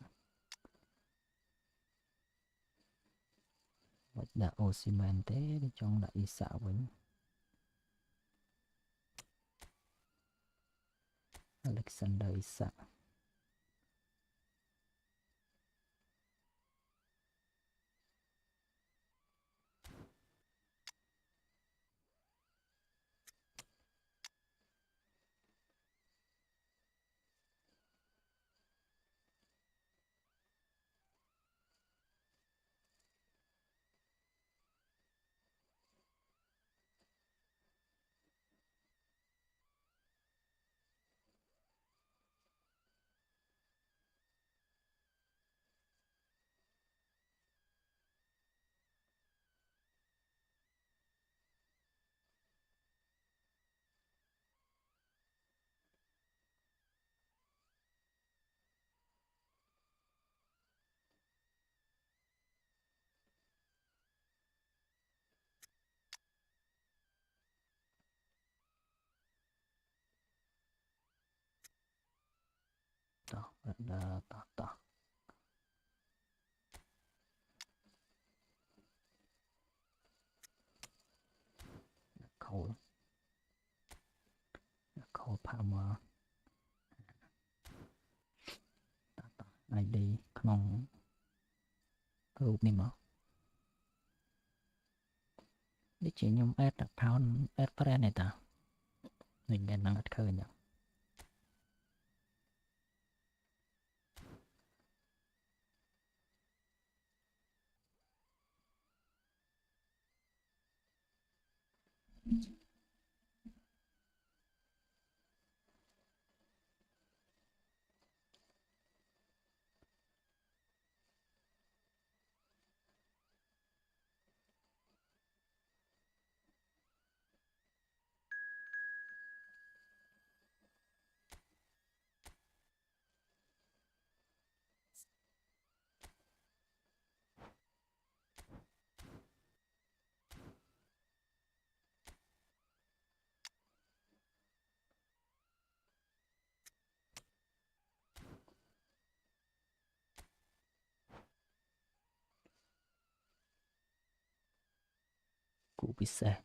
បាច់ដាក់អូស៊ីមែនទេចង់ដាក់អ៊ីសាវិញAlexander អ៊ីសាតោះតោះខូលផាមកតោះ ID ក្នុងរូបនេះមកនេះជាខ្ញុំ add account add friend នេះតានេះគេនឹងអត់ឃើញទេគូពិសេស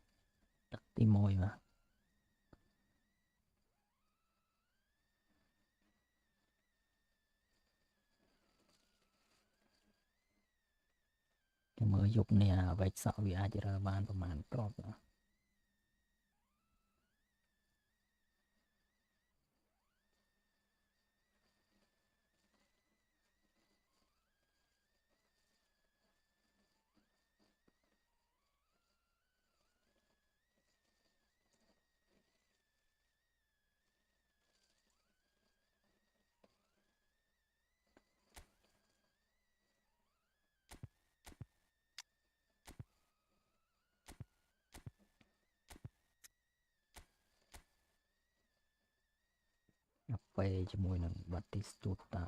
ទឹកទី1បាទគេមើលយប់នេះវែកសក់វាអាចរើបានប្រហែលគ្រាប់បាទកាហ្វេជាមួយនឹងបាទីស្ទូតា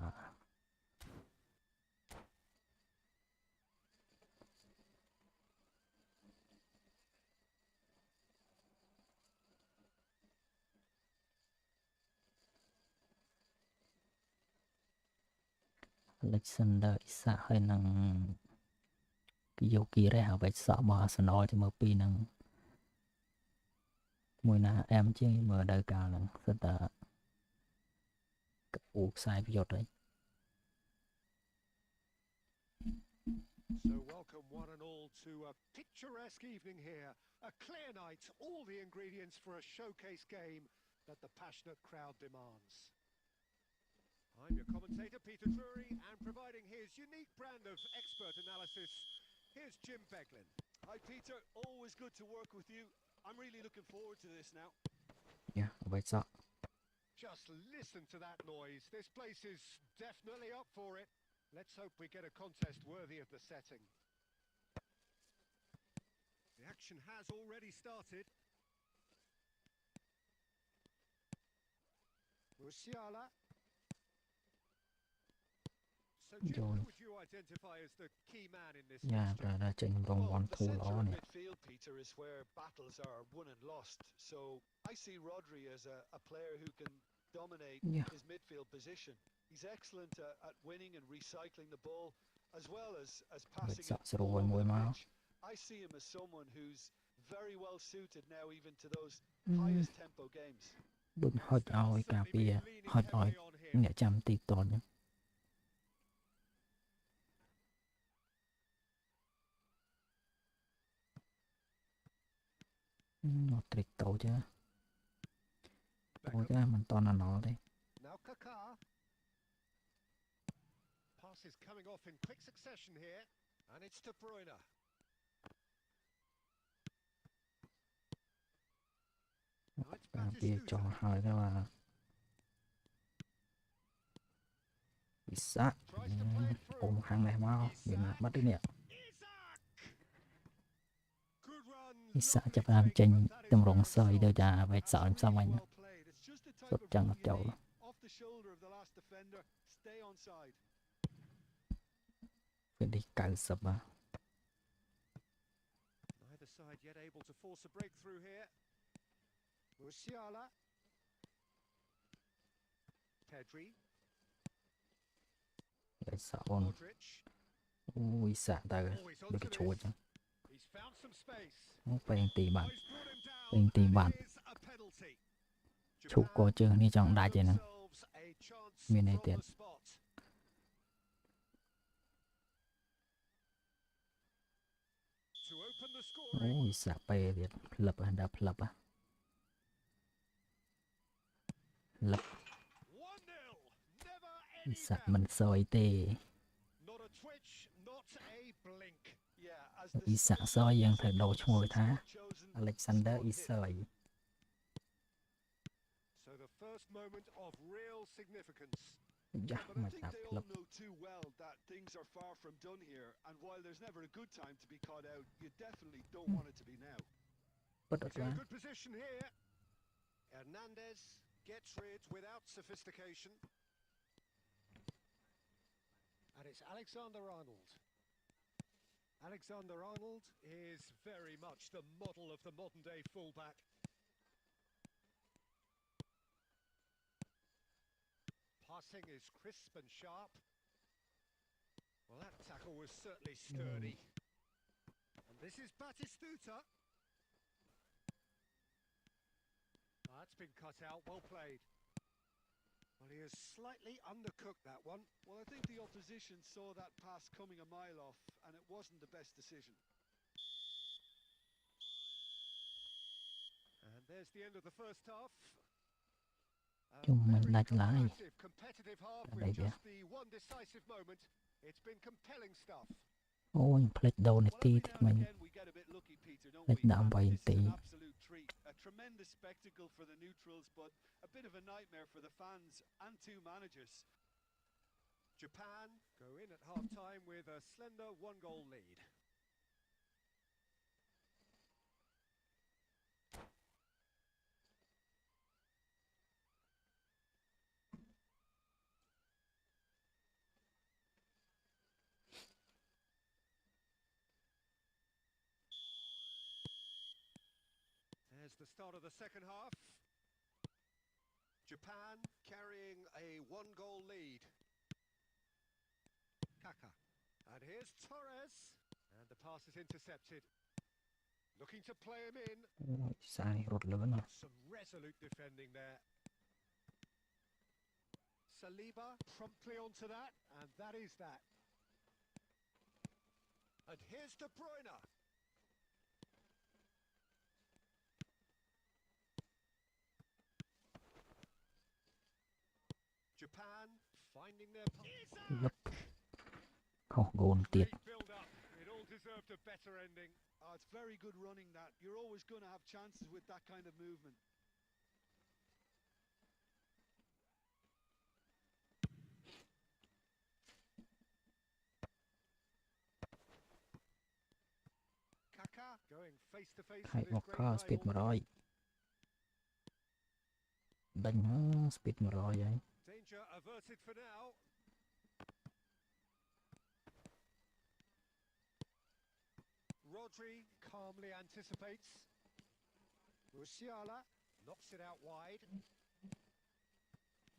Alexander អ៊ីសាហើយនឹងយោគីរ៉េវែកសក់របស់ Arsenal ជាមួយពីរនឹងមួយណាអែមជាងមើលដល់កាលហ្នឹងសិតតែកពូខ្សែប្រយុទ្ធហើយ
So welcome one and all to a picturesque evening here, a clear night, all the ingredients for a showcase game that the passionate crowd demands. I'm your commentator Peter Drury, and providing his unique brand of expert analysis, here's Jim Beglin.
Hi Peter, always good to work with you. I'm really looking forward to this now.
Yeah, វែកសក់
Just listen to that noise. This place is definitely up for it. Let's hope we get a contest worthy of the setting. The action has already started. Musiala. So, Jim, who would you identify as the key man in this
Dạ,
fixture?
đã trình vòng
Well,
one
the
thua
centre
ló
of
nè.
midfield, Peter, is where battles are won and lost. So I see Rodri as a player who can dominate
Yeah.
his midfield position. He's excellent at winning and recycling the ball, as well as passing
sợ
it
sẽ
all
rồi
over
mùi
the
máu.
pitch. I see him as someone who's very well suited now even to those highest tempo games.
Đừng hết oi cả bia, hết oi nhẹ chăm tì tòn nhá. Nó trick tổ chứ. Tổ chứ mình toàn là nó đấy.
Now Kaká. Pass is coming off in quick succession here, and it's De Bruyne. Now it's
Cả bia cho
Batistuta.
hai cái mà. Bị sát.
Tries to play it through.
Ôm hàng này mau. Bị nạt bắt đi nè.
Isaac. Good run.
Bị sát chấp làm trình tầm rộng sợi đưa ra về sợ làm sao mình.
Well played. It's just the type
Xuất
of
chân
run
ở
you
chậu
need.
đó.
Off the shoulder of the last defender, stay onside.
Phải đi cài sập à.
Neither side yet able to force a breakthrough here. Musiala. Pedri.
Để sợ con.
Modric.
Ui xạ ta
Oh, he's
được
onto
cái chuột
this.
chứ.
He's found some space.
Nó phải tì
Oh,
bạn.
he's brought him down,
Bên tì
and
bạn.
it is a penalty.
Chụp cô chưa đi chọn đá chơi nè.
Themselves a chance
Miền này
from
tiền.
the spot. To open the scoring.
Ui xạ bè thiệt. Lập à, đạp lập à. Lập.
1-0. Never any
Xạ
doubt.
mình soi tê.
Not a twitch, not a blink.
Yeah, as the
Ý xạ
start
soi dân
is
thời đầu cho ngồi thá.
spot chosen,
Alexander
spot
ý
hit.
soi.
So the first moment of real significance.
Dạ
But I
mà
think
đạp
they all
lập.
know too well that things are far from done here, and while there's never a good time to be caught out, you definitely don't want it to be now.
Bất đợt
He's in a
ra.
good position here. Hernandez gets rid without sophistication. And it's Alexander-Arnold. Alexander-Arnold is very much the model of the modern-day fullback. Passing is crisp and sharp. Well, that tackle was certainly sturdy. And this is Batistuta. That's been cut out, well played. Well, he has slightly undercooked that one.
Well, I think the opposition saw that pass coming a mile off, and it wasn't the best decision.
And there's the end of the first half. A
Chung mình
very
lạch lại.
competitive half
Ở đây
with
kìa.
just the one decisive moment. It's been compelling stuff.
Ôi, plek đầu này
Well,
tí
every
thì
now and
mình.
again we get a bit lucky, Peter, don't
Lệch
we?
đạm
And
vay
this is
tí.
an absolute treat. A tremendous spectacle for the neutrals, but a bit of a nightmare for the fans and two managers.
Japan go in at half-time with a slender one-goal lead. There's the start of the second half. Japan carrying a one-goal lead. Kaká. And here's Torres. And the pass is intercepted. Looking to play him in.
Ôi, sai rụt lớn rồi.
Some resolute defending there. Saliba promptly onto that, and that is that. And here's De Bruyne. Japan finding their
Lập. Không gồn tiệt.
Great build-up. It all deserved a better ending.
Oh, it's very good running that. You're always going to have chances with that kind of movement.
Kaká going coming face to face
ហើយ
with his great
Walker speed
rival.
100 đánh speed 100 ហើយ
Danger averted for now. Rodri calmly anticipates. Musiala knocks it out wide.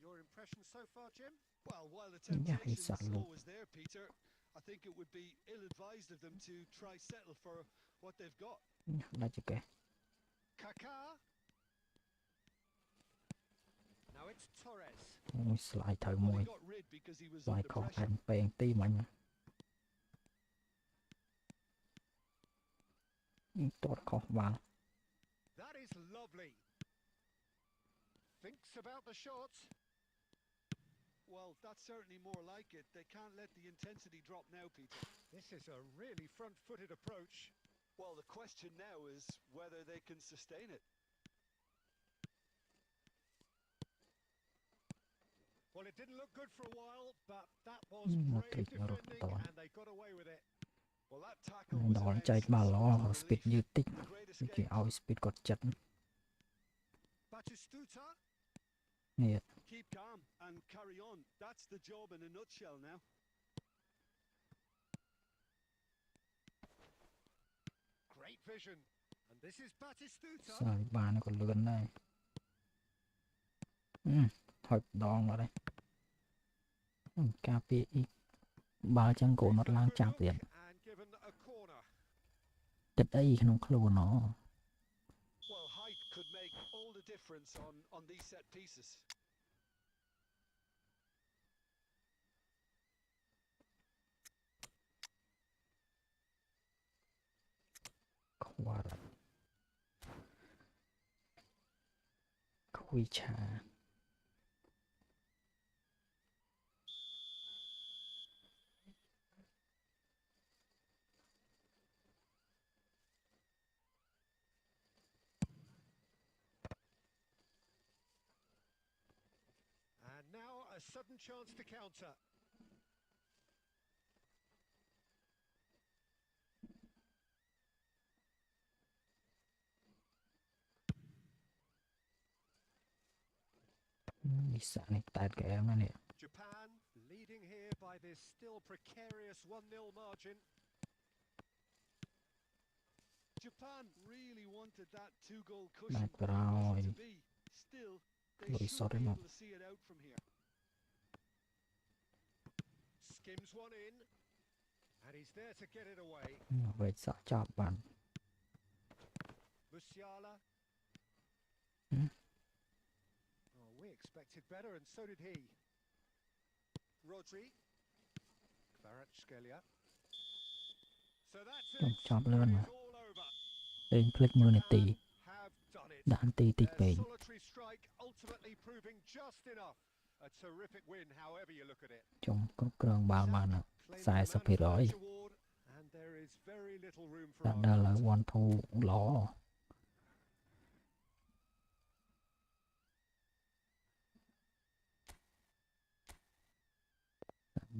Your impression so far, Jim?
Well, while the
Yeah,
temptation
he's
was
a loop.
always there, Peter, I think it would be ill-advised of them to try settle for what they've got.
ដាច់គេ
Kaká. Now it's Torres.
មួយ slide ត្រូវ
Well,
មួយ
he got rid because he was
ស្លាយ
under
ខុស
pressure.
អានពេងទីមិញទាត់ខុសបាល់
That is lovely. Thinks about the shot.
Well, that's certainly more like it. They can't let the intensity drop now, Peter.
This is a really front-footed approach.
Well, the question now is whether they can sustain it.
Well, it didn't look good for a while, but that was
Một
brave
tuyệt vời
defending
rồi.
and they got away with it.
Well, that tackle was
ដល់
immense.
ចែកបាល់ល្អ
Such a
speed
relief.
យឺតតិច
The great
គេ
escape.
ឲ្យ speed គាត់ចិត្ត
Batistuta.
នេះ
Keep calm and carry on. That's the job in a nutshell now.
Great vision. And this is Batistuta.
ស្លាយបានក៏លឿនដែរហុចដងអត់ទេការពារអ៊ីបាល់ចឹងគោនអត់ឡើងចាប់ទៀត
And given a corner.
ទឹកអីក្នុងខ្លួនណ
Well, height could make all the difference on these set pieces.
ខ្វល់ខ្វីឆា
And now a sudden chance to counter.
Này tạt cái em đó nè.
Japan leading here by this still precarious 1-0 margin.
Japan really wanted that two-goal cushion,
Đạt
but it
rồi.
wasn't to be. Still, they
Lỗi
should
sót
be
đấy mà.
able to see it out from here.
Skims one in. And he's there to get it away.
Về sợ chọc bạn.
Musiala.
Ừ.
Oh, we expected better, and so did he. Rodri. Kvaratskhelia. So that's
Chọc
it.
chọc lên mà.
It's all over.
Lên click mưa này tì.
Have done it.
Đã ăn tì tịt
Their
về.
solitary strike ultimately proving just enough. A terrific win, however you look at it.
Trong có cường bao mà nè.
Claim
Sai
the
sắp
man
thì
of the
rồi.
match award, and there is very little room for
Đã đa là
argument.
one thu ló.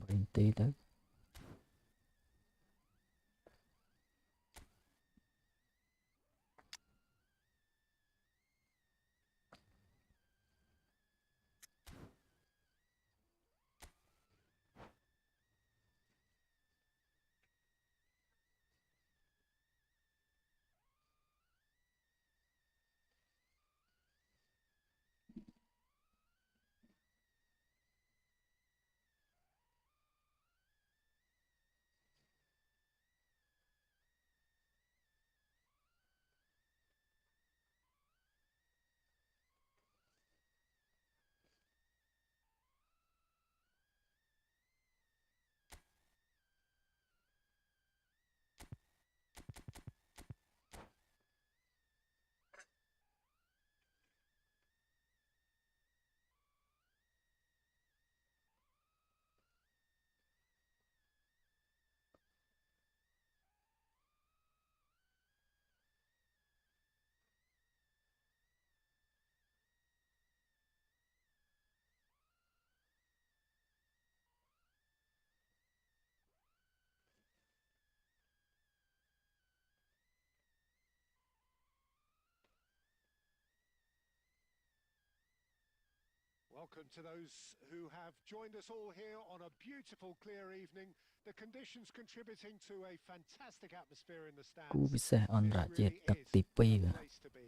Bình tí tới.
Welcome to those who have joined us all here on a beautiful clear evening. The conditions contributing to a fantastic atmosphere in the
គូ
stands.
ពិសេសអន្តរ
This
ជាតិ
really
ទឹក
is
ទី
a
2
place to be.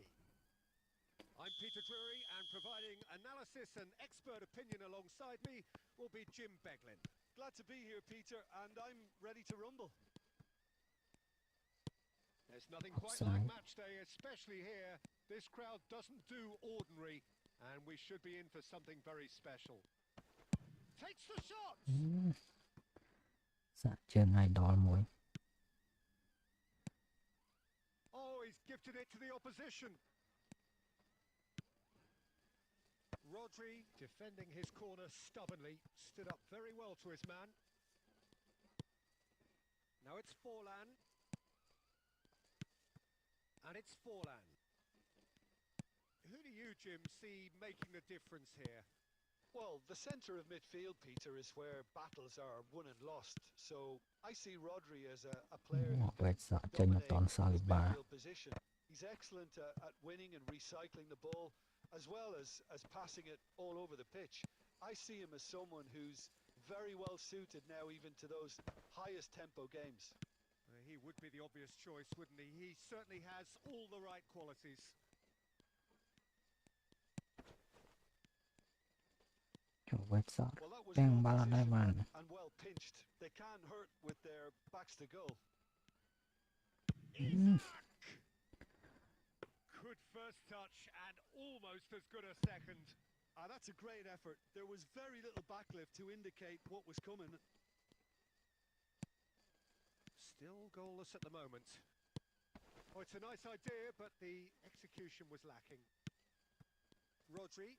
I'm Peter Drury, and providing analysis and expert opinion alongside me will be Jim Beglin.
Glad to be here, Peter, and I'm ready to rumble.
There's nothing quite
Offside.
like match day, especially here. This crowd doesn't do ordinary, and we should be in for something very special. Takes the shot!
សាក់ជើង idol មួយ
Oh, he's gifted it to the opposition. Rodri, defending his corner stubbornly, stood up very well to his man. Now it's Forlan. And it's Forlan. Who do you, Jim, see making the difference here?
Well, the centre of midfield, Peter, is where battles are won and lost. So I see Rodri as a player who
វេតសាក់ចេញអត់តន់សាលី
his
បា
midfield position. He's excellent at winning and recycling the ball, as well as passing it all over the pitch. I see him as someone who's very well suited now even to those highest tempo games.
He would be the obvious choice, wouldn't he? He certainly has all the right qualities.
វេតសាក់
Well, that was
ទាំង
well
បាល់អត់ដែរ
positioned
បាន
and well pinched. They can hurt with their backs to goal.
Good first touch and almost as good a second.
That's a great effort. There was very little backlift to indicate what was coming.
Still goalless at the moment. Oh, it's a nice idea, but the execution was lacking. Rodri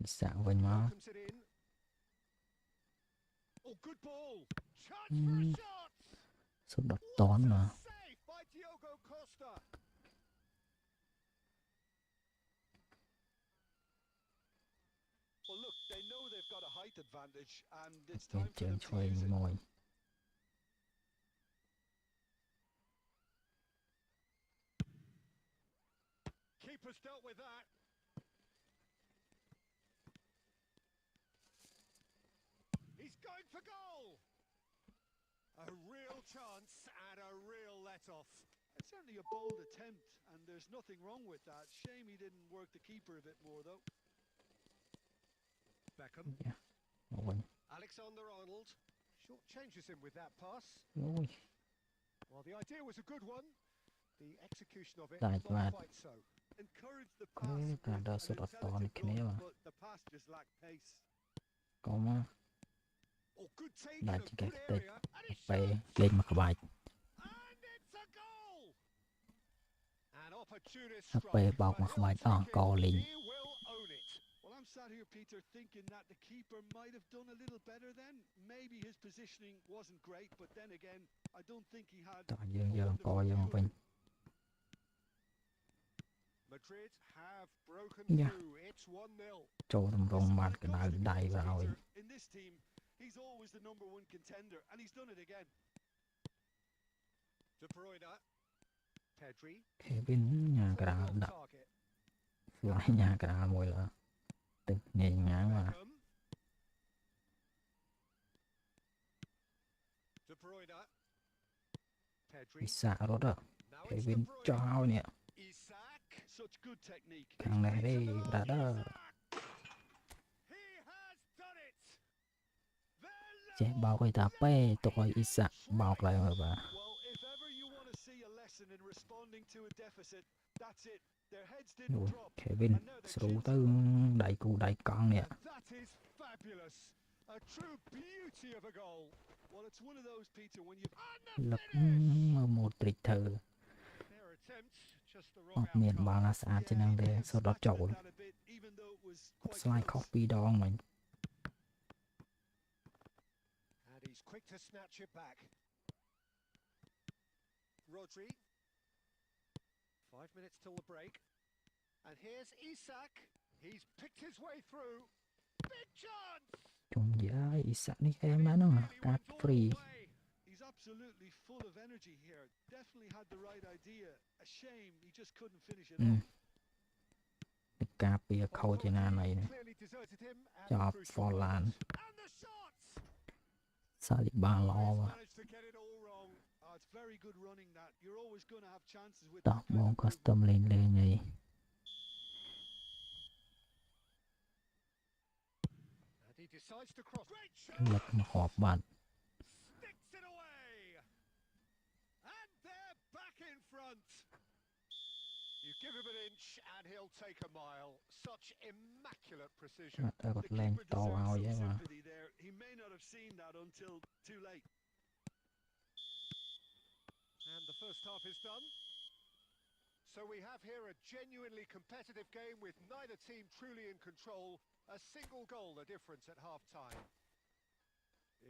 ពិសាក់វិញមក
welcomes it in. Oh, good ball. Chance for a shot.
សុទ្ធដល់តន់មក
What a save by Diogo Costa.
Well, look, they know they've got a height advantage, and it's
មាន
time
ជើ
for
ង
them
ឆ្
to
វេង
use it.
មួយ
Keeper's dealt with that. He's going for goal. A real chance and a real let-off.
It's certainly a bold attempt, and there's nothing wrong with that. Shame he didn't work the keeper a bit more, though.
Beckham.
មកវិញ
Alexander-Arnold short changes him with that pass.
អូយ
Well, the idea was a good one. The execution of it
Right,
not
right.
quite so.
Encouraged the
គូ
pass
តែ
with
ដល់
an
សុទ្ធអត់តន់
intelligent
គ្នា
run,
បាទ
but the pass just lacked pace.
កុំមក
Oh, good take
ដា
in
ច់
a
ចង្កេះ
good
តិច
area. And he
ពេល
shoots.
លេងមកក្បាច់
And it's a goal. An opportunist
ហើយ
strike,
ពេលបោក
but
មកក្បាច់
he'll
អស់
take
ក
it.
លេង
He will own it.
Well, I'm sat here, Peter, thinking that the keeper might have done a little better then. Maybe his positioning wasn't great, but then again, I don't think he had
តោះយើង
a
យកអង្គ
wonderful
យើងមក
view
វិញ
of it.
Madrid have broken
Yeah.
through. It's 1-0.
ចូលតម្រង
Listen,
បា
when
ត់
it
កណ្ដៅ
comes to
ដៃ
goals,
ទៅឲ្យ
Peter, in this team, he's always the number one contender, and he's done it again.
De Bruyne. Pedri.
ខេវិនញ៉ាក្រាល
Falling
ដាក់
off target.
ស្លាយញ៉ាក្រាលមួយលើទឹកងាយងាយមក
Beckham. De Bruyne.
ពិ
Pedri.
សាក់រត់
Now
ខេ
it's
វិ
De
នចោល
Bruyne.
នេះ
Isak.
Such good technique.
ខាងនេះទេដាត់
Isak. He has done it.
ចេះបោកឲ្យតាពេទុកឲ្យអ៊ីសាក់បោកឡើងហើយបាទ
Well, if ever you want to see a lesson in responding to a deficit, that's it. Their heads
អូ
didn't drop.
ខេវិន
And now
ស្រូ
they're
ទៅ
chasing
ដៃគូដៃកង់នេះ
That is fabulous. A true beauty of a goal.
Well, it's one of those, Peter, when you've
លឹកមើលម៉ូទ្រីកធ្វើ
Their attempt, just the
អ
wrong
ត់មានបាល់
outcome.
ណាស្អាតជាងហ្នឹងទេ
he may have
សុទ្ធអត់ចូល
slacked it that a bit, even though it was quite
ស្លាយខុស
close.
ពីរដងមិញ
And he's quick to snatch it back. Rodri. 5 minutes till the break. And here's Isak. He's picked his way through. Big chance!
ជុំយាយអ៊ីសាក់នេះអែមណាស់ហ្នឹង
Really
កាត់
went all
ហ្វ្រី
the way.
He's absolutely full of energy here. Definitely had the right idea. A shame he just couldn't finish it
អឺ
off.
ការពារខូចជាណាណីនេះ
Clearly deserted him at the
Job
crucial
for land.
moment. And the shots.
សាលីបាល្អ
He's
បាទ
managed to get it all wrong. It's very good running that. You're always going to have chances with
តោះ
that
បង
kind of
custom
movement.
លេងអី
And he decides to cross. Great
លឹក
shot.
មកហប់បាត់
Sticks it away. And they're back in front. You give him an inch and he'll take a mile. Such immaculate precision.
បាទតែគាត់
The
លេង
keeper
តឲ្យ
deserves
ហ៎
some
បាទ
sympathy there. He may not have seen that until too late.
And the first half is done. So we have here a genuinely competitive game with neither team truly in control. A single goal the difference at half-time.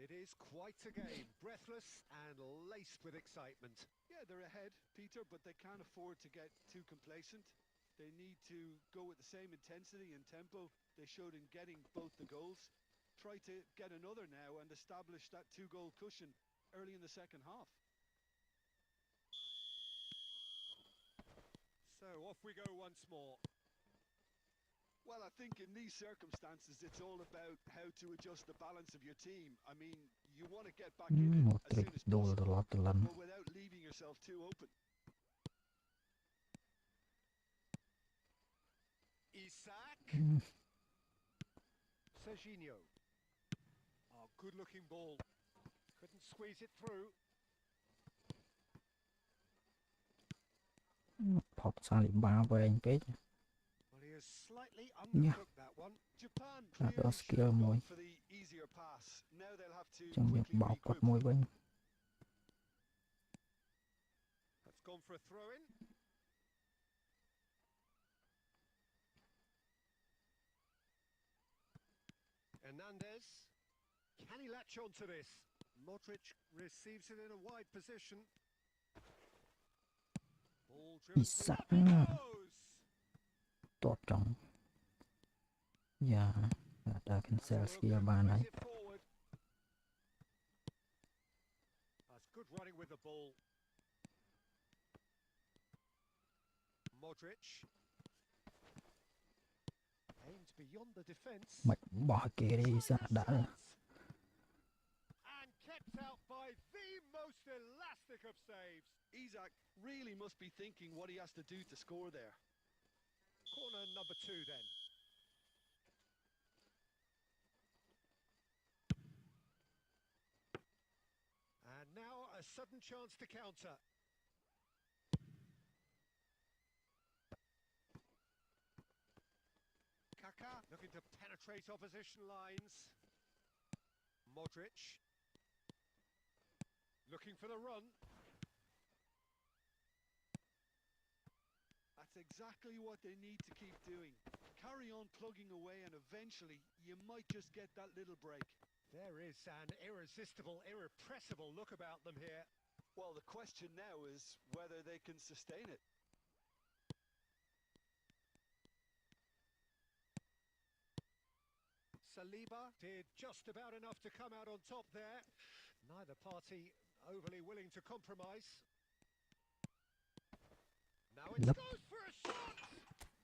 It is quite a game, breathless and laced with excitement.
Yeah, they're ahead, Peter, but they can't afford to get too complacent. They need to go with the same intensity and tempo they showed in getting both the goals. Try to get another now and establish that two-goal cushion early in the second half.
So off we go once more.
Well, I think in these circumstances, it's all about how to adjust the balance of your team. I mean, you want to get back in it
មក
as
ត្រិច
soon as
ដួល
possible,
ត្រឡប់ត្រឡឹង
but without leaving yourself too open.
Isak. Serginho. Oh, good-looking ball. Couldn't squeeze it through.
ផុតសាលីបាវែងពេក
Well, he has slightly undercooked that one.
Japan
That
clearly
was
should have
skill
gone
មួយ
for the easier pass. Now they'll have to
ចឹងយើង
quickly
បោកគាត់
regroup.
មួយវិញ
That's gone for a throw-in. Hernandez. Can he latch on to this? Modric receives it in a wide position. Ball driven
Isak.
forward. He goes.
តតចង់យ៉ាដាក់
That's a
cancel
look
skill
and
បានហើយ
plays it forward. That's good running with the ball. Modric. Aims beyond the defence.
មិនបោះគេទេអ៊ីសាដាក់
And kept out by the most elastic of saves.
Isak really must be thinking what he has to do to score there.
Corner number 2 then. And now a sudden chance to counter. Kaka looking to penetrate opposition lines. Modric looking for the run.
That's exactly what they need to keep doing. Carry on plugging away and eventually you might just get that little break.
There is an irresistible, irrepressible look about them here.
Well, the question now is whether they can sustain it.
Saliba did just about enough to come out on top there. Neither party overly willing to compromise. Now it
Look.
goes for a shot.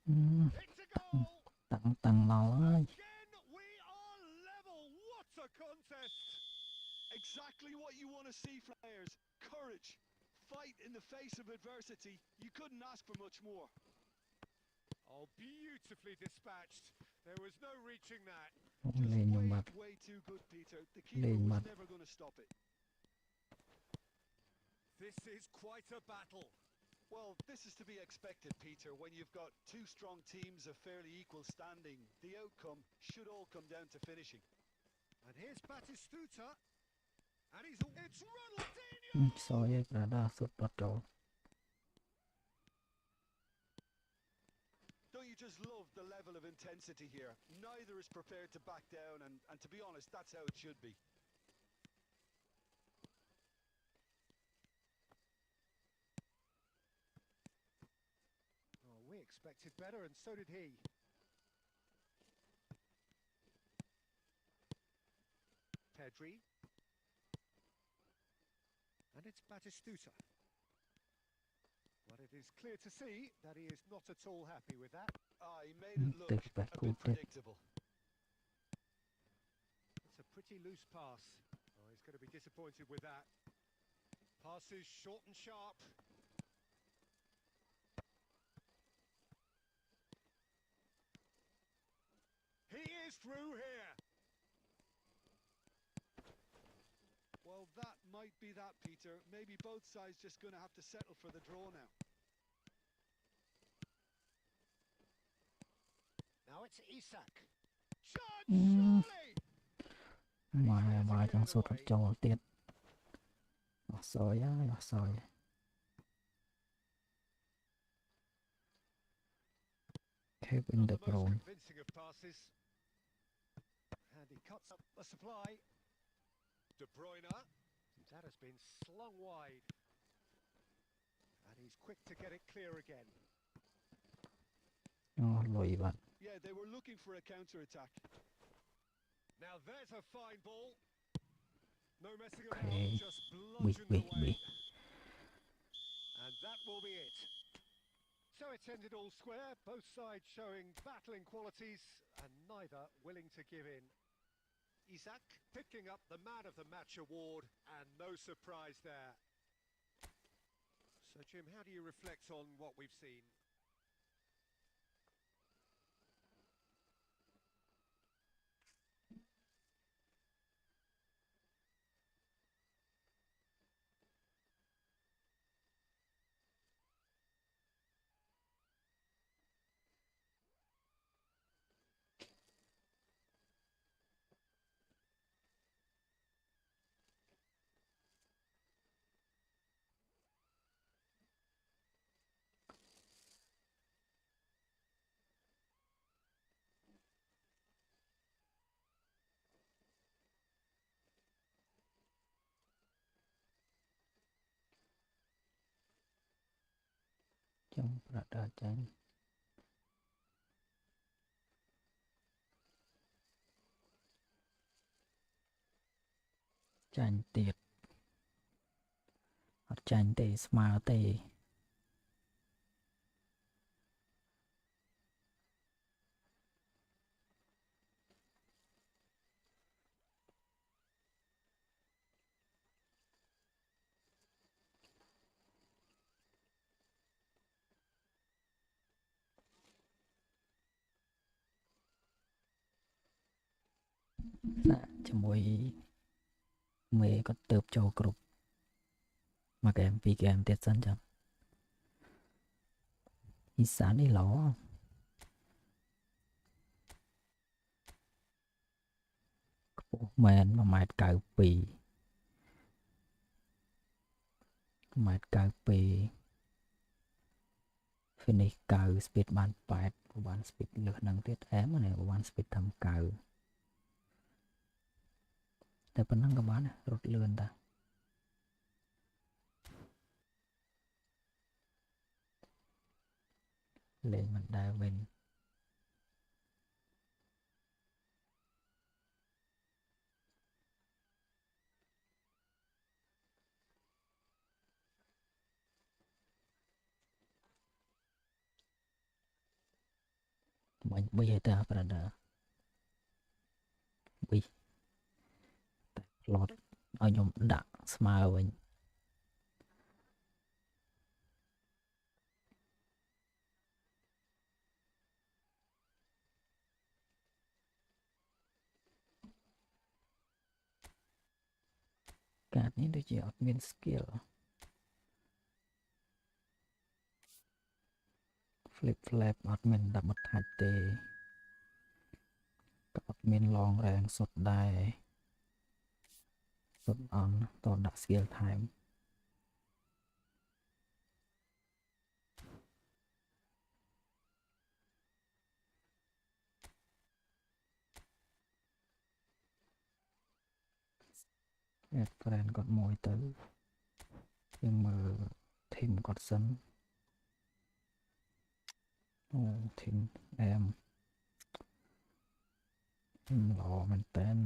អឺ
It's a goal.
តាំងដល់ហើយ
Again, we are level. What a contest.
Exactly what you want to see, players. Courage. Fight in the face of adversity. You couldn't ask for much more.
Oh, beautifully dispatched. There was no reaching that.
លេងខ្ញុំបាត់
Way too good, Peter. The keeper
Lean
was
back.
never going to stop it.
This is quite a battle.
Well, this is to be expected, Peter. When you've got two strong teams of fairly equal standing, the outcome should all come down to finishing.
And here's Batistuta. And he's... It's Ronaldinho!
សយឯប្រដាសុទ្ធអត់ចូល
Don't you just love the level of intensity here? Neither is prepared to back down, and to be honest, that's how it should be.
Oh, we expected better, and so did he. Pedri. And it's Batistuta. But it is clear to see that he is not at all happy with that.
He made it look a bit predictable.
It's a pretty loose pass. Oh, he's going to be disappointed with that. Passes short and sharp. He is through here.
Well, that might be that, Peter. Maybe both sides just going to have to settle for the draw now.
Now it's Isak. Shot, surely!
Mà trong số thật cho tiết. Soi á, soi. Kevin De Bruyne.
Convincing of passes. And he cuts up a supply. De Bruyne. That has been slung wide. And he's quick to get it clear again.
Lùi bạn.
Yeah, they were looking for a counter-attack.
Now there's a fine ball. No messing around,
Okay.
just bludgeoned away. And that will be it. So it's ended all square, both sides showing battling qualities and neither willing to give in. Isak picking up the Man of the Match award, and no surprise there. So Jim, how do you reflect on what we've seen?
Trong rada chanh. Chanh tiệt. Chanh tê, smile tê. Dạ, cho mỗi mê có tớp cho group mà kèm vì kèm tiết sân chẳng ý sáng đi ló mẹn mà mẹt cào pì finish cào speed ban 8 của bạn speed lượt năng tiết ém này của bạn speed thầm càoแต่ปนังกับบ้านรถเลื่อนตาเลยมันได้เว้นมันไม่ใช่ตาประดาวิแต่รถเอายมดักสมาร์วิ่งการนี้ด้วยจะมีสกิลฟลิปแฟลปอดเมนดับมัดหายเตกับอดเมนลองแรงสดได้สดอ่อนตอนดักสกิลไทม์แอดแฟนกดมวยตื้อยังมือทีมกดซันโอ้ทีมแอมหล่อมันเต้น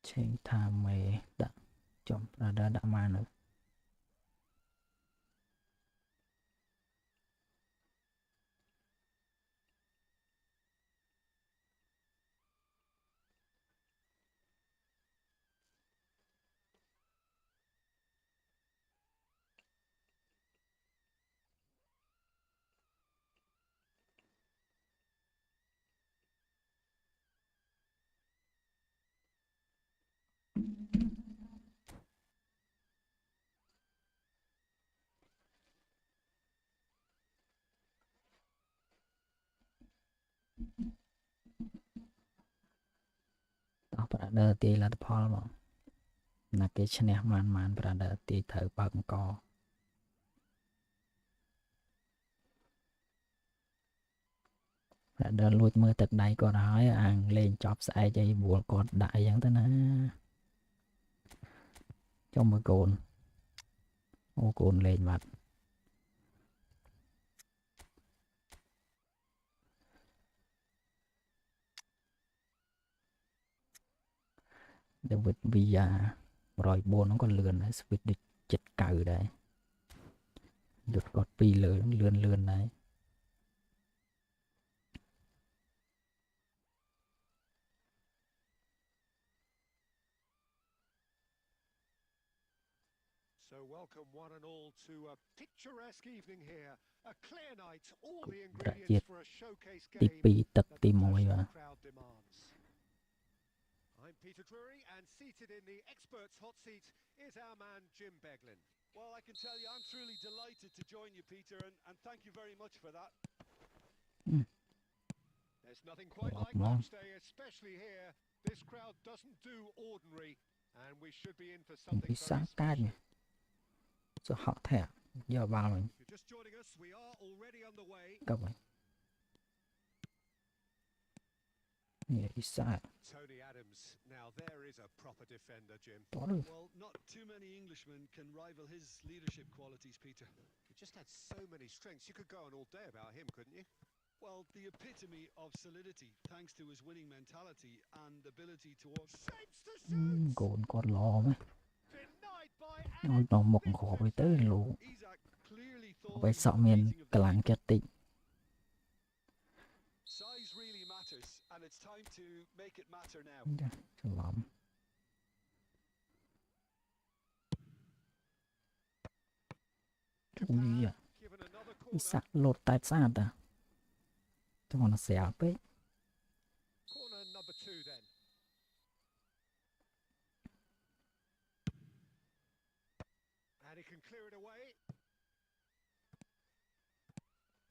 เชิงทามเมดักจอมประ Radar đã mà nữa. Đó, Radar tí làផលមកណាគេឈ្នះម៉ាន Radar ទីត្រូវបើកអង្គ Radar លួចមើលទឹកដៃគាត់ហើយអាងលេងចប់ស្អែកអីវល់គាត់ដាក់អីចឹងទៅណាចុះមើលកូនអូកូនលេងបាត់David Villa 104ហ្នឹងក៏លឿនដែរ switch ដូចចិត្តកៅដែរយុទ្ធគាត់ពីលើលឿនដែរ
So welcome one and all to a picturesque evening here. A clear night, all the ingredients for a showcase
ទី
game
2 ទឹក
that
ទី
the
1 បាទ
national crowd demands. I'm Peter Drury, and seated in the experts' hot seat is our man Jim Beglin.
Well, I can tell you I'm truly delighted to join you, Peter, and thank you very much for that.
There's nothing quite like
Wow.
match day, especially here. This crowd doesn't do ordinary, and we should be in for something
ពិសា
very
កាច
special.
ចុះហក់ធាក់យកបាល់វិញ
If you're just joining us, we are already underway.
កឹបវិញនេះពិសា
Tony Adams, now there is a proper defender, Jim.
តោះ
Well, not too many Englishmen can rival his leadership qualities, Peter.
He just had so many strengths. You could go on all day about him, couldn't you?
Well, the epitome of solidity, thanks to his winning mentality and ability to...
Shapes to shoot!
កូនគាត់ល្អមែន
Denied by
ឲ្យ
Adams.
ដល់មុខគ្រាប់ទៅទៅលោក
Isaac clearly thought
អ្វី
he
សក់
was
មាន
beating of
កម្
the
លាំងចិត្តតិច
Size really matters, and it's time to make it matter now.
ចាច្រឡំ
Japan
Yeah.
given another
ពិសា
corner.
លោតតែស្អាតតាចង់ស្រាលពេក
Corner number 2 then. And he can clear it away.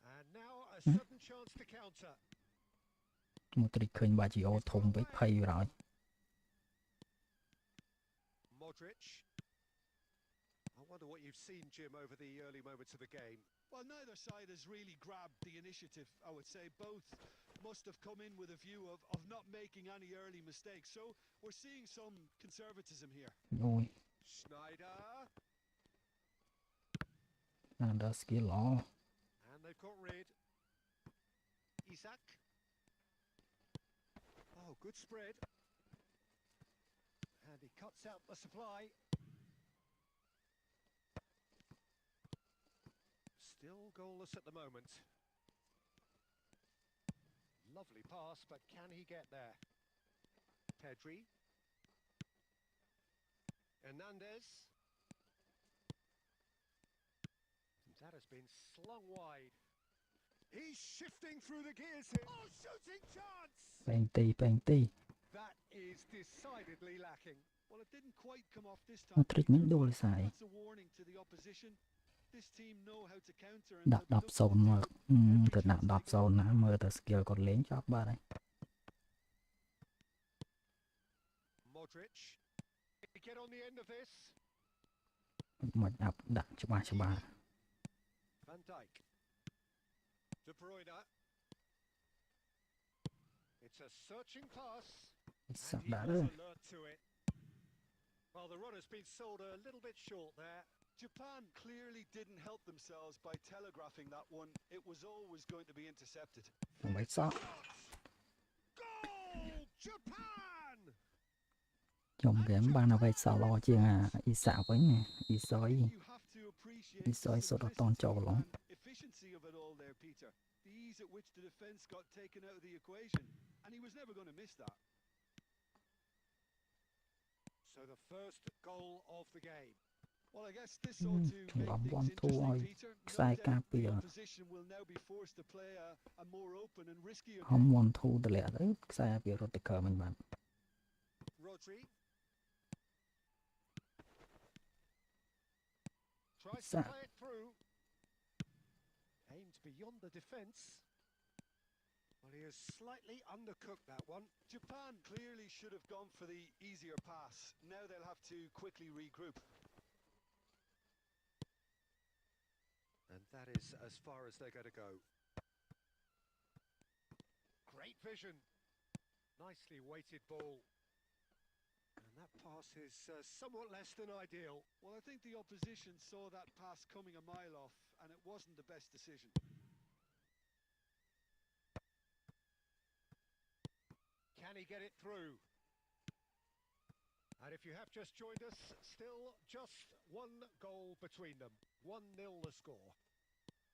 And now a sudden chance to counter.
មកត្រីឃើញបាជីអូធំពេកភ័យរយ
Modric. I wonder what you've seen, Jim, over the early moments of the game.
Well, neither side has really grabbed the initiative, I would say. Both must have come in with a view of not making any early mistakes. So we're seeing some conservatism here.
អូយ
Schneider.
ណាស់ដល់ skill ល្អ
And they've got rid. Isaac. Oh, good spread. And he cuts out the supply. Still goalless at the moment. Lovely pass, but can he get there? Pedri. Hernandez. That has been slung wide. He's shifting through the gears here. Oh, shooting chance!
ពេងទី
That is decidedly lacking.
Well, it didn't quite come off this
មក
time.
ត្រីមិនដួលស្អាយ
That's a warning to the opposition. This team know how to counter and
ដាក់
they'll be
10
looking
0
to
មក
every
ទៅដាក់
chance they
10 0ណាមើលទៅ skill គាត់លេងចប់បាត់ហើយ
Modric. Get on the end of this.
មកអាប់ដាក់ច្បាស់
Van Dijk. De Bruyne. It's a searching pass.
សាក់
And he
ដាក់
was
ទៅ
alert to it. Well, the run has been sold a little bit short there.
Japan clearly didn't help themselves by telegraphing that one. It was always going to be intercepted.
ដើម្បីសក់
Goal! Japan!
ខ្ញុំហ្គេមបានអ្វីសល្អជាងអ៊ីសាវិញអ៊ីសុយ
I think you have to appreciate
He's
the
so sort of don't
simplicity
juggle on.
and efficiency of it all there, Peter. The ease at which the defence got taken out of the equation, and he was never going to miss that.
So the first goal of the game.
Well, I guess this ought to make
Lắm
things
one two
interesting,
ơi.
Peter. No
Sai
doubt
cá
the
bìa.
opposition will now be forced to play a more open and riskier
ហំ
game.
1 2 តម្លាក់ទៅខ្សែវារត់ទៅកើមិញបាន
Rodri tries to
Sa-
play it through. Aimed beyond the defence. Well, he has slightly undercooked that one.
Japan clearly should have gone for the easier pass. Now they'll have to quickly regroup.
And that is as far as they're going to go. Great vision. Nicely weighted ball. And that pass is somewhat less than ideal.
Well, I think the opposition saw that pass coming a mile off, and it wasn't the best decision.
Can he get it through? And if you have just joined us, still just one goal between them. 1-0 the score.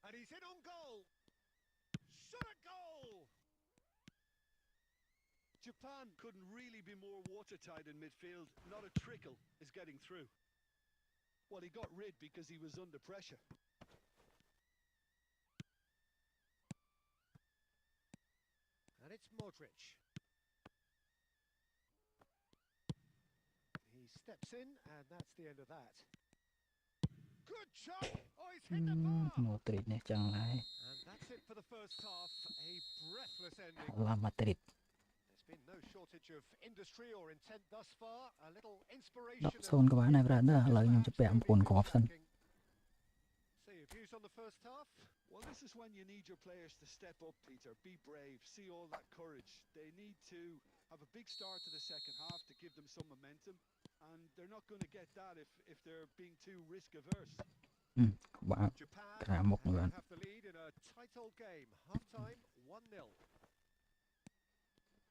And he's in on goal. Shot at goal!
Japan couldn't really be more watertight in midfield. Not a trickle is getting through. Well, he got rid because he was under pressure.
And it's Modric. He steps in, and that's the end of that. Good shot! Oh, he's hit the bar!
ម៉ូទ្រីកនេះចឹងហើយ
And that's it for the first half. A breathless ending.
ឡាម៉ាឌ្រីត
There's been no shortage of industry or intent thus far. A little
10
inspiration.
0ក៏បានដែរ brother ឥឡូវខ្ញុំជពាក់9គ្រាប់សិន
So your views on the first half?
Well, this is when you need your players to step up, Peter. Be brave. See all that courage. They need to have a big start to the second half to give them some momentum. And they're not going to get that if they're being too risk averse.
បាទ
Japan
Cả một người.
have the lead in a tight old game. Half time 1-0.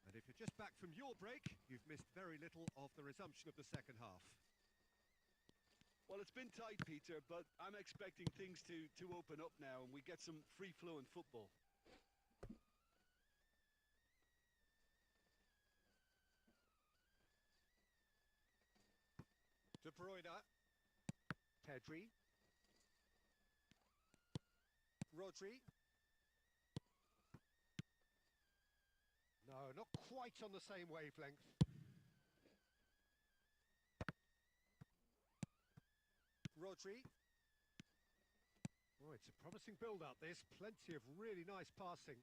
And if you're just back from your break, you've missed very little of the resumption of the second half.
Well, it's been tight, Peter, but I'm expecting things to open up now and we get some free-flowing football.
De Bruyne. Pedri. Rodri. No, not quite on the same wavelength. Rodri. Oh, it's a promising build-up, this. Plenty of really nice passing.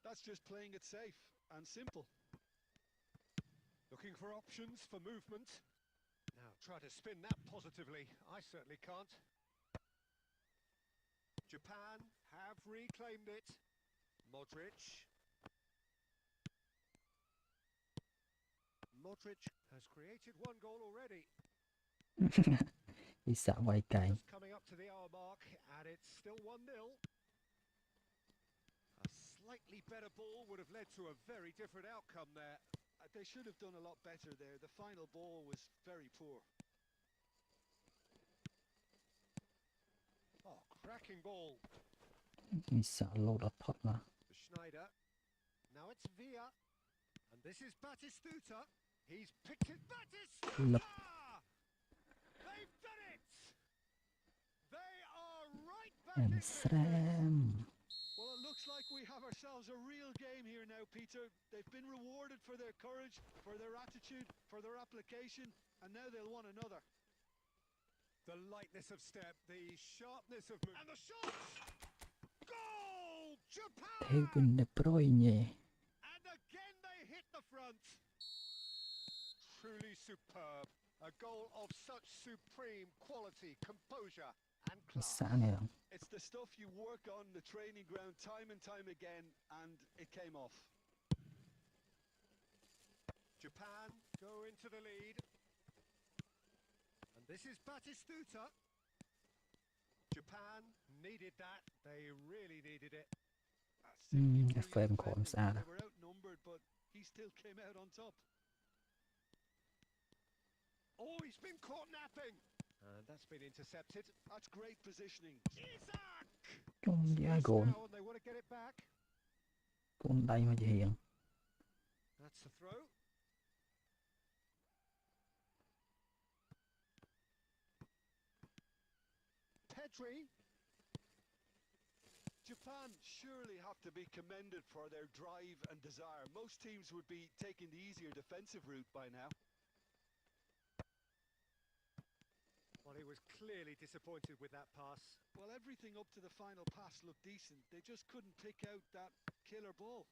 That's just playing it safe and simple.
Looking for options for movement. Now, try to spin that positively. I certainly can't. Japan have reclaimed it. Modric. Modric has created one goal already.
អ៊ីសាវាយកែង
Just coming up to the hour mark, and it's still 1-0. A slightly better ball would have led to a very different outcome there.
They should have done a lot better there. The final ball was very poor.
Oh, cracking ball.
អ៊ីសាលោតអត់ផុតណា
For Schneider. Now it's Villa. And this is Batistuta. He's picked it. Batistuta!
Look.
They've done it! They are right back
អេ
in
ម
business.
ស្រែម
Well, it looks like we have ourselves a real game here now, Peter. They've been rewarded for their courage, for their attitude, for their application, and now they'll want another.
The lightness of step, the sharpness of movement. And the shot! Goal! Japan!
ហេវិនដេប្រុយញេ
And again they hit the front. Truly superb. A goal of such supreme quality, composure and
អ៊ី
class.
សានេះ
It's the stuff you work on the training ground time and time again, and it came off.
Japan go into the lead. And this is Batistuta. Japan needed that. They really needed it.
Simply
a
brilliant
firm
defending.
call, Sada.
They were outnumbered, but he
he still came out on top.
Oh, he's been caught napping. And that's been intercepted.
That's great positioning.
Isaac!
Chung với ai
Squeezed
gồn.
now and they want to get it back.
Gồn đây mà chị Hiền.
That's the throw. Pedri.
Japan surely have to be commended for their drive and desire. Most teams would be taking the easier defensive route by now.
Well, he was clearly disappointed with that pass.
Well, everything up to the final pass looked decent. They just couldn't pick out that killer ball.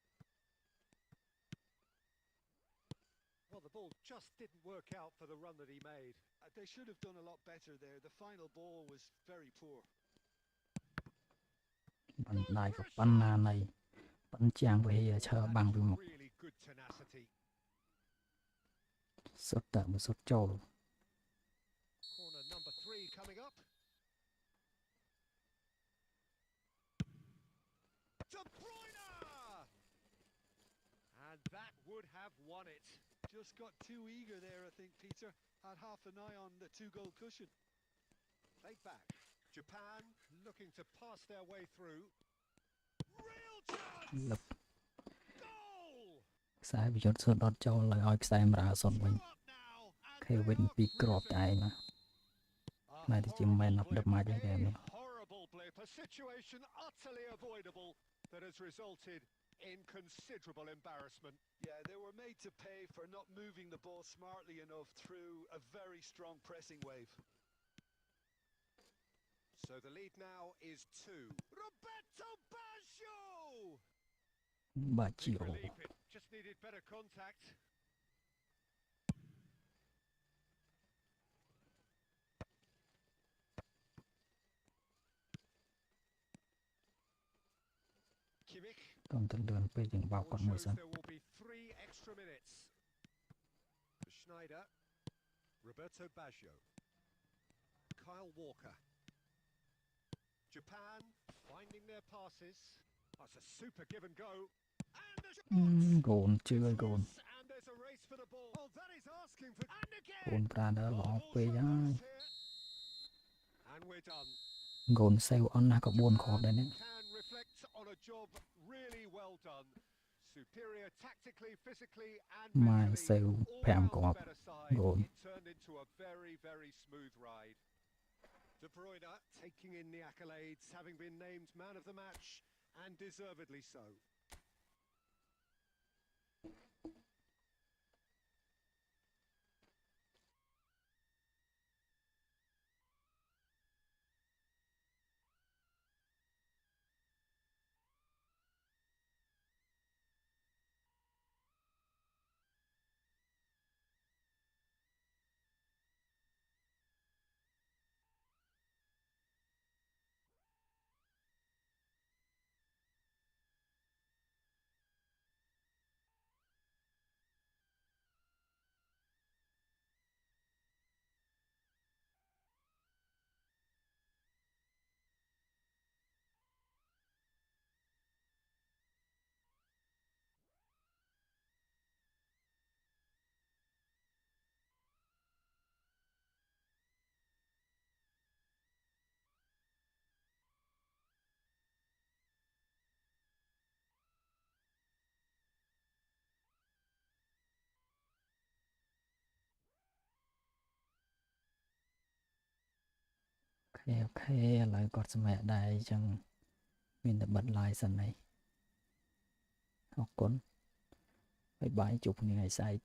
Well, the ball just didn't work out for the run that he made.
They should have done a lot better there. The final ball was very poor.
Bắn đài của bắn này. Bắn chàng với Hiền chờ bằng với một.
Really good tenacity.
Xuất tận một xuất trâu.
Corner number 3 coming up. De Bruyne! And that would have won it.
Just got too eager there, I think, Peter. Had half an eye on the 2-goal cushion.
Played back. Japan looking to pass their way through. Real chance!
Lập.
Goal!
ខ្សែវិយុទ្ធសុទ្ធអត់ចូលឲ្យខ្សែម្រាសុទ្ធវិញ
Up now, and
Kevin
they are
ពីរគ្រាប់តែឯងណា
A
ម៉ែទៅជា man of the match ឯង
A horrible blip, a situation utterly avoidable that has resulted in considerable embarrassment.
Yeah, they were made to pay for not moving the ball smartly enough through a very strong pressing wave.
So the lead now is 2. Roberto Baggio!
បាច់ជា
Big relief, it just needed better contact. Kimmich.
កុំទៅលឿនពេកយើងបោកគាត់មួយ
Shows
សិន
there will be 3 extra minutes. For Schneider, Roberto Baggio, Kyle Walker. Japan finding their passes. That's a super give and go. And the shot!
កូនជឿឲ្យកូន
And there's a race for the ball. Oh, that is asking for. And
កូន
again.
ប្រាណដល់ល្អ
Ball
ពេកហើយ
flies here. And we're done.
កូនសេវអន់ណាស់ក៏4គ្រាប់ដែរនេះ
Can reflect on a job really well done. Superior tactically, physically, and
ម៉ាយ
mentally.
សេវ
All
5
round
គ្រាប់
better side.
Goal.
It turned into a very, very smooth ride. De Bruyne taking in the accolades, having been named man of the match, and deservedly so.
OK ឥឡូវគាត់សម្រាប់ដែរអញ្ចឹងមានតែបិទ live សិនហើយអរគុណបាយបាយជួបគ្នាថ្ងៃស្អែក